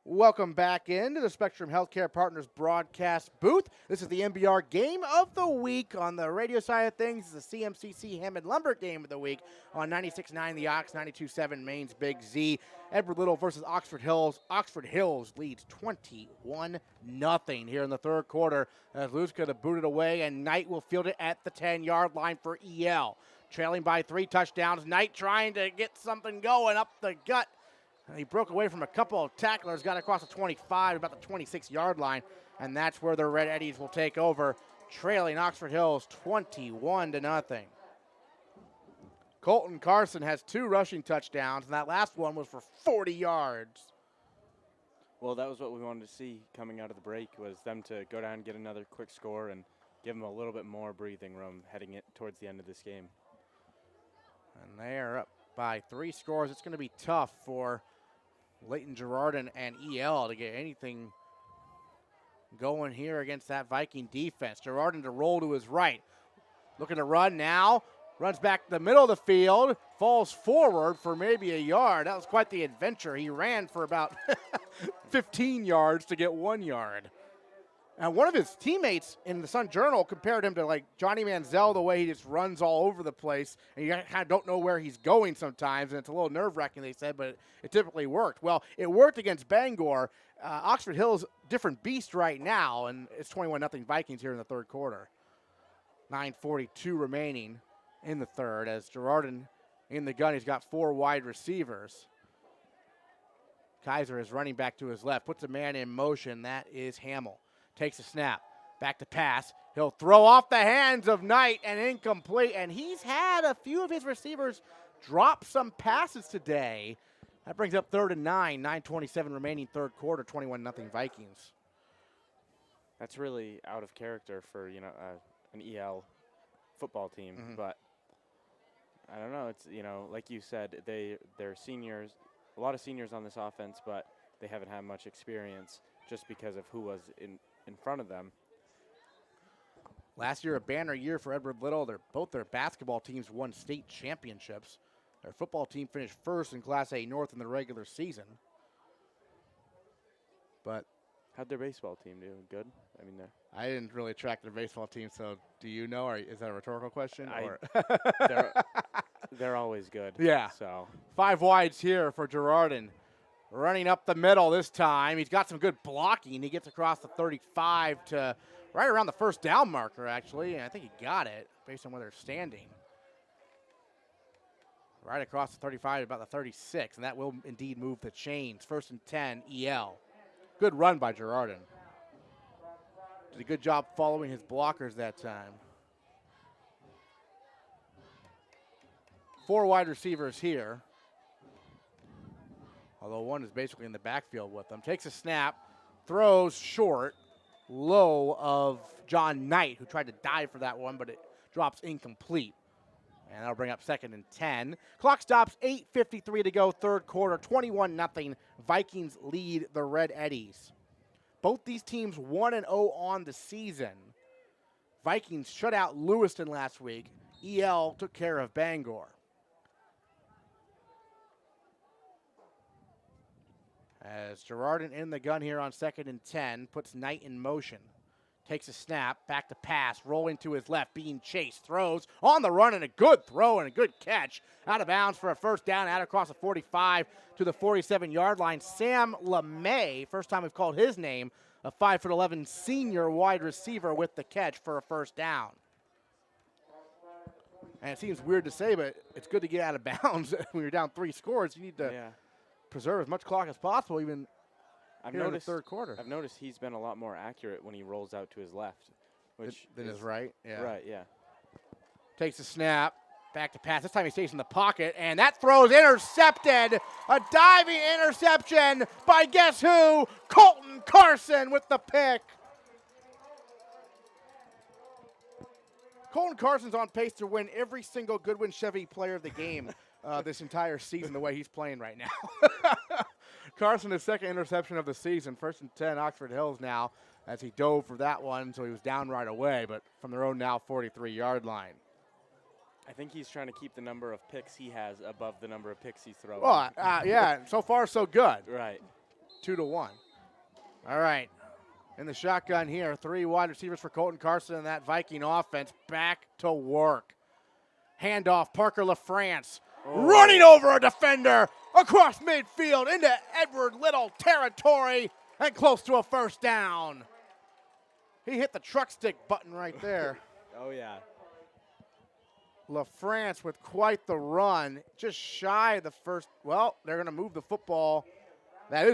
Welcome back into the Spectrum Healthcare Partners broadcast booth. This is the MBR Game of the Week. On the radio side of things, the CMCC Hammond Lumber Game of the Week on 96.9 The Ox, 92.7 Maine's Big Z. Edward Little versus Oxford Hills. Oxford Hills leads 21-0 here in the 3rd quarter as Lutzka to boot it away, and Knight will field it at the 10-yard line for EL. Trailing by 3 touchdowns. Knight trying to get something going up the gut. He broke away from a couple of tacklers, got across the 25, about the 26-yard line, and that's where the Red Eddies will take over, trailing Oxford Hills 21-0. Colton Carson has 2 rushing touchdowns, and that last one was for 40 yards. Well, that was what we wanted to see coming out of the break, was them to go down and get another quick score and give them a little bit more breathing room heading it towards the end of this game. And they are up by 3 scores. It's going to be tough for Leighton Girardin and EL to get anything going here against that Viking defense. Girardin to roll to his right. Looking to run now. Runs back the middle of the field. Falls forward for maybe a yard. That was quite the adventure. He ran for about 15 yards to get 1 yard. And one of his teammates in the Sun Journal compared him to like Johnny Manziel, the way he just runs all over the place, and you kind of don't know where he's going sometimes, and it's a little nerve-wracking, they said, but it typically worked. Well, it worked against Bangor. Oxford Hills, different beast right now, and it's 21-0 Vikings here in the 3rd quarter. 9:42 remaining in the 3rd as Girardin in the gun. He's got 4 wide receivers. Kaiser is running back to his left, puts a man in motion. That is Hamill. Takes a snap, back to pass. He'll throw off the hands of Knight and incomplete. And he's had a few of his receivers drop some passes today. That brings up 3rd and 9, 9:27 remaining 3rd quarter, 21-0 Vikings. That's really out of character for, an EL football team. But I don't know. It's, like you said, they're seniors, a lot of seniors on this offense, but they haven't had much experience just because of who was in front of them. Last year, a banner year for Edward Little. Both their basketball teams won state championships. Their football team finished 1st in Class A North in the regular season. But how'd their baseball team do? Good? I didn't really track their baseball team, so do you know, or is that a rhetorical question? They're always good. Yeah. So 5 wides here for Girardin. running up the middle this time. He's got some good blocking. He gets across the 35 to right around the first down marker, actually, and I think he got it based on where they're standing. Right across the 35 to about the 36, and that will indeed move the chains. 1st and 10, EL. Good run by Girardin. Did a good job following his blockers that time. 4 wide receivers here, although one is basically in the backfield with them. Takes a snap, throws short, low of John Knight, who tried to dive for that one, but it drops incomplete. And that'll bring up 2nd and 10. Clock stops, 8:53 to go, third quarter, 21-0. Vikings lead the Red Eddies. Both these teams 1-0 on the season. Vikings shut out Lewiston last week. EL took care of Bangor. As Girardin in the gun here on 2nd and 10, puts Knight in motion. Takes a snap, back to pass, rolling to his left, being chased, throws on the run, and a good throw and a good catch. Out of bounds for a first down, out across the 45 to the 47-yard line. Sam LeMay, first time we've called his name, a 5'11" senior wide receiver with the catch for a first down. And it seems weird to say, but it's good to get out of bounds when you're down 3 scores. You need to preserve as much clock as possible, even here in the third quarter. I've noticed he's been a lot more accurate when he rolls out to his left. Than his right? Yeah. Right, yeah. Takes a snap, back to pass. This time he stays in the pocket, and that throw is intercepted. A diving interception by guess who? Colton Carson with the pick. Colton Carson's on pace to win every single Goodwin Chevy player of the game this entire season the way he's playing right now. Carson, his 2nd interception of the season. 1st and 10, Oxford Hills now, as he dove for that one, so he was down right away, but from their own now 43-yard line. I think he's trying to keep the number of picks he has above the number of picks he's throwing. Well, yeah, so far so good. Right. 2-1. All right. In the shotgun here, 3 wide receivers for Colton Carson and that Viking offense. Back to work. Handoff, Parker LaFrance. Running over a defender across midfield into Edward Little territory and close to a first down. He hit the truck stick button right there. Oh, yeah. LaFrance with quite the run, just shy of the first. Well, they're going to move the football. They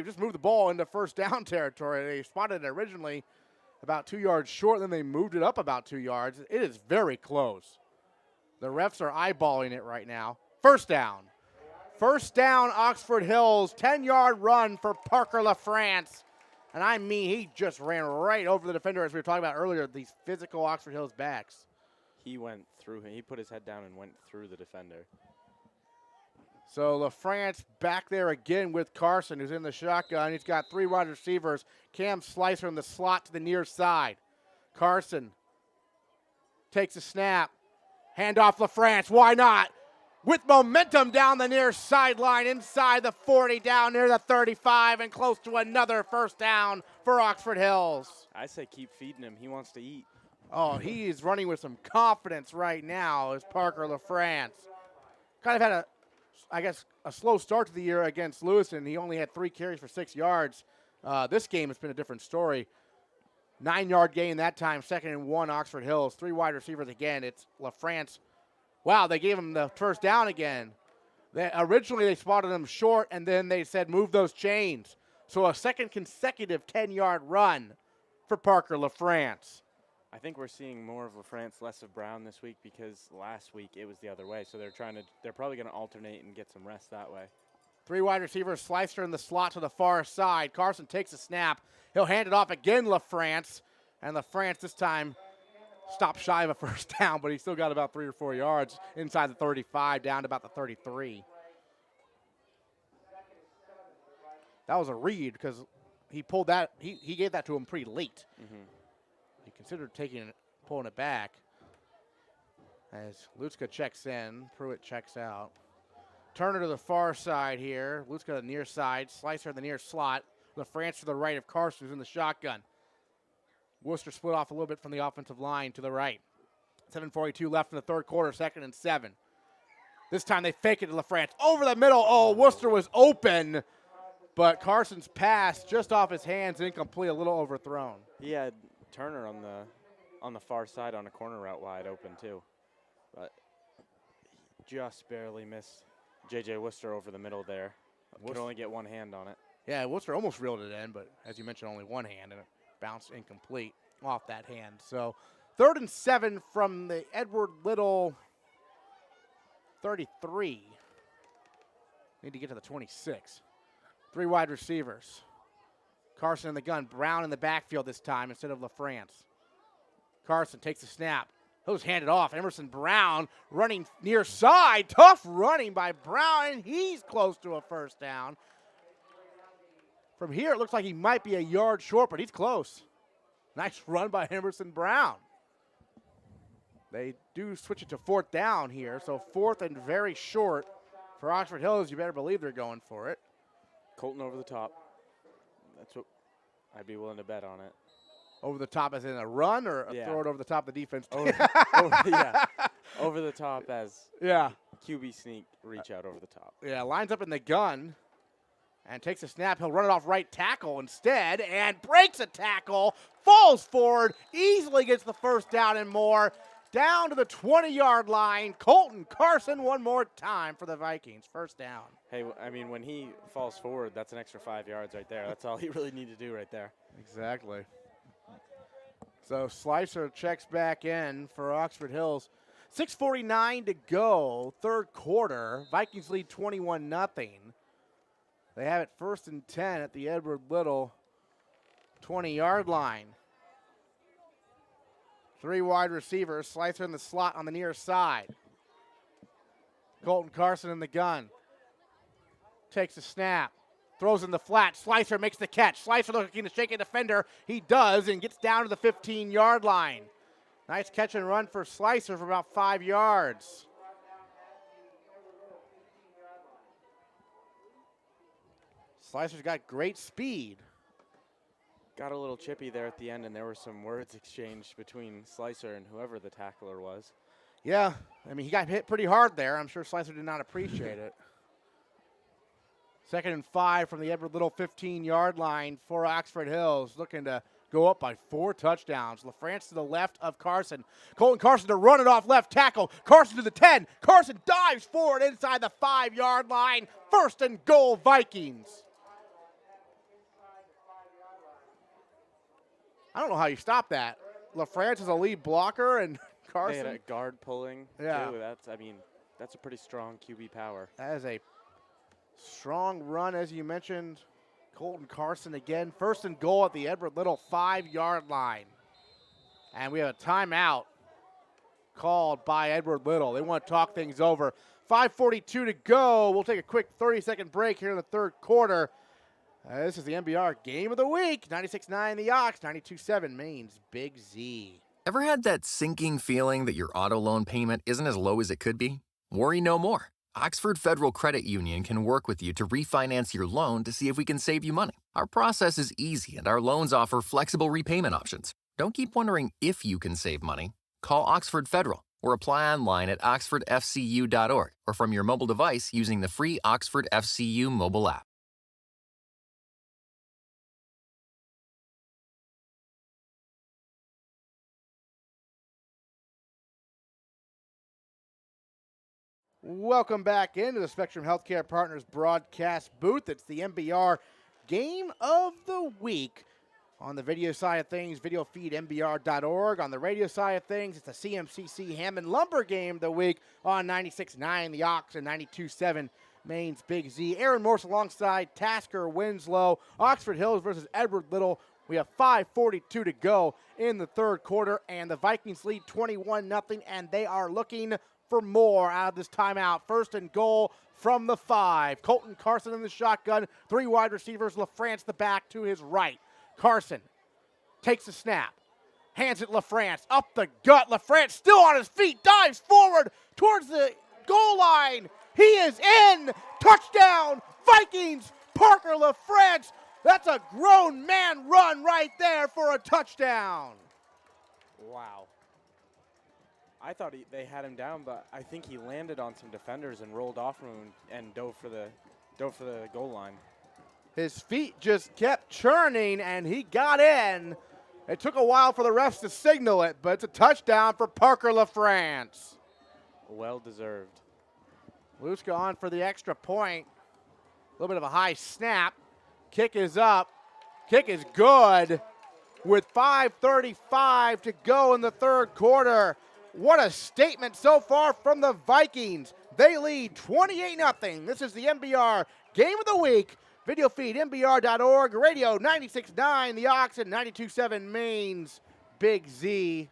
just moved the ball into first down territory. They spotted it originally about 2 yards short, then they moved it up about 2 yards. It is very close. The refs are eyeballing it right now. First down. First down, Oxford Hills. 10-yard run for Parker LaFrance. And I mean, he just ran right over the defender, as we were talking about earlier, these physical Oxford Hills backs. He went through him. He put his head down and went through the defender. So LaFrance back there again with Carson, who's in the shotgun. He's got 3 wide receivers. Cam Slicer in the slot to the near side. Carson takes a snap. Handoff LaFrance, why not? With momentum down the near sideline, inside the 40, down near the 35, and close to another first down for Oxford Hills. I say keep feeding him. He wants to eat. Oh, he is running with some confidence right now as Parker LaFrance. Kind of had a slow start to the year against Lewiston. He only had 3 carries for 6 yards. This game has been a different story. 9-yard gain that time, 2nd and 1, Oxford Hills. 3 wide receivers again. It's LaFrance. Wow, they gave him the first down again. Originally, they spotted him short, and then they said move those chains. So a second consecutive 10-yard run for Parker LaFrance. I think we're seeing more of LaFrance, less of Brown this week because last week it was the other way. So they're probably going to alternate and get some rest that way. 3 wide receivers, Slicer in the slot to the far side. Carson takes a snap. He'll hand it off again, LaFrance. And LaFrance this time stopped shy of a first down, but he still got about 3 or 4 yards inside the 35, down to about the 33. That was a read because he pulled that. He gave that to him pretty late. Mm-hmm. He considered pulling it back. As Lutska checks in, Pruitt checks out. Turner to the far side here. Lutska to the near side. Slicer in the near slot. LaFrance to the right of Carson, who's in the shotgun. Worcester split off a little bit from the offensive line to the right. 7:42 left in the third quarter, 2nd and 7. This time they fake it to LaFrance. Over the middle. Oh, Worcester was open, but Carson's pass just off his hands, incomplete, a little overthrown. He had Turner on the far side on a corner route wide open too, but he just barely missed J.J. Worcester over the middle there. Could only get one hand on it. Yeah, Worcester almost reeled it in, but as you mentioned, only one hand, and it bounced incomplete off that hand. So 3rd and 7 from the Edward Little 33. Need to get to the 26. 3 wide receivers. Carson in the gun. Brown in the backfield this time instead of LaFrance. Carson takes the snap. Those handed off. Emerson Brown running near side. Tough running by Brown, and he's close to a first down. From here, it looks like he might be a yard short, but he's close. Nice run by Emerson Brown. They do switch it to 4th down here, so 4th and very short for Oxford Hills. You better believe they're going for it. Colton over the top. That's what I'd be willing to bet on it. Over the top as in a run or throw it over the top of the defense? Over the top as QB sneak, reach out over the top. Yeah, lines up in the gun and takes a snap. He'll run it off right tackle instead and breaks a tackle, falls forward, easily gets the first down and more. Down to the 20-yard line. Colton Carson one more time for the Vikings. First down. Hey, I mean, when he falls forward, that's an extra 5 yards right there. That's all he really needed to do right there. Exactly. So Slicer checks back in for Oxford Hills. 6:49 to go, 3rd quarter. Vikings lead 21-0. They have it 1st and 10 at the Edward Little 20-yard line. 3 wide receivers. Slicer in the slot on the near side. Colton Carson in the gun. Takes a snap. Throws in the flat. Slicer makes the catch. Slicer looking to shake a defender. He does and gets down to the 15-yard line. Nice catch and run for Slicer for about 5 yards. Slicer's got great speed. Got a little chippy there at the end, and there were some words exchanged between Slicer and whoever the tackler was. Yeah, I mean, he got hit pretty hard there. I'm sure Slicer did not appreciate it. 2nd and 5 from the Edward Little 15-yard line for Oxford Hills, looking to go up by 4 touchdowns. LaFrance to the left of Carson. Colton Carson to run it off left tackle. Carson to the 10. Carson dives forward inside the 5-yard line. 1st and goal, Vikings. I don't know how you stop that. LaFrance is a lead blocker, and Carson. They had a guard pulling, too. That's a pretty strong QB power. That is a strong run, as you mentioned. Colton Carson again. 1st and goal at the Edward Little 5-yard line. And we have a timeout called by Edward Little. They want to talk things over. 5:42 to go. We'll take a quick 30-second break here in the 3rd quarter. This is the MBR Game of the Week. 96.9 the Ox, 92.7 Maine's Big Z. Ever had that sinking feeling that your auto loan payment isn't as low as it could be? Worry no more. Oxford Federal Credit Union can work with you to refinance your loan to see if we can save you money. Our process is easy and our loans offer flexible repayment options. Don't keep wondering if you can save money. Call Oxford Federal or apply online at oxfordfcu.org or from your mobile device using the free Oxford FCU mobile app. Welcome back into the Spectrum Healthcare Partners broadcast booth. It's the MBR Game of the Week. On the video side of things, video feed MBR.org. On the radio side of things, it's the CMCC Hammond Lumber Game of the Week on 96.9 The Ox and 92.7 Maine's Big Z. Aaron Morse alongside Tasker Winslow. Oxford Hills versus Edward Little. We have 5:42 to go in the 3rd quarter, and the Vikings lead 21-0, and they are looking for more out of this timeout. 1st and goal from the 5. Colton Carson in the shotgun. 3 wide receivers. LaFrance the back to his right. Carson takes the snap. Hands it LaFrance. Up the gut. LaFrance still on his feet. Dives forward towards the goal line. He is in. Touchdown. Vikings. Parker LaFrance. That's a grown man run right there for a touchdown. Wow. I thought they had him down, but I think he landed on some defenders and rolled off from him and dove for the goal line. His feet just kept churning, and he got in. It took a while for the refs to signal it, but it's a touchdown for Parker LaFrance. Well deserved. Luska on for the extra point. A little bit of a high snap. Kick is up. Kick is good with 5:35 to go in the third quarter. What a statement so far from the Vikings. They lead 28-0. This is the MBR Game of the Week. Video feed, MBR.org, radio 96.9, the Ox, and 92.7 Maine's Big Z.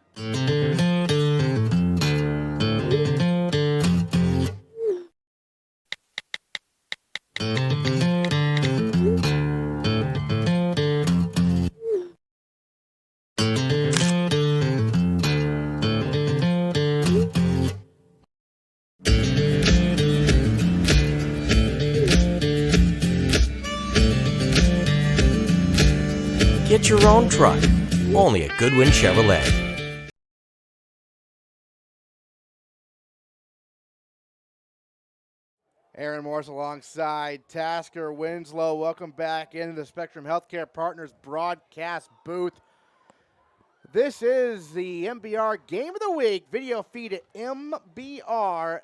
Get your own truck, only at Goodwin Chevrolet. Aaron Morse alongside Tasker Winslow. Welcome back into the Spectrum Healthcare Partners broadcast booth. This is the MBR Game of the Week. Video feed at MBR.org.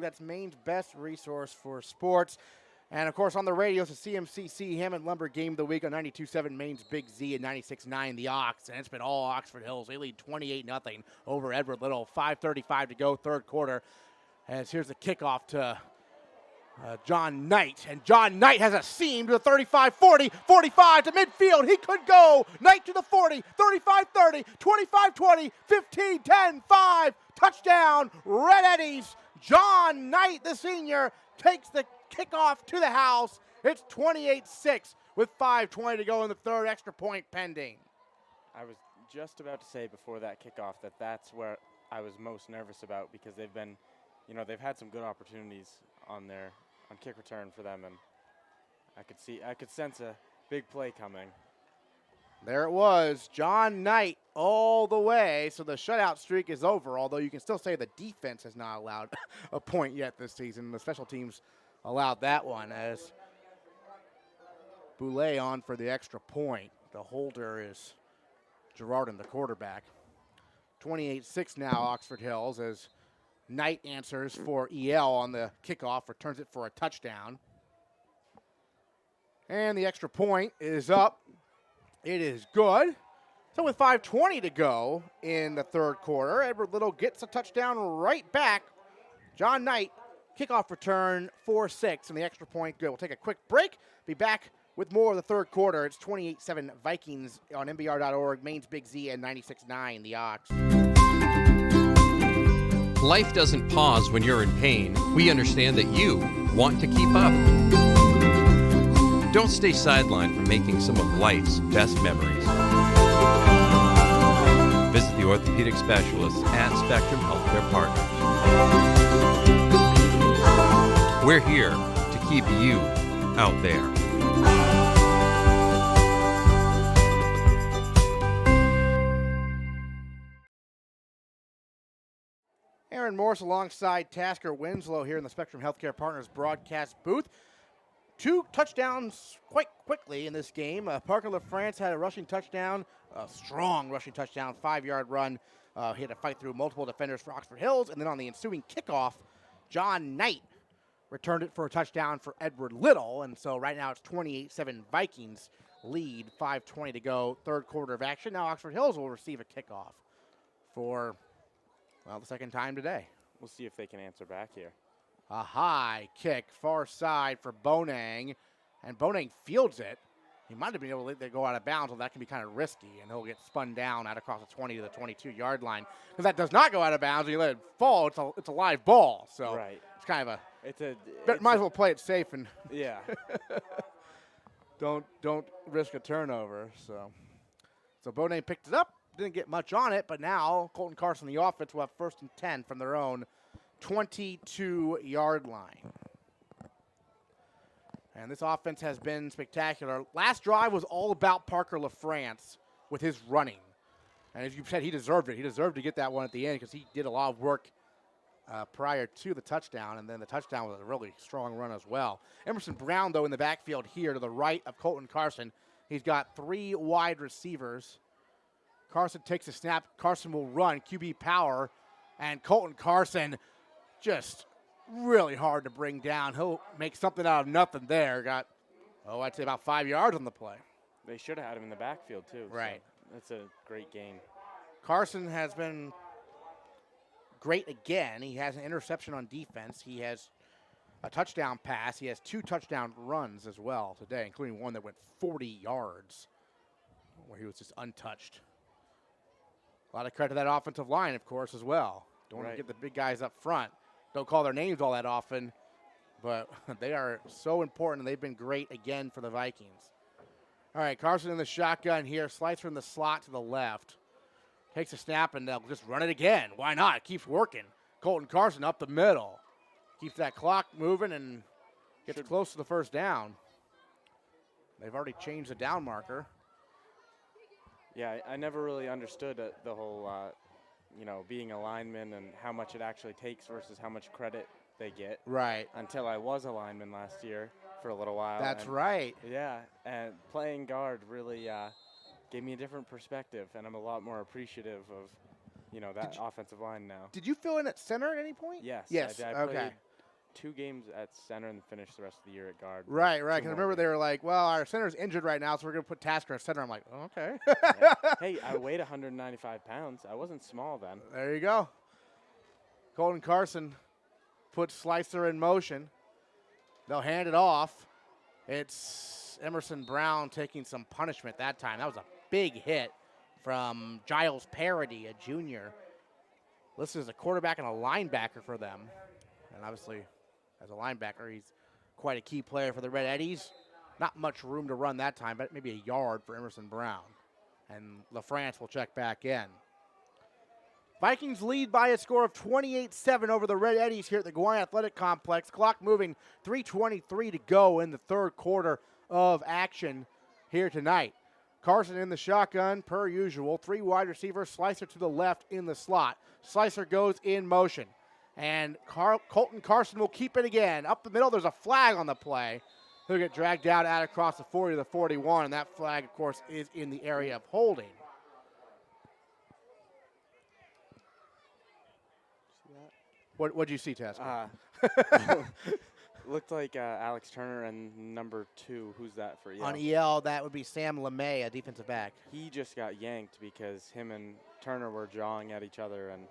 That's Maine's best resource for sports. And, of course, on the radio, it's the CMCC Hammond Lumber Game of the Week on 92.7 Maine's Big Z and 96.9 The Ox. And it's been all Oxford Hills. They lead 28-0 over Edward Little. 5:35 to go, third quarter. As here's the kickoff to John Knight. And John Knight has a seam to the 35-40, 45 to midfield. He could go. Knight to the 40, 35-30, 25-20, 15-10, 5. Touchdown, Red Eddies. John Knight, the senior, takes the kickoff to the house. It's 28-6 with 5:20 to go in the third, extra point pending. I was just about to say before that kickoff that's where I was most nervous about, because they've been, they've had some good opportunities on kick return for them, and I could sense a big play coming. There it was, John Knight all the way. So the shutout streak is over, although you can still say the defense has not allowed a point yet this season. The special teams allowed that one as Boulay on for the extra point. The holder is Girardin, the quarterback. 28-6 now, Oxford Hills, as Knight answers for EL on the kickoff, returns it for a touchdown. And the extra point is up. It is good. So with 5:20 to go in the third quarter, Edward Little gets a touchdown right back. John Knight, kickoff return, 4-6, and the extra point good. We'll take a quick break. Be back with more of the third quarter. It's 28-7 Vikings on MBR.org, Maine's Big Z, and 96.9 The Ox. Life doesn't pause when you're in pain. We understand that you want to keep up. Don't stay sidelined from making some of life's best memories. Visit the orthopedic specialists at Spectrum Healthcare Partners. We're here to keep you out there. Aaron Morse alongside Tasker Winslow here in the Spectrum Healthcare Partners broadcast booth. 2 touchdowns quite quickly in this game. Parker LaFrance had a rushing touchdown, a strong rushing touchdown, 5-yard run. He had to fight through multiple defenders for Oxford Hills. And then on the ensuing kickoff, John Knight returned it for a touchdown for Edward Little. And so right now it's 28-7 Vikings lead, 5:20 to go, third quarter of action. Now Oxford Hills will receive a kickoff for, the second time today. We'll see if they can answer back here. A high kick, far side for Bonang, and Bonang fields it. He might have been able to let it go out of bounds, well, that can be kind of risky, and he'll get spun down out across the 20 to the 22-yard line. Because that does not go out of bounds, and you let it fall, it's a live ball. So right. It's kind of a... might as well play it safe and yeah. don't risk a turnover. So Bonang picked it up, didn't get much on it, but now Colton Carson, the offense, will have 1st and 10 from their own 22-yard line. And this offense has been spectacular. Last drive was all about Parker LaFrance with his running. And as you said, he deserved it. He deserved to get that one at the end because he did a lot of work prior to the touchdown, and then the touchdown was a really strong run as well. Emerson Brown, though, in the backfield here to the right of Colton Carson. He's got 3 wide receivers. Carson takes a snap. Carson will run, QB power, and Colton Carson just really hard to bring down. He'll make something out of nothing there. Got, I'd say about 5 yards on the play. They should have had him in the backfield, too. Right. So that's a great gain. Carson has been great again. He has an interception on defense. He has a touchdown pass. He has 2 touchdown runs as well today, including one that went 40 yards where he was just untouched. A lot of credit to that offensive line, of course, as well. Don't want to get the big guys up front. Don't call their names all that often, but they are so important, and they've been great again for the Vikings. All right, Carson in the shotgun here. Slicer in the slot to the left. Takes a snap, and they'll just run it again. Why not? It keeps working. Colton Carson up the middle. Keeps that clock moving and gets close to the first down. They've already changed the down marker. Yeah, I never really understood the whole, being a lineman and how much it actually takes versus how much credit they get. Right. Until I was a lineman last year for a little while. That's right. Yeah, and playing guard really gave me a different perspective, and I'm a lot more appreciative of, that offensive line now. Did you fill in at center at any point? Yes. Yes. I okay. played 2 games at center and finished the rest of the year at guard. Right. Because I remember they were like, well, our center's injured right now, so we're going to put Tasker at center. I'm like, oh, okay. Yeah. Hey, I weighed 195 pounds. I wasn't small then. There you go. Colton Carson puts Slicer in motion. They'll hand it off. It's Emerson Brown taking some punishment that time. That was a big hit from Giles Parody, a junior. Listed as a quarterback and a linebacker for them. And obviously, as a linebacker, he's quite a key player for the Red Eddies. Not much room to run that time, but maybe a yard for Emerson Brown. And LaFrance will check back in. Vikings lead by a score of 28-7 over the Red Eddies here at the Gwinnett Athletic Complex. Clock moving, 3:23 to go in the third quarter of action here tonight. Carson in the shotgun, per usual. 3 wide receivers, Slicer to the left in the slot. Slicer goes in motion. And Colton Carson will keep it again. Up the middle, there's a flag on the play. He'll get dragged out across the 40 to the 41, and that flag, of course, is in the area of holding. See that? What'd you see, Tasker? Looked like Alex Turner and number 2. Who's that for EL? On EL, that would be Sam LeMay, a defensive back. He just got yanked because him and Turner were jawing at each other, and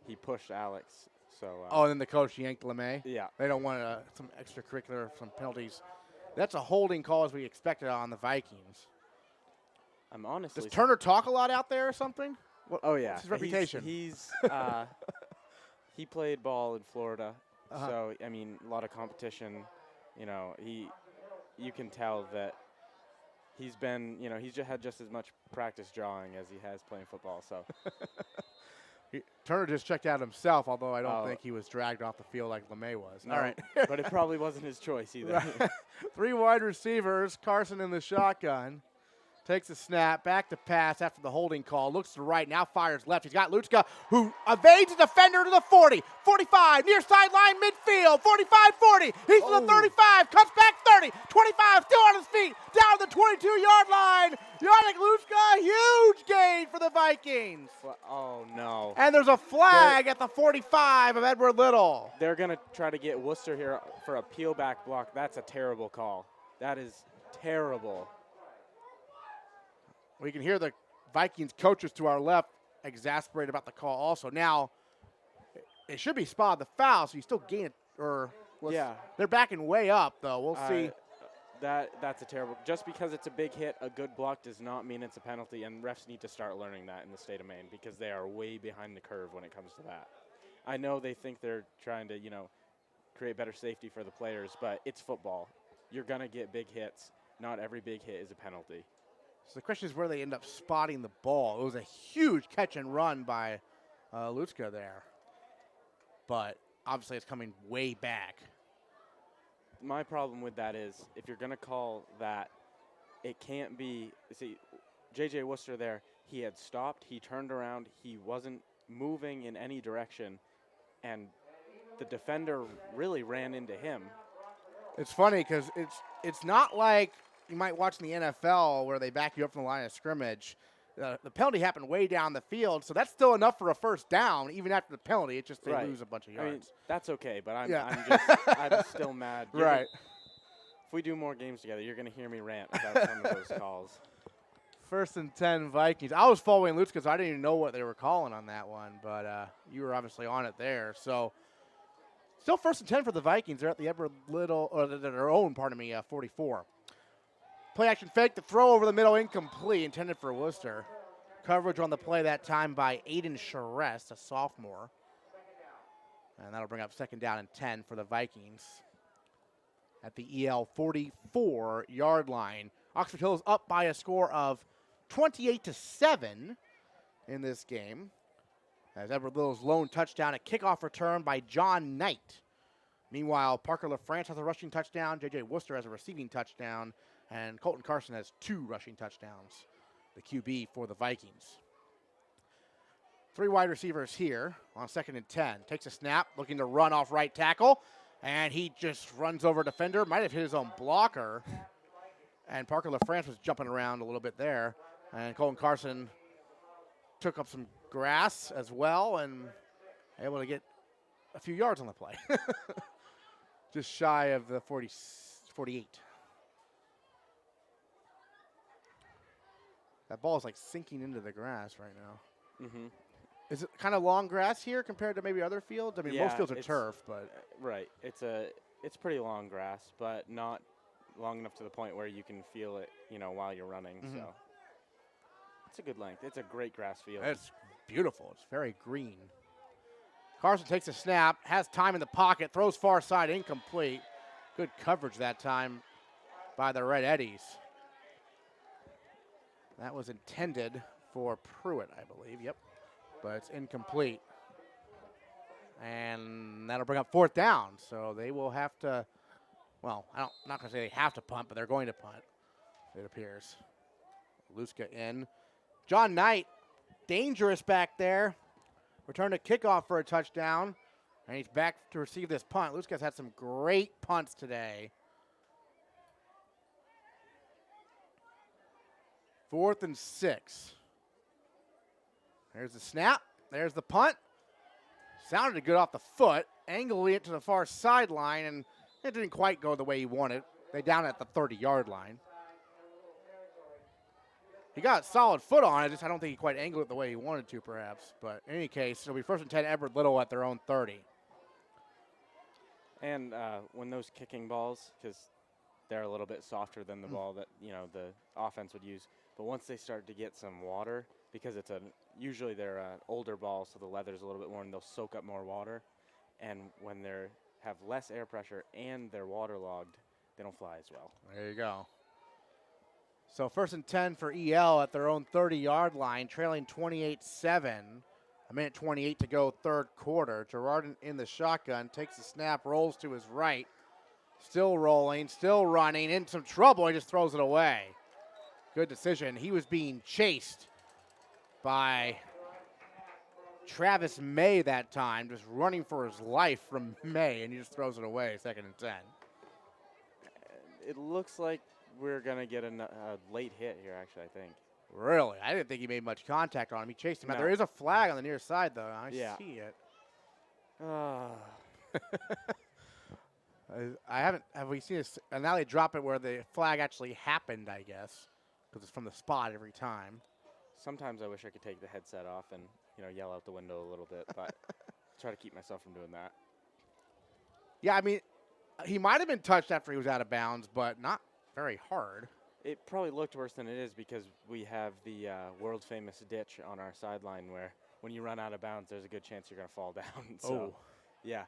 he pushed Alex. So. And then the coach yanked LeMay? Yeah. They don't want some extracurricular, some penalties. That's a holding call as we expected on the Vikings. I'm honestly. Does Turner talk a lot out there or something? Oh, yeah. What's his reputation? He's he played ball in Florida. Uh-huh. So, I mean, a lot of competition. You can tell that he's been, he's just had just as much practice drawing as he has playing football. So. Turner just checked out himself, although I don't think he was dragged off the field like LeMay was. No, all right. But it probably wasn't his choice either. Right. 3 wide receivers, Carson in the shotgun. Takes a snap, back to pass after the holding call. Looks to the right, now fires left. He's got Lutzka, who evades a defender to the 40, 45, near sideline, midfield, 45-40. He's to the 35, cuts back 30, 25, still on his feet, down to the 22-yard line. Yannick Lutzka, huge gain for the Vikings. Oh, no. And there's a flag at the 45 of Edward Little. They're going to try to get Worcester here for a peel-back block. That's a terrible call. That is terrible. We can hear the Vikings coaches to our left exasperated about the call also. Now, it should be spotted the foul, so you still gain it. They're backing way up, though. We'll see. That's a terrible. Just because it's a big hit, a good block does not mean it's a penalty, and refs need to start learning that in the state of Maine because they are way behind the curve when it comes to that. I know they think they're trying to, create better safety for the players, but it's football. You're going to get big hits. Not every big hit is a penalty. So the question is where they end up spotting the ball. It was a huge catch and run by Lutzka there. But obviously it's coming way back. My problem with that is if you're going to call that, it can't be – see, J.J. Worcester there, he had stopped, he turned around, he wasn't moving in any direction, and the defender really ran into him. It's funny because it's not like you might watch in the NFL where they back you up from the line of scrimmage. The penalty happened way down the field, so that's still enough for a first down, even after the penalty. It's just they lose a bunch of yards. I mean, that's okay, but I'm Yeah. I'm still mad. Right. If we do more games together, you're going to hear me rant about some of those calls. 1st and 10 Vikings. I was following Lutz because I didn't even know what they were calling on that one, but you were obviously on it there. So still 1st and 10 for the Vikings. They're at the Edward Little, or their own, 44. Play action fake, the throw over the middle, incomplete, intended for Worcester. Coverage on the play that time by Aiden Charest, a sophomore. And that'll bring up 2nd down and 10 for the Vikings at the EL 44-yard line. Oxford Hills up by a score of 28-7 in this game. As Edward Little's lone touchdown, a kickoff return by John Knight. Meanwhile, Parker LaFrance has a rushing touchdown, J.J. Worcester has a receiving touchdown, and Colton Carson has 2 rushing touchdowns, the QB for the Vikings. 3 wide receivers here on 2nd and 10. Takes a snap, looking to run off right tackle, and he just runs over a defender. Might have hit his own blocker, and Parker LaFrance was jumping around a little bit there, and Colton Carson took up some grass as well and able to get a few yards on the play. Just shy of the 48. That ball is like sinking into the grass right now. Mm-hmm. Is it kind of long grass here compared to maybe other fields? I mean, most fields are turf, but right. It's pretty long grass, but not long enough to the point where you can feel it, while you're running. Mm-hmm. So it's a good length. It's a great grass field. It's beautiful. It's very green. Carson takes a snap, has time in the pocket, throws far side, incomplete. Good coverage that time by the Red Eddies. That was intended for Pruitt, I believe. Yep. But it's incomplete. And that'll bring up 4th down. So they will have to, well, I'm not going to say they have to punt, but they're going to punt, it appears. Luska in. John Knight, dangerous back there. Return to kickoff for a touchdown. And he's back to receive this punt. Luska's had some great punts today. 4th and 6. There's the snap. There's the punt. Sounded good off the foot. Angling it to the far sideline, and it didn't quite go the way he wanted. They down at the 30-yard line. He got a solid foot on it, just I don't think he quite angled it the way he wanted to, perhaps. But in any case, it'll be 1st and 10 Edward Little at their own 30. And when those kicking balls, because they're a little bit softer than the ball that the offense would use, but once they start to get some water, because usually they're an older ball, so the leather's a little bit worn, they'll soak up more water. And when they have less air pressure and they're waterlogged, they don't fly as well. There you go. So 1st and 10 for EL at their own 30-yard line, trailing 28-7. A minute 28 to go, 3rd quarter. Gerard in the shotgun, takes the snap, rolls to his right. Still rolling, still running, in some trouble. He just throws it away. Good decision. He was being chased by Travis May that time, just running for his life from May, and he just throws it away, 2nd and 10. It looks like we're going to get a late hit here, actually, I think. Really? I didn't think he made much contact on him. He chased him out. There is a flag on the near side, though. I see it. Have we seen this? And now they drop it where the flag actually happened, I guess, because it's from the spot every time. Sometimes I wish I could take the headset off and, yell out the window a little bit, but try to keep myself from doing that. Yeah, I mean, he might have been touched after he was out of bounds, but not very hard. It probably looked worse than it is because we have the world-famous ditch on our sideline where when you run out of bounds, there's a good chance you're going to fall down. So, yeah,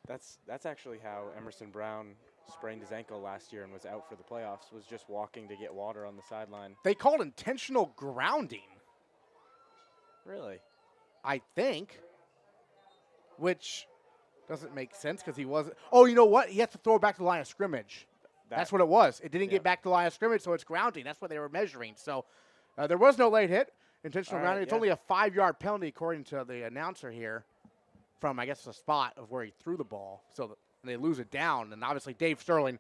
that's actually how Emerson Brown sprained his ankle last year and was out for the playoffs, was just walking to get water on the sideline. They called intentional grounding. Really? I think, which doesn't make sense because he wasn't. Oh, you know what? He has to throw it back to the line of scrimmage. That's what it was. It didn't get back to the line of scrimmage, so it's grounding. That's what they were measuring. So there was no late hit. intentional All right, grounding. It's yeah. only a 5-yard penalty according to the announcer here from, I guess, the spot of where he threw the ball. So they lose it down. And obviously Dave Sterling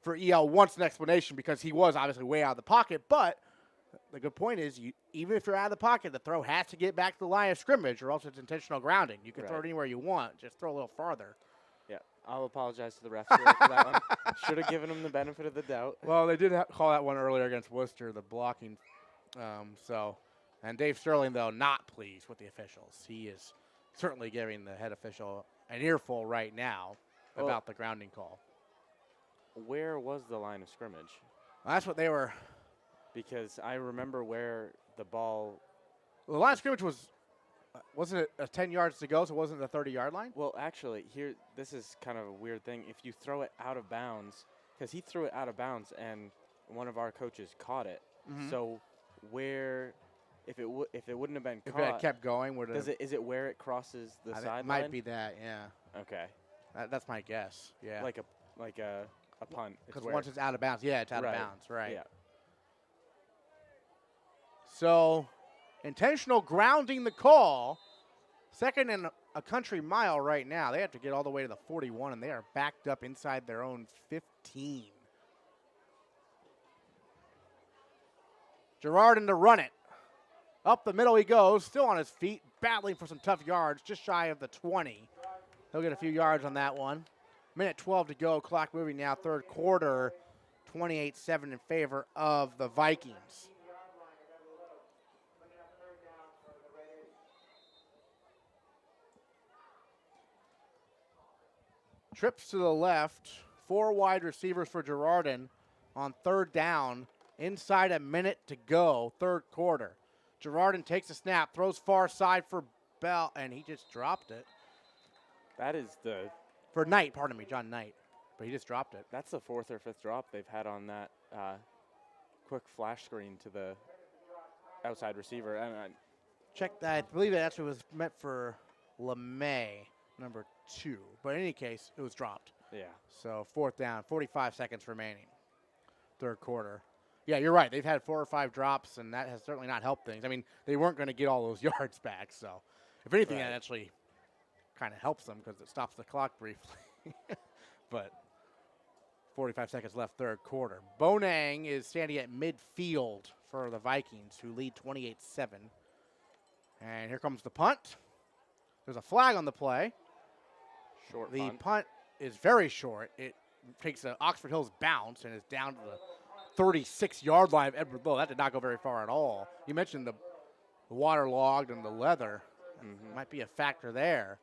for EL wants an explanation because he was obviously way out of the pocket. But the good point is, even if you're out of the pocket, the throw has to get back to the line of scrimmage or else it's intentional grounding. You can throw it anywhere you want. Just throw a little farther. Yeah, I'll apologize to the refs for that one. Should have given him the benefit of the doubt. Well, they did call that one earlier against Worcester, the blocking. And Dave Sterling, though, not pleased with the officials. He is certainly giving the head official an earful right now about the grounding call. Where was the line of scrimmage? Well, that's what they were. Because I remember where the ball. Well, the line of scrimmage wasn't it 10 yards to go, so it wasn't the 30-yard line? Well, actually, this is kind of a weird thing. If you throw it out of bounds, because he threw it out of bounds and one of our coaches caught it. Mhm. So where, if it wouldn't have been If caught, it had kept going, would it? is it where it crosses the sideline? It might be that, yeah. Okay. That's my guess. Yeah. Like a punt. Because once it's out of bounds, it's out of Right. bounds, right? Yeah. So, intentional grounding the call. Second and a country mile right now. They have to get all the way to the 41, and they are backed up inside their own 15. Girardin to run it. Up the middle he goes, still on his feet, battling for some tough yards, just shy of the 20. He'll get a few yards on that one. Minute 12 to go, clock moving now, third quarter, 28-7 in favor of the Vikings. Trips to the left, 4 wide receivers for Girardin on third down, inside a minute to go, third quarter. Girardin takes a snap, throws far side for Bell, and he just dropped it. That is For Knight, pardon me, John Knight. But he just dropped it. That's the 4th or 5th drop they've had on that quick flash screen to the outside receiver. And Check that. I believe it actually was meant for LeMay, number 2. But in any case, it was dropped. Yeah. So fourth down, 45 seconds remaining. Third quarter. Yeah, you're right. They've had 4 or 5 drops, and that has certainly not helped things. I mean, they weren't going to get all those yards back. So if anything, that actually kind of helps them because it stops the clock briefly. But 45 seconds left, third quarter. Bonang is standing at midfield for the Vikings, who lead 28-7. And here comes the punt. There's a flag on the play. Short The punt. punt is very short. It takes an Oxford Hills bounce and is down to the 36-yard line of Edward Lowe. That did not go very far at all. You mentioned the waterlogged and the leather. Might be a factor there.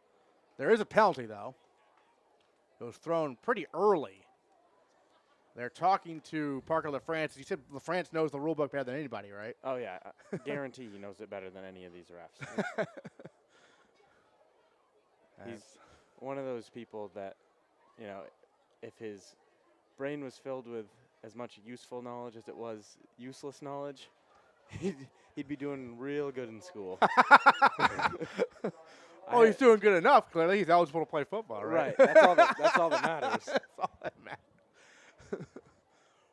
There is a penalty, though. It was thrown pretty early. They're talking to Parker LaFrance. He said LaFrance knows the rule book better than anybody, right? Oh, yeah. I guarantee he knows it better than any of these refs. He's one of those people that, you know, if his brain was filled with as much useful knowledge as it was useless knowledge, he'd be doing real good in school. Oh, he's doing good enough. Clearly, he's eligible to play football, right? Right. That's all that matters. That's all that matters.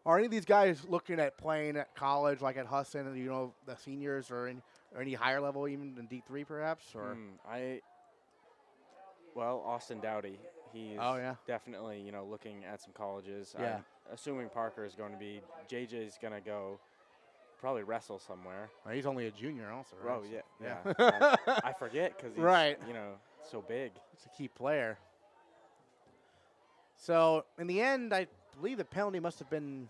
Are any of these guys looking at playing at college, like at Husson, you know, the seniors, or any higher level, even than D3, perhaps? Or Well, Austin Dowdy, he's definitely, you know, looking at some colleges. Yeah. I'm assuming Parker is going to be. JJ's going to go probably wrestle somewhere. Well, he's only a junior also, right? Oh, yeah. I forget because he's, you know, so big. He's a key player. So, in the end, I believe the penalty must have been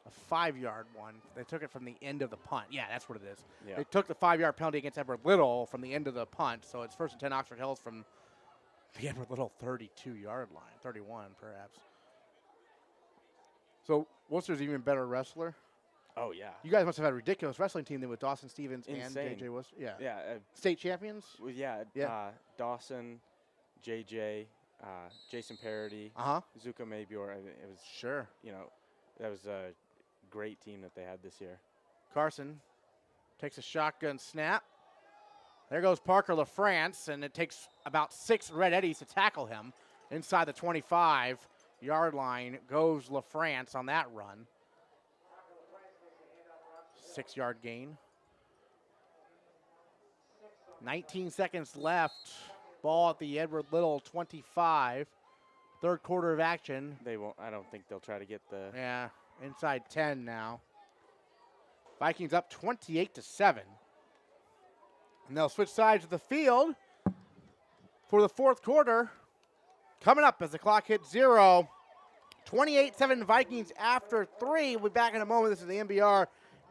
a 5-yard one. They took it from the end of the punt. Yeah, that's what it is. Yeah. They took the 5-yard penalty against Edward Little from the end of the punt. So it's 1st and 10 Oxford Hills from the Edward Little 32-yard line, 31 perhaps. So Worcester's even better wrestler. Oh, yeah. You guys must have had a ridiculous wrestling team then with Dawson Stevens Insane. and JJ Worcester. Yeah. Yeah. State champions? Well, Dawson, JJ, Jason Parody, Zuka Maybior. It was you know, that was a great team that they had this year. Carson takes a shotgun snap. There goes Parker LaFrance, and it takes about 6 Red Eddies to tackle him. Inside the 25-yard line goes LaFrance on that run. 6-yard gain. 19 seconds left. Ball at the Edward Little 25. Third quarter of action. They won't. I don't think they'll try to get the. Yeah, inside 10 now. Vikings up 28-7. And they'll switch sides of the field for the fourth quarter. Coming up as the clock hits 0. 28-7 Vikings after 3. We'll be back in a moment. This is the MBR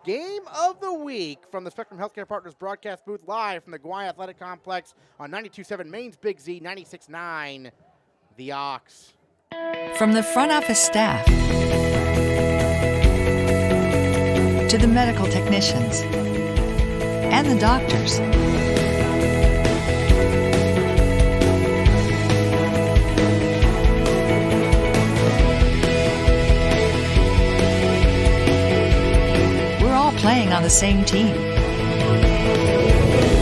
Game of the Week from the Spectrum Healthcare Partners broadcast booth live from the Guay Athletic Complex on 92.7 Maine's Big Z, 96.9 The Ox. From the front office staff to the medical technicians and the doctors, we're all playing on the same team.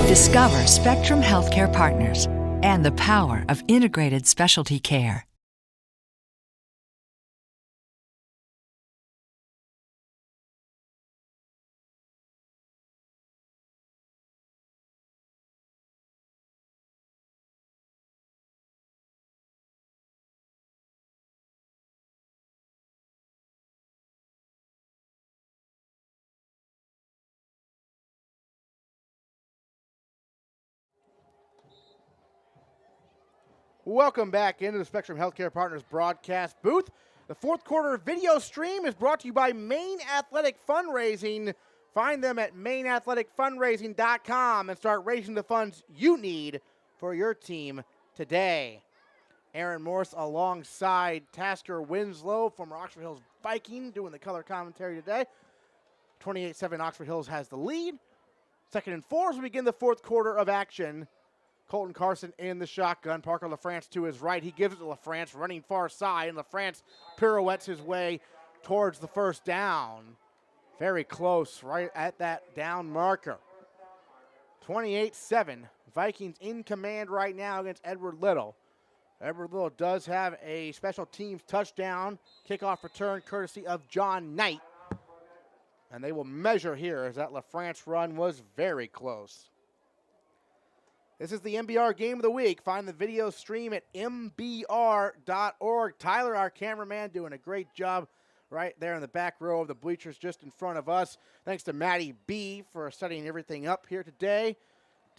Discover Spectrum Healthcare Partners and the power of integrated specialty care. Welcome back into the Spectrum Healthcare Partners broadcast booth. The fourth quarter video stream is brought to you by Maine Athletic Fundraising. Find them at MaineAthleticFundraising.com and start raising the funds you need for your team today. Aaron Morse alongside Tasker Winslow from Oxford Hills Viking doing the color commentary today. 28-7 Oxford Hills has the lead. 2nd and 4 as we begin the fourth quarter of action. Colton Carson in the shotgun. Parker LaFrance to his right. He gives it to LaFrance running far side, and LaFrance pirouettes his way towards the first down. Very close, right at that down marker. 28-7. Vikings in command right now against Edward Little. Edward Little does have a special teams touchdown. Kickoff return courtesy of John Knight. And they will measure here as that LaFrance run was very close. This is the MBR Game of the Week. Find the video stream at mbr.org. Tyler, our cameraman, doing a great job right there in the back row of the bleachers just in front of us. Thanks to Maddie B for setting everything up here today.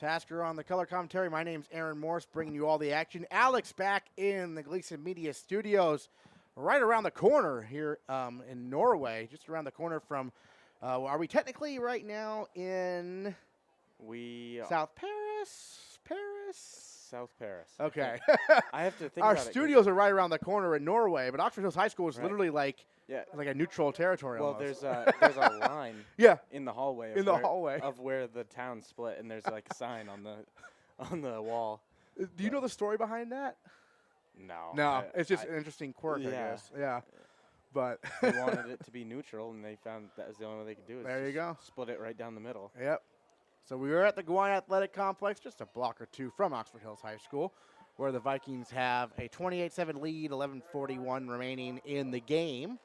Tasker on the color commentary. My name's Aaron Morse, bringing you all the action. Alex back in the Gleason Media Studios, right around the corner here in Norway, just around the corner from, are we technically right now in South Paris? South Paris. Okay. I have to think Our about studios are right around the corner in Norway, but Oxford Hills High School is Right. literally like Yeah. like a neutral territory Well, almost. there's a line Yeah. in the hallway In of where the town split, and there's like a sign on the wall. Do you know the story behind that? No. It's just an interesting quirk, I guess. Yeah. But they wanted it to be neutral, and they found that was the only way they could do it. There you go. Split it right down the middle. Yep. So we were at the Guay Athletic Complex, just a block or two from Oxford Hills High School, where the Vikings have a 28-7 lead, 11:41 remaining in the game.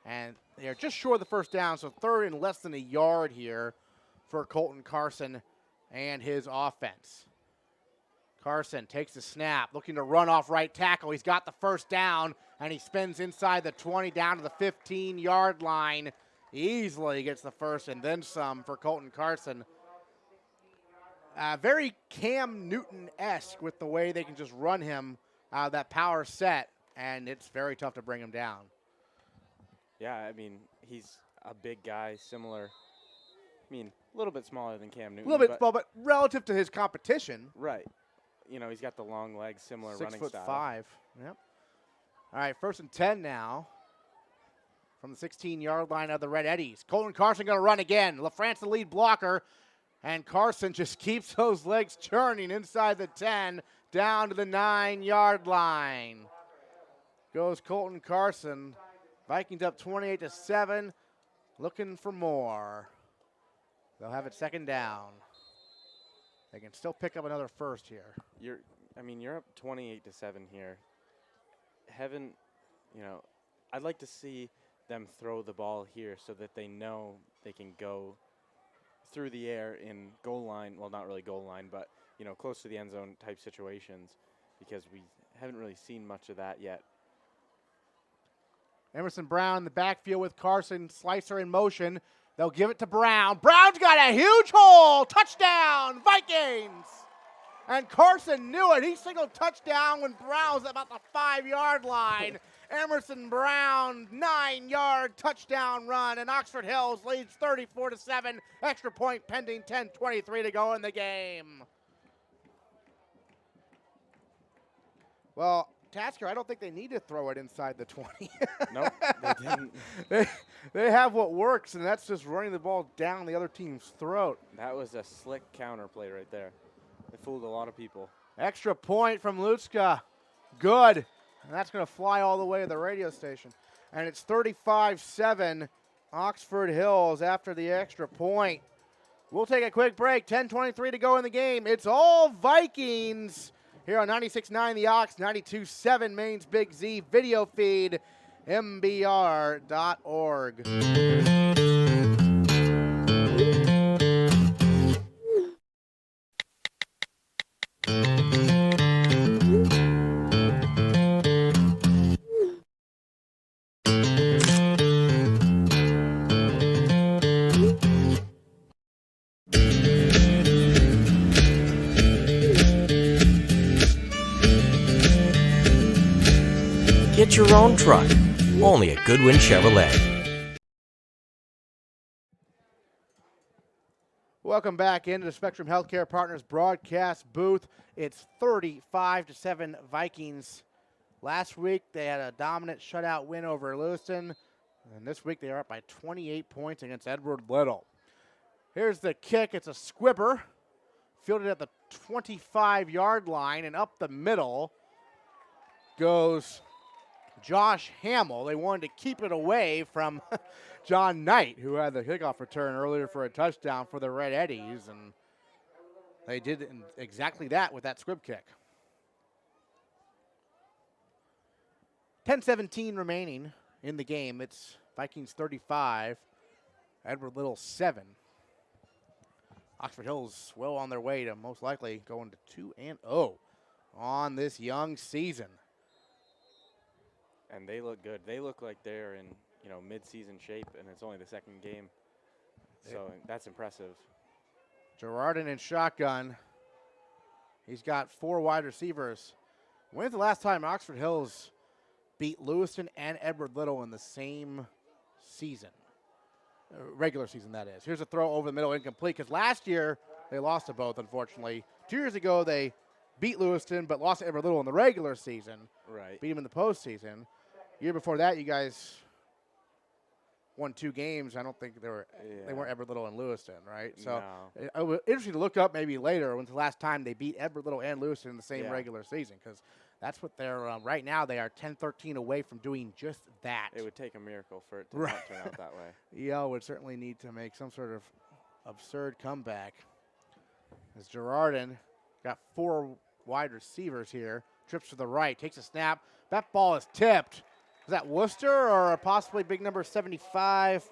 And they are just short of the first down, so third and less than a yard here for Colton Carson and his offense. Carson takes the snap, looking to run off right tackle. He's got the first down, and he spins inside the 20 down to the 15-yard line. Easily gets the first and then some for Colton Carson. Very Cam Newton-esque with the way they can just run him that power set, and it's very tough to bring him down. Yeah, I mean, he's a big guy, similar. I mean, a little bit smaller than Cam Newton. A little bit small, but relative to his competition. Right. You know, he's got the long legs, similar running style. 6'5". Yep. All right, 1st and 10 now. From the 16-yard line of the Red Eddies. Colton Carson going to run again. LaFrance the lead blocker. And Carson just keeps those legs churning inside the 10, down to the 9-yard line. Goes Colton Carson. Vikings up 28-7, looking for more. They'll have it 2nd down. They can still pick up another first here. You're up 28-7 here. I'd like to see them throw the ball here so that they know they can go through the air in goal line, well, not really goal line, but, close to the end zone type situations, because we haven't really seen much of that yet. Emerson Brown in the backfield with Carson. Slicer in motion. They'll give it to Brown. Brown's got a huge hole. Touchdown, Vikings. And Carson knew it. He signaled touchdown when Brown was about the 5-yard line. Emerson Brown, 9-yard touchdown run, and Oxford Hills leads 34-7. Extra point pending, 10:23 to go in the game. Well, Tasker, I don't think they need to throw it inside the 20. Nope, they didn't. They have what works, and that's just running the ball down the other team's throat. That was a slick counter play right there. It fooled a lot of people. Extra point from Lutska. Good. And that's going to fly all the way to the radio station. And it's 35-7 Oxford Hills after the extra point. We'll take a quick break. 10:23 to go in the game. It's all Vikings here on 96.9 The Ox, 92.7 Maine's Big Z. Video feed, MBR.org. Get your own truck, only at Goodwin Chevrolet. Welcome back into the Spectrum Healthcare Partners broadcast booth. It's 35-7 Vikings. Last week they had a dominant shutout win over Lewiston, and this week they are up by 28 points against Edward Little. Here's the kick. It's a squibber, fielded at the 25-yard line, and up the middle goes Josh Hamill. They wanted to keep it away from John Knight, who had the kickoff return earlier for a touchdown for the Red Eddies, and they did exactly that with that squib kick. 10:17 remaining in the game. It's Vikings 35, Edward Little 7. Oxford Hills well on their way to most likely going to 2-0 on this young season. And they look good. They look like they're in, mid-season shape, and it's only the second game. So that's impressive. Girardin in shotgun. He's got 4 wide receivers. When's the last time Oxford Hills beat Lewiston and Edward Little in the same season? Regular season, that is. Here's a throw over the middle, incomplete, because last year they lost to both, unfortunately. 2 years ago they beat Lewiston but lost to Edward Little in the regular season. Right. Beat him in the postseason. Year before that, you guys won 2 games. I don't think they weren't Edward Little and Lewiston, right? So it was interesting to look up maybe later when's the last time they beat Edward Little and Lewiston in the same regular season, because that's what they're right now. They are 10-13 away from doing just that. It would take a miracle for it to not turn out that way. EL would certainly need to make some sort of absurd comeback. As Girardin got 4 wide receivers here, trips to the right, takes a snap. That ball is tipped. Is that Worcester or possibly big number 75,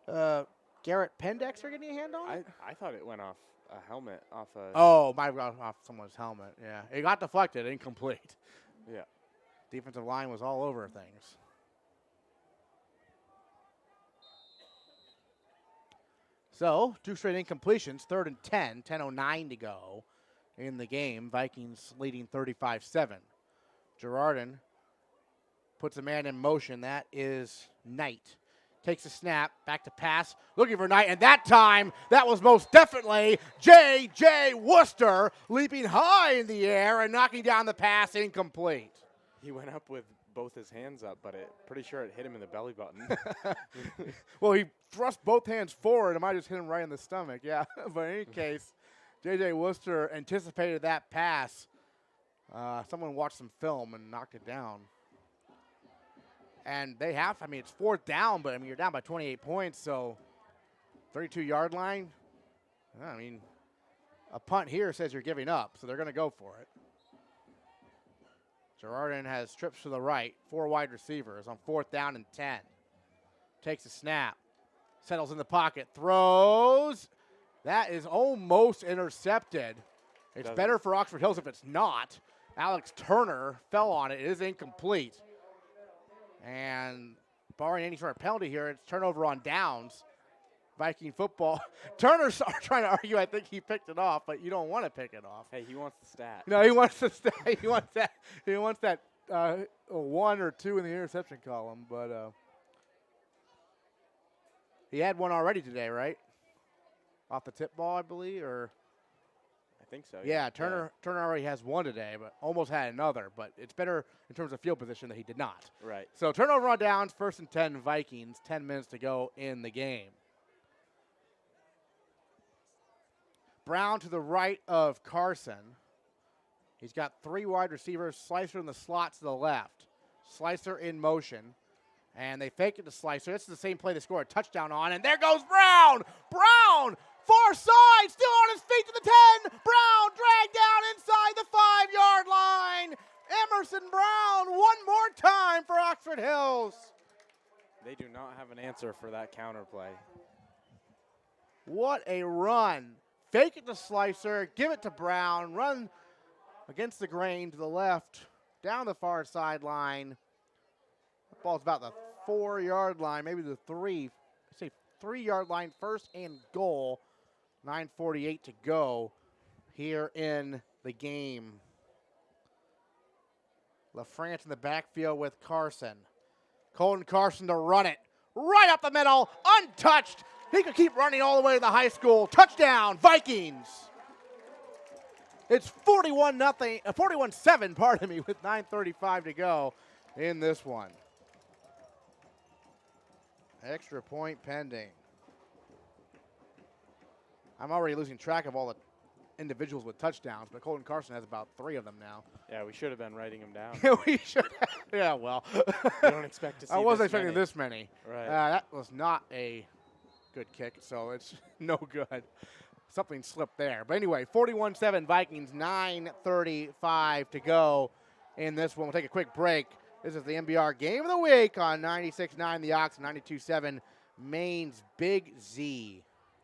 Garrett Pendexter getting a hand on it? I thought it went off a helmet, off a... Oh, might have gone off someone's helmet, yeah. It got deflected, incomplete. Yeah. Defensive line was all over things. So, 2 straight incompletions, 3rd and 10, 10:09 to go in the game. Vikings leading 35-7. Girardin puts a man in motion. That is Knight. Takes a snap, back to pass, looking for Knight, and that time, that was most definitely J.J. Worcester leaping high in the air and knocking down the pass, incomplete. He went up with both his hands up, but pretty sure it hit him in the belly button. Well, he thrust both hands forward. It might just hit him right in the stomach, yeah. But in any case, J.J. Worcester anticipated that pass. Someone watched some film and knocked it down. And they have, it's 4th down, but, you're down by 28 points, so 32-yard line. A punt here says you're giving up, so they're going to go for it. Girardin has trips to the right, 4 wide receivers on 4th down and 10. Takes a snap, settles in the pocket, throws, That is almost intercepted. It's better for Oxford Hills if it's not. Alex Turner fell on it. It is incomplete. And barring any sort of penalty here, it's turnover on downs. Viking football. Turner's trying to argue I think he picked it off, but you don't want to pick it off. Hey, he wants the stat. No, he wants the stat. He wants that. He wants that 1 or 2 in the interception column. But he had one already today, right? Off the tip ball, I believe, or I think so. yeah, Turner already has one today, but almost had another. But it's better in terms of field position that he did not. Right. So turnover on downs, 1st and 10 Vikings. 10 minutes to go in the game. Brown to the right of Carson. He's got 3 wide receivers. Slicer in the slot to the left. Slicer in motion. And they fake it to Slicer. This is the same play they scored a touchdown on. And there goes Brown. Brown, far side, still on his feet to the 10. Brown dragged down inside the 5-yard line. Emerson Brown one more time for Oxford Hills. They do not have an answer for that counter play. What a run. Fake it to Slicer, give it to Brown, run against the grain to the left, down the far sideline. The ball's about the 4-yard line, maybe the 3-yard line, 1st and goal. 9:48 to go here in the game. LaFrance in the backfield with Carson. Colton Carson to run it. Right up the middle, untouched. He could keep running all the way to the high school. Touchdown, Vikings. It's 41-7, pardon me, with 9:35 to go in this one. Extra point pending. I'm already losing track of all the individuals with touchdowns, but Colton Carson has about 3 of them now. Yeah, we should have been writing them down. We should have. Yeah, well. You don't expect to see I wasn't this expecting many. this many. Right. That was not a good kick, so it's no good. Something slipped there. But anyway, 41-7 Vikings, 9:35 to go in this one. We'll take a quick break. This is the MBR Game of the Week on 96.9 The Ox, 92.7 Maine's Big Z.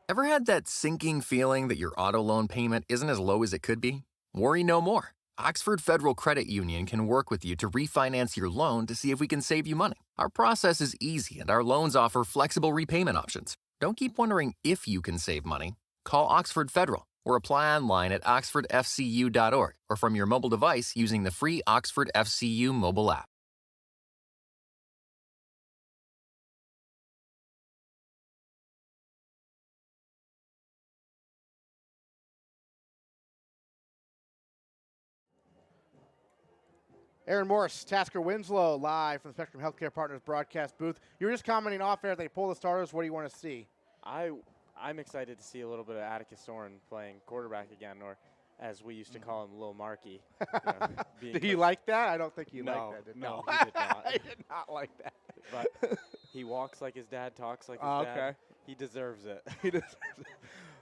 Ever had that sinking feeling that your auto loan payment isn't as low as it could be? Worry no more. Oxford Federal Credit Union can work with you to refinance your loan to see if we can save you money. Our process is easy and our loans offer flexible repayment options. Don't keep wondering if you can save money. Call Oxford Federal or apply online at oxfordfcu.org or from your mobile device using the free Oxford FCU mobile app. Aaron Morris, Tasker Winslow, live from the Spectrum Healthcare Partners broadcast booth. You were just commenting off air, they pull the starters. What do you want to see? I'm excited to see a little bit of Atticus Soren playing quarterback again, or as we used to call him, Lil Markey. Did he like that? I don't think he liked that. He did not. He did not like that. But he walks like his dad, talks like his dad. Okay. He deserves it. He deserves it.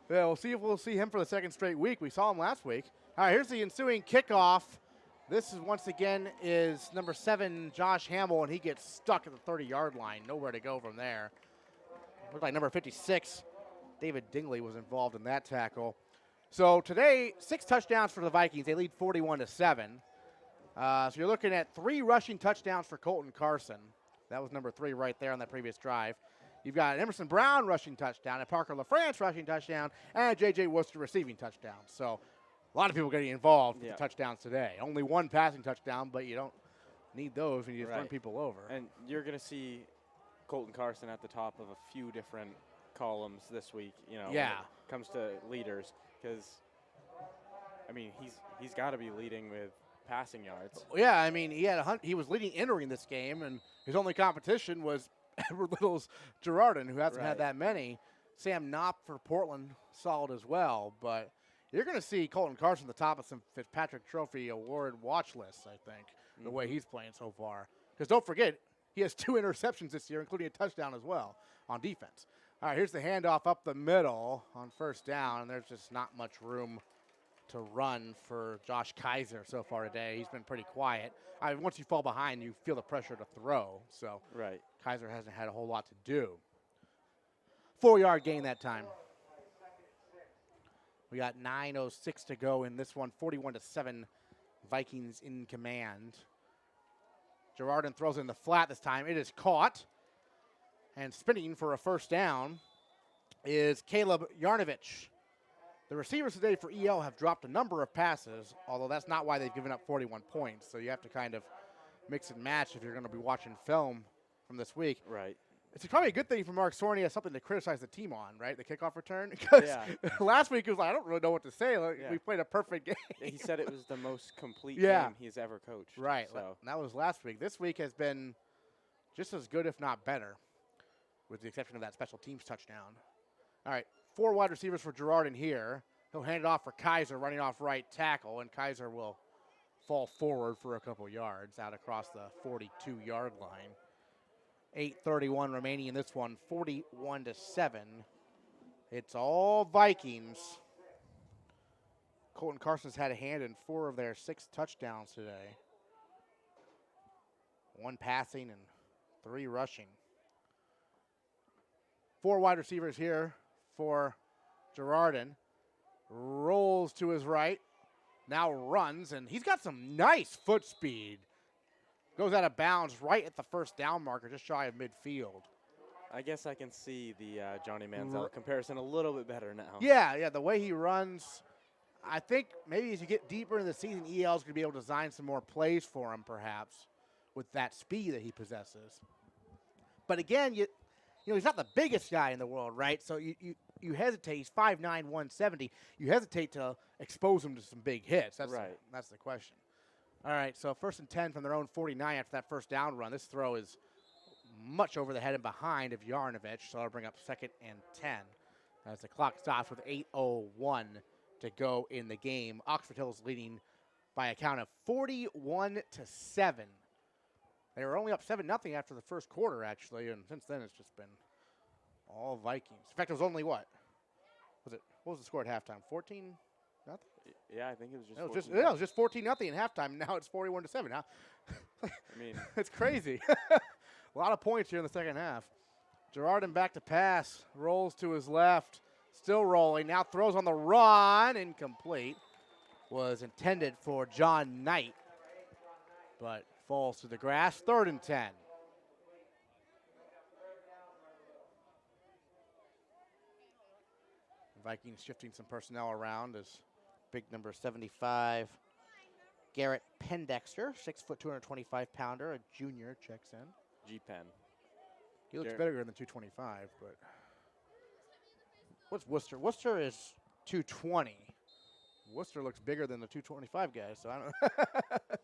Yeah, we'll see if we'll see him for the 2nd straight week. We saw him last week. All right, here's the ensuing kickoff. This is once again is number 7, Josh Hamill, and he gets stuck at the 30-yard line. Nowhere to go from there. Looked like number 56, David Dingley, was involved in that tackle. So today, 6 touchdowns for the Vikings. They lead 41-7. So you're looking at 3 rushing touchdowns for Colton Carson. That was number 3 right there on that previous drive. You've got an Emerson Brown rushing touchdown, a Parker LaFrance rushing touchdown, and a J.J. Worcester receiving touchdown. So a lot of people getting involved with the touchdowns today. Only 1 passing touchdown, but you don't need those when you just run people over. And you're going to see Colton Carson at the top of a few different columns this week, when it comes to leaders, because, I mean, he's got to be leading with passing yards. Yeah, I mean, he was leading entering this game, and his only competition was Edward Little's Girardin, who hasn't had that many. Sam Knopp for Portland, solid as well, but you're going to see Colton Carson at the top of some Fitzpatrick Trophy Award watch lists, I think, the way he's playing so far. Because don't forget, he has 2 interceptions this year, including a touchdown as well on defense. All right, here's the handoff up the middle on 1st down, and there's just not much room to run for Josh Kaiser so far today. He's been pretty quiet. Once you fall behind, you feel the pressure to throw. So Kaiser hasn't had a whole lot to do. 4-yard gain that time. We got 9:06 to go in this one, 41-7, Vikings in command. Girardin throws in the flat this time. It is caught. And spinning for a first down is Caleb Yarnovich. The receivers today for EL have dropped a number of passes, although that's not why they've given up 41 points. So you have to kind of mix and match if you're going to be watching film from this week. Right. It's probably a good thing for Mark Sorny as something to criticize the team on, right? The kickoff return. Because last week it was like, I don't really know what to say. Like, we played a perfect game. He said it was the most complete game he's ever coached. Right. So. That was last week. This week has been just as good, if not better, with the exception of that special teams touchdown. All right, 4 wide receivers for Girardin here. He'll hand it off for Kaiser, running off right tackle, and Kaiser will fall forward for a couple yards out across the 42-yard line. 8:31 remaining in this one, 41-7. It's all Vikings. Colton Carson's had a hand in 4 of their 6 touchdowns today. 1 passing and 3 rushing. 4 wide receivers here for Girardin. Rolls to his right, now runs, and he's got some nice foot speed. Goes out of bounds right at the first down marker, just shy of midfield. I guess I can see the Johnny Manziel comparison a little bit better now. Yeah, the way he runs, I think maybe as you get deeper in the season, EL's going to be able to design some more plays for him, perhaps, with that speed that he possesses. But again, you know, he's not the biggest guy in the world, right? So you hesitate. He's 5'9", 170. You hesitate to expose him to some big hits. That's right. That's the question. All right, so 1st and 10 from their own 49 after that first down run. This throw is much over the head and behind of Yarnovich, so it'll bring up 2nd and 10 as the clock stops with 8:01 to go in the game. Oxford Hills leading by a count of 41-7. They were only up 7-0 after the first quarter, actually, and since then it's just been all Vikings. In fact, it was only what was the score at halftime? 14-0? Yeah, I think it was just. It was just 14-0 at halftime. Now it's 41-7. Now, I mean, it's crazy. A lot of points here in the second half. Girardin back to pass, rolls to his left, still rolling. Now throws on the run, incomplete. Was intended for John Knight, but falls to the grass. 3rd and 10. Vikings shifting some personnel around as big number 75, Garrett Pendexter, 6 foot, 225-pounder, a junior, checks in. G-Pen. He looks bigger than 225, but what's Worcester? Worcester is 220. Worcester looks bigger than the 225 guys, so I don't know.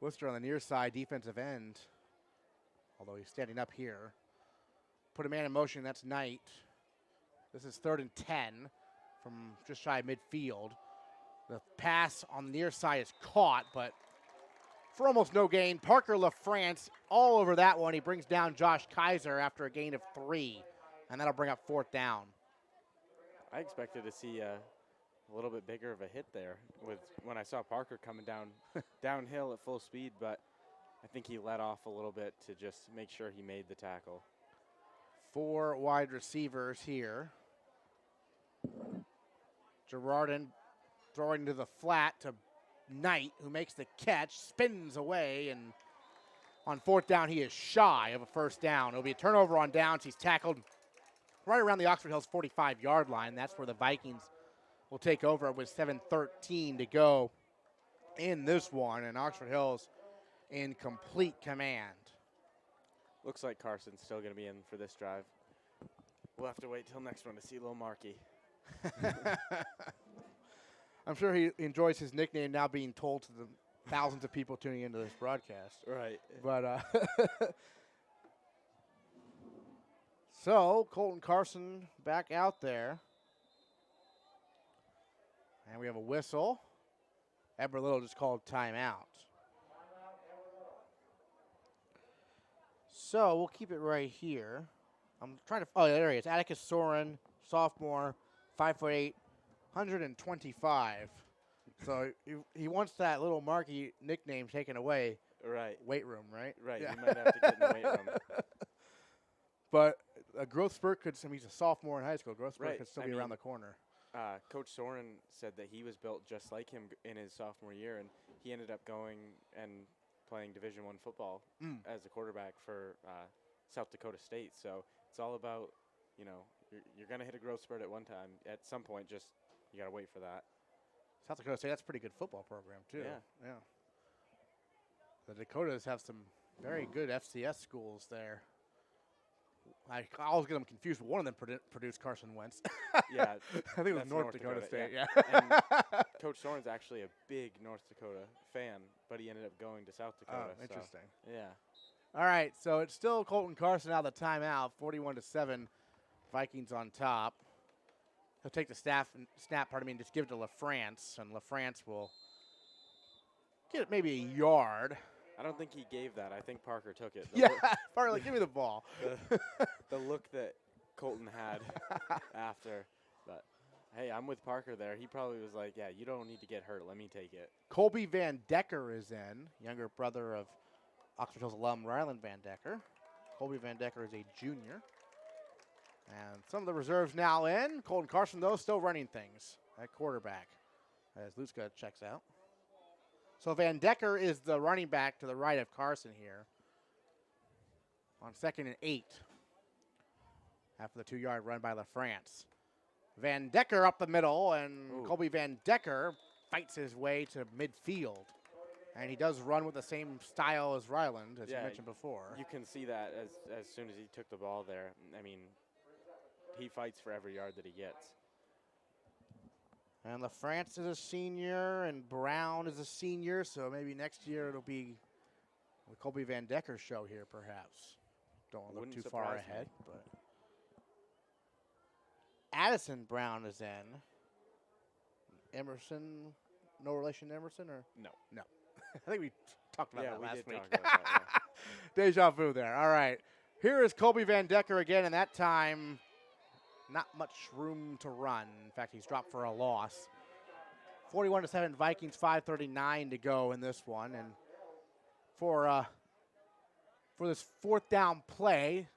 Worcester on the near side, defensive end, although he's standing up here. Put a man in motion, that's Knight. This is 3rd and 10 from just shy of midfield. The pass on the near side is caught, but for almost no gain. Parker LaFrance all over that one. He brings down Josh Kaiser after a gain of 3, and that'll bring up 4th down. I expected to see a little bit bigger of a hit there when I saw Parker coming downhill at full speed, but I think he let off a little bit to just make sure he made the tackle. 4 wide receivers here. Girardin throwing to the flat to Knight, who makes the catch, spins away, and on 4th down, he is shy of a first down. It'll be a turnover on downs. He's tackled right around the Oxford Hills 45-yard line. That's where the Vikings will take over with 7:13 to go in this one, and Oxford Hills in complete command. Looks like Carson's still going to be in for this drive. We'll have to wait till next one to see Lil Markey. I'm sure he enjoys his nickname now being told to the thousands of people tuning into this broadcast. Right. But so Colton Carson back out there. And we have a whistle. Edward Little just called timeout. So we'll keep it right here. I'm trying to, oh, there he is. Atticus Soren, sophomore, 5'8", 125. So he wants that Little Markey nickname taken away. Right. Weight room, right? Right. Yeah. You might have to get in the weight room. But a growth spurt could, I mean, he's a sophomore in high school. Growth spurt Right. could still be around the corner. Coach Soren said that he was built just like him in his sophomore year, and he ended up going and playing Division I football as a quarterback for South Dakota State. So it's all about, you know, you're going to hit a growth spurt at one time. At some point, just you got to wait for that. South Dakota State, that's a pretty good football program, too. Yeah. Yeah. The Dakotas have some very good FCS schools there. I always get them confused. One of them produced Carson Wentz. Yeah. I think it was North Dakota State, yeah. And Coach Soren's actually a big North Dakota fan, but he ended up going to South Dakota. Oh, interesting. So, yeah. All right, so it's still Colton Carson out of the timeout, 41-7, Vikings on top. He'll take the snap, and just give it to LaFrance, and LaFrance will get it maybe a yard. I don't think he gave that. I think Parker took it. Parker, give me the ball. The look that Colton had after. But, hey, I'm with Parker there. He probably was like, yeah, you don't need to get hurt. Let me take it. Colby Van Decker is in, younger brother of Oxford Hills alum Ryland Van Decker. Colby Van Decker is a junior. And some of the reserves now in. Colton Carson, though, still running things at quarterback as Lutska checks out. So Van Decker is the running back to the right of Carson here on 2nd and 8 after the 2-yard run by LaFrance. Van Decker up the middle, and Colby Van Decker fights his way to midfield. And he does run with the same style as Ryland, as you mentioned before. You can see that as soon as he took the ball there. I mean, he fights for every yard that he gets. And LaFrance is a senior, and Brown is a senior, so maybe next year it'll be the Colby Van Decker show here, perhaps. Don't want to look too far ahead, but Addison Brown is in. Emerson, no relation to Emerson, or no? No. I think we talked about that last week. Talk about that, yeah. Deja vu there. All right. Here is Colby Van Decker again, and that time not much room to run. In fact, he's dropped for a loss. 41-7 Vikings, 5:39 to go in this one. And for this 4th down play,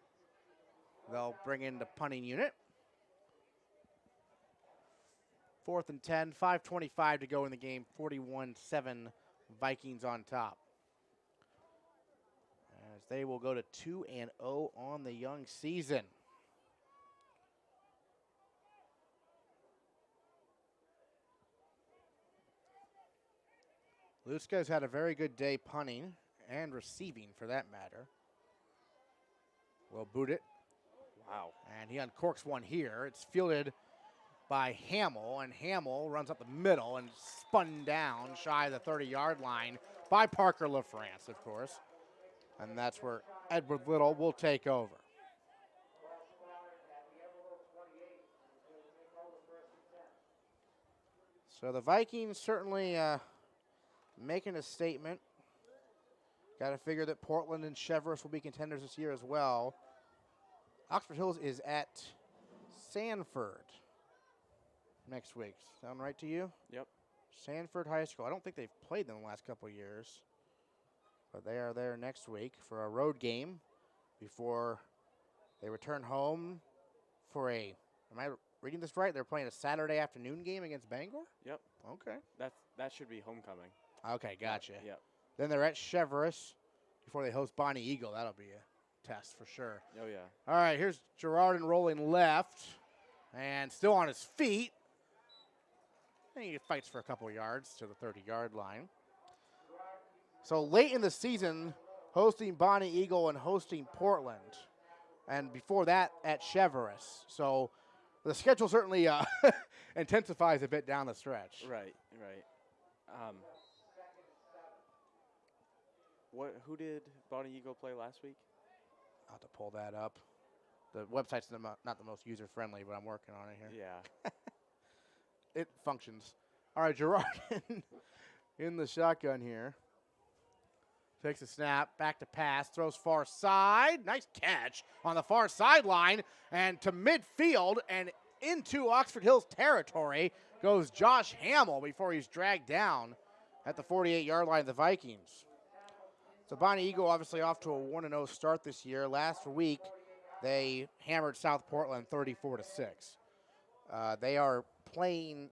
they'll bring in the punting unit. 4th and 10, 5:25 to go in the game, 41-7 Vikings on top. As they will go to 2-0 on the young season. Lutska's had a very good day punting and receiving, for that matter. Will boot it. Wow. And he uncorks one here. It's fielded by Hamill, and Hamill runs up the middle and spun down shy of the 30-yard line by Parker LaFrance, of course. And that's where Edward Little will take over. So the Vikings certainly making a statement. Got to figure that Portland and Cheverus will be contenders this year as well. Oxford Hills is at Sanford next week. Sound right to you? Yep. Sanford High School. I don't think they've played them the last couple of years, but they are there next week for a road game before they return home for a, am I reading this right? They're playing a Saturday afternoon game against Bangor? Yep. Okay. That should be homecoming. Okay, gotcha. Yep. Then they're at Cheverus before they host Bonnie Eagle. That'll be a test for sure. Oh, yeah. All right, here's Girardin rolling left and still on his feet. And he fights for a couple yards to the 30-yard line. So late in the season, hosting Bonnie Eagle and hosting Portland. And before that, at Cheverus. So the schedule certainly intensifies a bit down the stretch. Right. Who did Bonnie Eagle play last week? I'll have to pull that up. The website's not the most user-friendly, but I'm working on it here. Yeah. It functions. All right, Girardin in the shotgun here. Takes a snap, back to pass, throws far side. Nice catch on the far sideline and to midfield and into Oxford Hills territory goes Josh Hamill before he's dragged down at the 48-yard line of the Vikings. So Bonnie Eagle obviously off to a 1-0 start this year. Last week, they hammered South Portland 34-6. They are playing